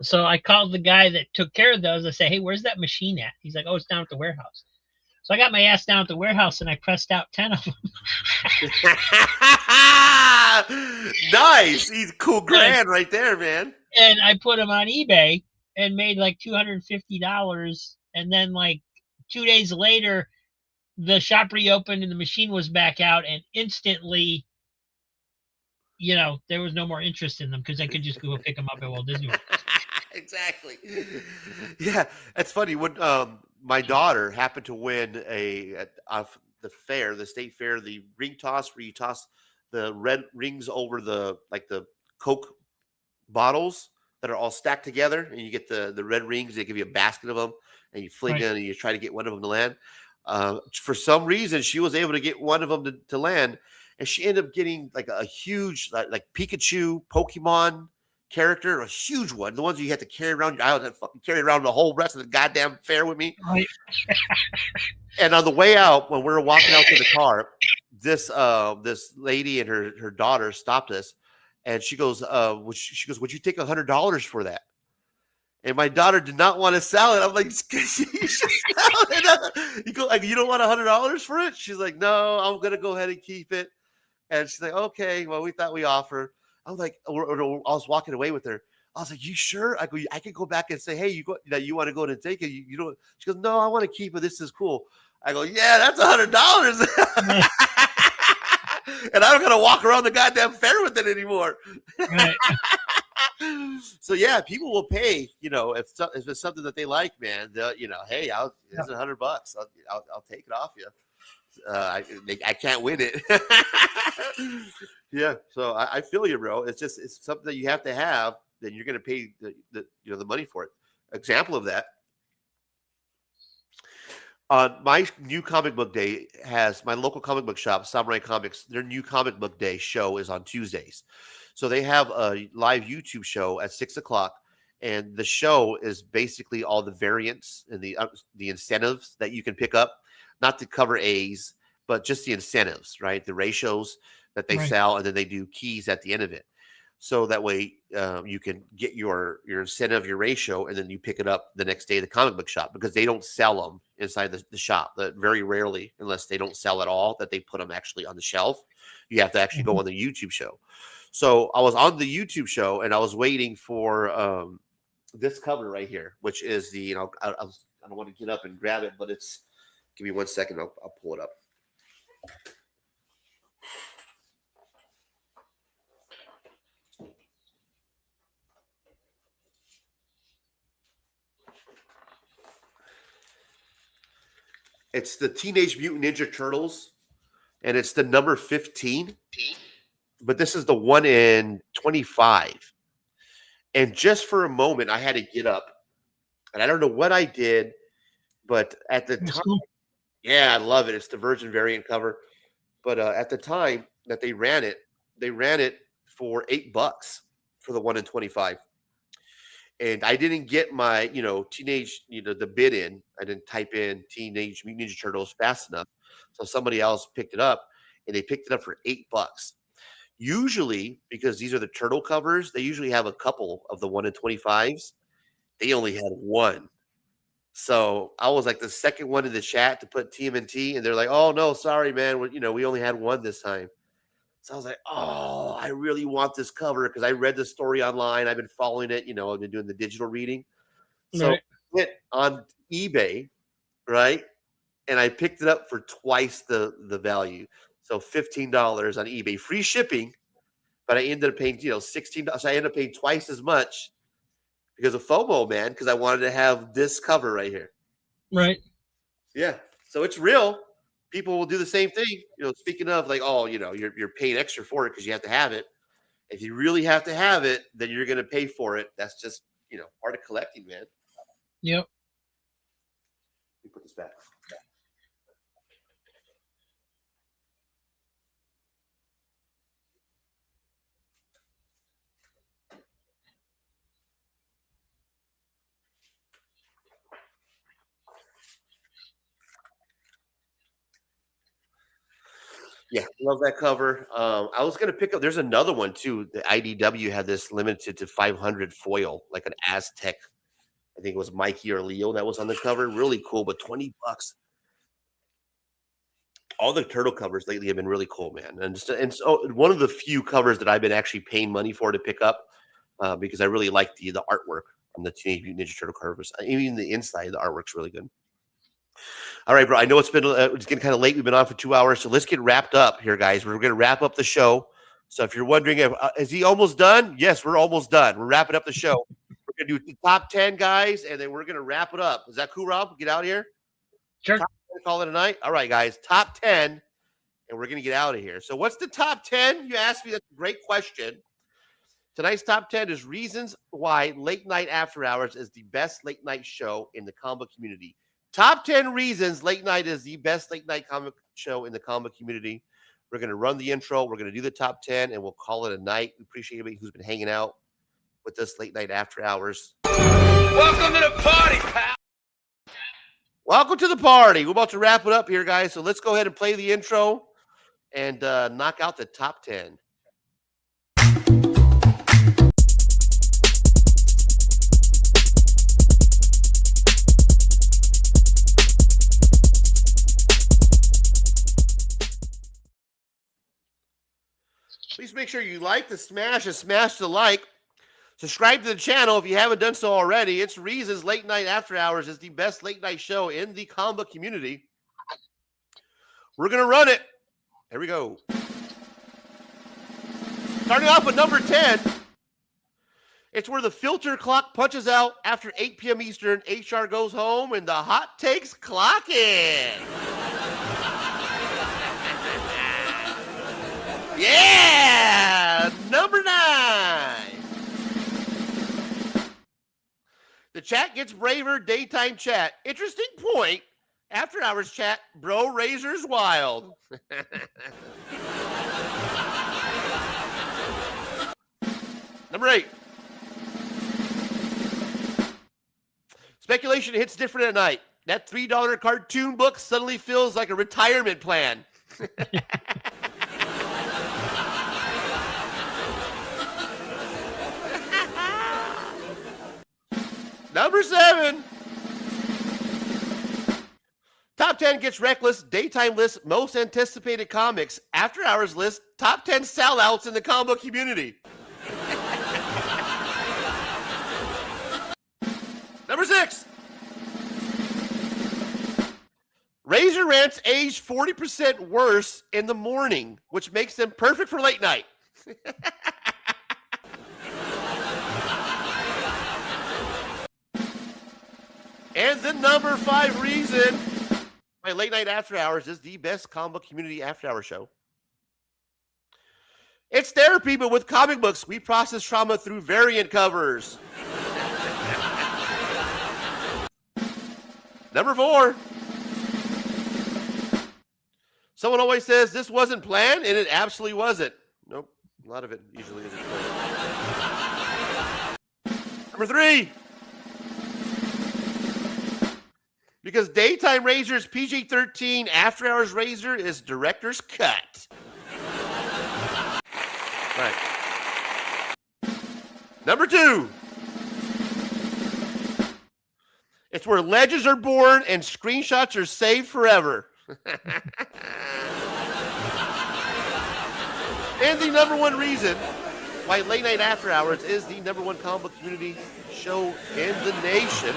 So I called the guy that took care of those. I said, hey, where's that machine at? He's like, oh, it's down at the warehouse. So I got my ass down at the warehouse and I pressed out 10 of them. Nice. He's cool grand right there, man. And I put them on eBay and made like $250. And then like 2 days later, the shop reopened and the machine was back out, and instantly, there was no more interest in them because I could just go pick them up at Walt Disney World. Exactly. Yeah, that's funny. When my daughter happened to win the fair, the state fair, the ring toss where you toss the red rings over the Coke bottles that are all stacked together, and you get the red rings. They give you a basket of them, and you fling in and you try to get one of them to land. For some reason, she was able to get one of them to land, and she ended up getting like a huge like Pikachu Pokemon character, a huge one, the ones you had to carry around. I had to fucking carry around the whole rest of the goddamn fair with me. Right. And on the way out, when we were walking out to the car, this lady and her daughter stopped us, and she goes, would you take $100 for that? And my daughter did not want to sell it. I'm like, you should sell it. You go, like, you don't want $100 for it? She's like, no, I'm gonna go ahead and keep it. And she's like, okay, well, we thought we offered. I was like, I was walking away with her. I was like, you sure? I could go back and say, hey, you want to go and take it? You don't. She goes, no, I want to keep it. This is cool. I go, yeah, that's $100. And I'm gonna walk around the goddamn fair with it anymore. Right. So yeah, people will pay. If it's something that they like, man. Hey, it's $100. I'll take it off you. I can't win it. Yeah, so I feel you, bro. It's something that you have to have. Then you're going to pay the money for it. Example of that. My new comic book day has my local comic book shop, Samurai Comics. Their new comic book day show is on Tuesdays. So they have a live YouTube show at 6:00, and the show is basically all the variants and the incentives that you can pick up, not to cover A's, but just the incentives, right? The ratios that they sell, and then they do keys at the end of it. So that way you can get your incentive, your ratio, and then you pick it up the next day at the comic book shop, because they don't sell them inside the shop. Very rarely, unless they don't sell at all, that they put them actually on the shelf. You have to actually go on the YouTube show. So I was on the YouTube show, and I was waiting for this cover right here, which is I don't want to get up and grab it, but it's, give me 1 second. I'll pull it up. It's the Teenage Mutant Ninja Turtles, and it's the number 15. But this is the 1 in 25. And just for a moment, I had to get up. And I don't know what I did, but at the time, yeah, I love it. It's the Virgin variant cover. But at the time that they ran it for $8 for the 1 in 25. And I didn't get my, teenage, the bid in. I didn't type in Teenage Mutant Ninja Turtles fast enough. So somebody else picked it up, and they picked it up for $8. Usually, because these are the turtle covers, they usually have a couple of the 1 in 25s. They only had one. So I was like the second one in the chat to put TMNT, and they're like, oh, no, sorry, man. We only had one this time. So I was like, oh, I really want this cover, because I read the story online. I've been following it. I've been doing the digital reading. So I went on eBay, right? And I picked it up for twice the value. So $15 on eBay, free shipping. But I ended up paying, $16. So I ended up paying twice as much because of FOMO, man, because I wanted to have this cover right here. Right. Yeah. So it's real. People will do the same thing. Speaking of, like, oh, you're paying extra for it because you have to have it. If you really have to have it, then you're going to pay for it. That's just, part of collecting, man. Yep. Let me put this back. Yeah, love that cover. I was gonna pick up. There's another one too. The IDW had this limited to 500 foil, like an Aztec. I think it was Mikey or Leo that was on the cover. Really cool, but $20. All the turtle covers lately have been really cool, man. And so one of the few covers that I've been actually paying money for to pick up, because I really like the artwork on the Teenage Mutant Ninja Turtle covers. Even the inside, the artwork's really good. All right, bro. I know it's getting kind of late. We've been on for 2 hours, so let's get wrapped up here, guys. We're going to wrap up the show. So if you're wondering, is he almost done? Yes, we're almost done. We're wrapping up the show. We're going to do the top 10, guys, and then we're going to wrap it up. Is that cool, Rob? Get out of here. Sure. Call it a night. All right, guys. Top 10, and we're going to get out of here. So what's the top 10? You asked me. That's a great question. Tonight's top 10 is reasons why Late Night After Hours is the best late night show in the comic community. Top 10 reasons late night is the best late night comic show in the comic community. We're going to run the intro. We're going to do the top 10, and we'll call it a night. We appreciate everybody who's been hanging out with this late night after hours. Welcome to the party, pal. Welcome to the party. We're about to wrap it up here, guys. So let's go ahead and play the intro and knock out the top 10. Please make sure you like the smash and smash the like. Subscribe to the channel if you haven't done so already. It's Reasons Late Night After Hours is the best late night show in the comic book community. We're going to run it. Here we go. Starting off with number 10. It's where the filter clock punches out after 8 p.m. Eastern. HR goes home and the hot takes clock in. Yeah! Number 9. The chat gets braver. Daytime chat. Interesting point. After hours chat. Bro Razor's wild. Number 8. Speculation hits different at night. That $3 cartoon book suddenly feels like a retirement plan. Number 7. Top 10 gets reckless. Daytime list most anticipated comics. After hours list top 10 sellouts in the comic book community. Number 6. Razor rants age 40% worse in the morning, which makes them perfect for late night. And the number 5 reason why Late Night After Hours is the best comic book community after hour show. It's therapy, but with comic books. We process trauma through variant covers. Number 4. Someone always says this wasn't planned, and it absolutely wasn't. Nope. A lot of it usually isn't planned. Number 3. Because Daytime Razor's PG-13 After Hours Razor is director's cut. Right. Number 2. It's where legends are born and screenshots are saved forever. And the number 1 reason why Late Night After Hours is the number 1 comic book community show in the nation.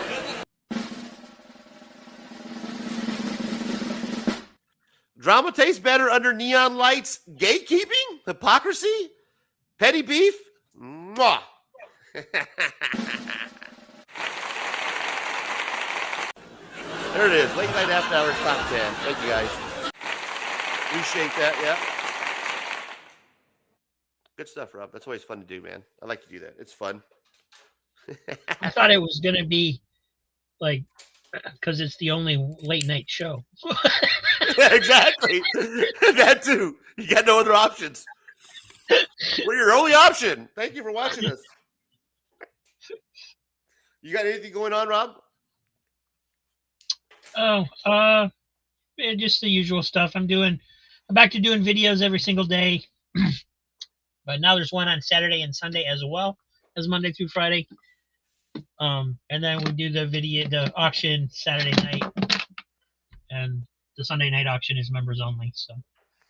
Drama tastes better under neon lights. Gatekeeping? Hypocrisy? Petty beef? Mwah. There it is. Late Night After Hours top 10. Thank you, guys. Appreciate that. Yeah. Good stuff, Rob. That's always fun to do, man. I like to do that. It's fun. I thought it was going to be like, because it's the only late night show. Yeah, exactly. That too. You got no other options. We're your only option. Thank you for watching us. You got anything going on, Rob? Oh, just the usual stuff. I'm back to doing videos every single day. But now there's one on Saturday and Sunday as well as Monday through Friday. And then we do the auction Saturday night, and the Sunday night auction is members only. So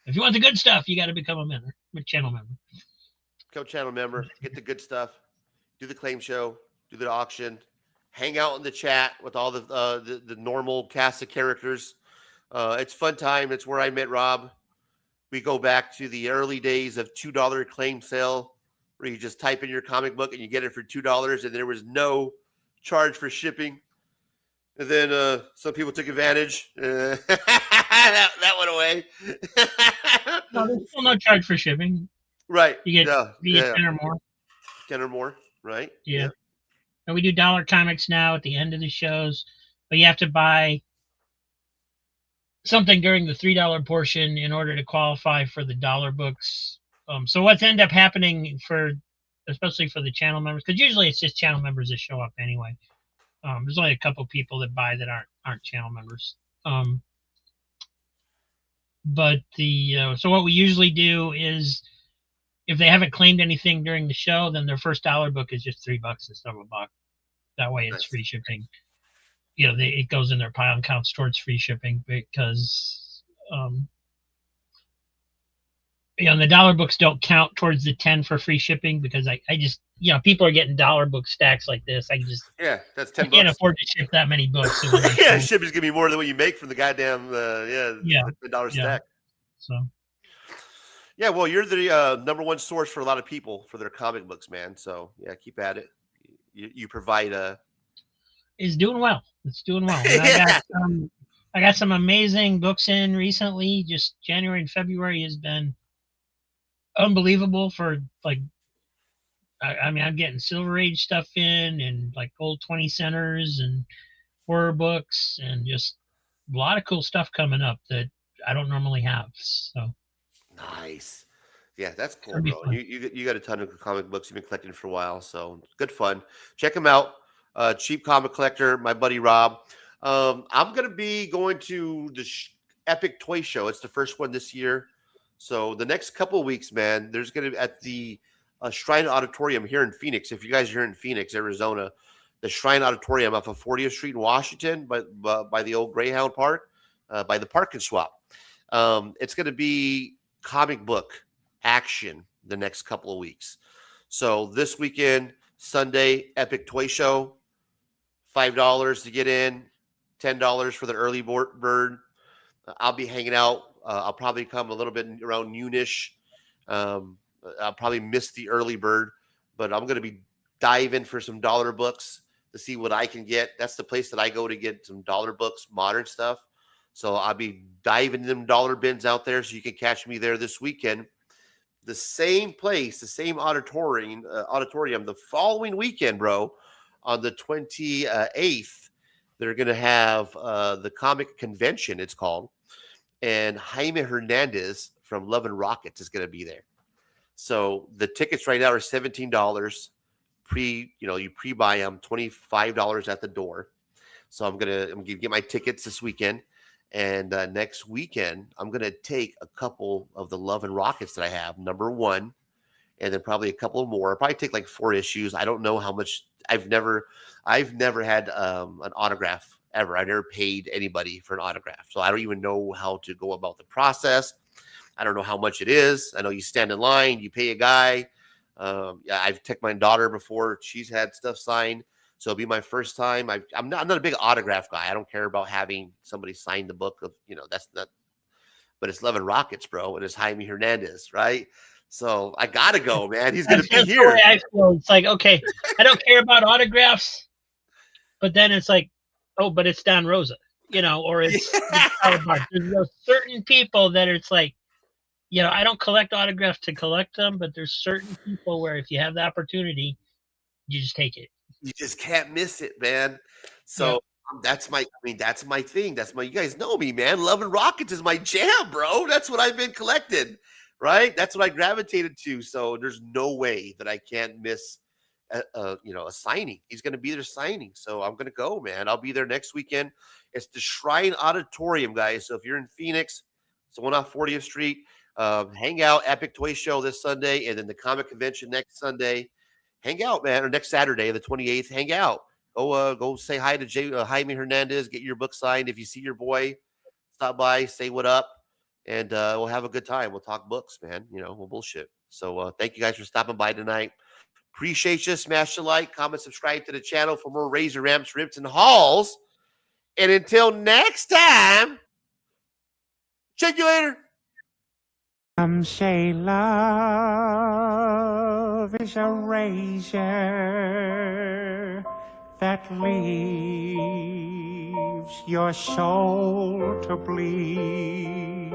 if you want the good stuff, you got to become a channel member. Become a channel member, get the good stuff, do the claim show, do the auction, hang out in the chat with all the normal cast of characters. It's fun time. It's where I met Rob. We go back to the early days of $2 claim sale, where you just type in your comic book and you get it for $2, and there was no charge for shipping. And then some people took advantage. That went away. No, there's still no charge for shipping. Right. You get 10 or more. 10 or more, right? Yeah. And we do dollar comics now at the end of the shows, but you have to buy something during the $3 portion in order to qualify for the dollar books. So what's end up happening for especially for the channel members, because usually it's just channel members that show up anyway. There's only a couple people that buy that aren't channel members. But so what we usually do is, if they haven't claimed anything during the show, then their first dollar book is just $3 instead of $1. That way it's free shipping. It goes in their pile and counts towards free shipping, because the dollar books don't count towards the 10 for free shipping, because I just, people are getting dollar book stacks like this. That's $10. I can't afford to ship that many books. Yeah, shipping's gonna be more than what you make from the goddamn the dollar stack. So yeah, well, you're the number one source for a lot of people for their comic books, man. So yeah, keep at it. You provide It's doing well. It's doing well. And I got some amazing books in recently. Just January and February has been unbelievable for I'm getting Silver Age stuff in, and like old 20 centers and horror books, and just a lot of cool stuff coming up that I don't normally have. So nice. Yeah, that's cool, bro. You got a ton of comic books you've been collecting for a while, so good fun. Check them out. Cheap Comic Collector, my buddy Rob. I'm gonna be going to the Epic Toy Show. It's the first one this year. So the next couple of weeks, man, there's gonna be at the Shrine Auditorium here in Phoenix. If you guys are here in Phoenix, Arizona, the Shrine Auditorium off of 40th Street in Washington, by the old Greyhound Park, by the Park and Swap. It's gonna be comic book action the next couple of weeks. So this weekend, Sunday, Epic Toy Show, $5 to get in, $10 for the early bird. I'll be hanging out. I'll probably come a little bit around noonish. I'll probably miss the early bird, but I'm going to be diving for some dollar books to see what I can get. That's the place that I go to get some dollar books, modern stuff. So I'll be diving them dollar bins out there, so you can catch me there this weekend. The same place, the same auditorium, the following weekend, bro, on the 28th, they're going to have the comic convention, it's called, and Jaime Hernandez from Love and Rockets is going to be there. So the tickets right now are $17. You pre-buy them, $25 at the door. So I'm gonna get my tickets this weekend, and next weekend I'm gonna take a couple of the Love and Rockets that I have, number one, and then probably a couple more. I'll probably take like 4 issues. I don't know how much. I've never had an autograph ever. I never paid anybody for an autograph, so I don't even know how to go about the process. I don't know how much it is. I know you stand in line, you pay a guy. I've taken my daughter before; she's had stuff signed, so it'll be my first time. I'm not a big autograph guy. I don't care about having somebody sign the book of, that's not. But it's Love and Rockets, bro, and it's Jaime Hernandez, right? So I gotta go, man. He's gonna be here. The way I feel. It's like, okay, I don't care about autographs, but then it's like, oh, but it's Don Rosa, or it's there's certain people that it's like, I don't collect autographs to collect them, but there's certain people where if you have the opportunity, you just take it. You just can't miss it, man. So that's my thing. You guys know me, man. Love and Rockets is my jam, bro. That's what I've been collecting, right? That's what I gravitated to. So there's no way that I can't miss a signing. He's going to be there signing. So I'm going to go, man. I'll be there next weekend. It's the Shrine Auditorium, guys. So if you're in Phoenix, it's the one off 40th Street. Hang out, Epic Toy Show this Sunday, and then the comic convention next Sunday. Hang out, man, or next Saturday, the 28th. Hang out. Go say hi to Jaime Hernandez. Get your book signed. If you see your boy, stop by, say what up, and we'll have a good time. We'll talk books, man. We'll bullshit. So thank you guys for stopping by tonight. Appreciate you. Smash the like, comment, subscribe to the channel for more Razor Ramps, Rips, and Hauls. And until next time, check you later. Some say love is a razor that leaves your soul to bleed.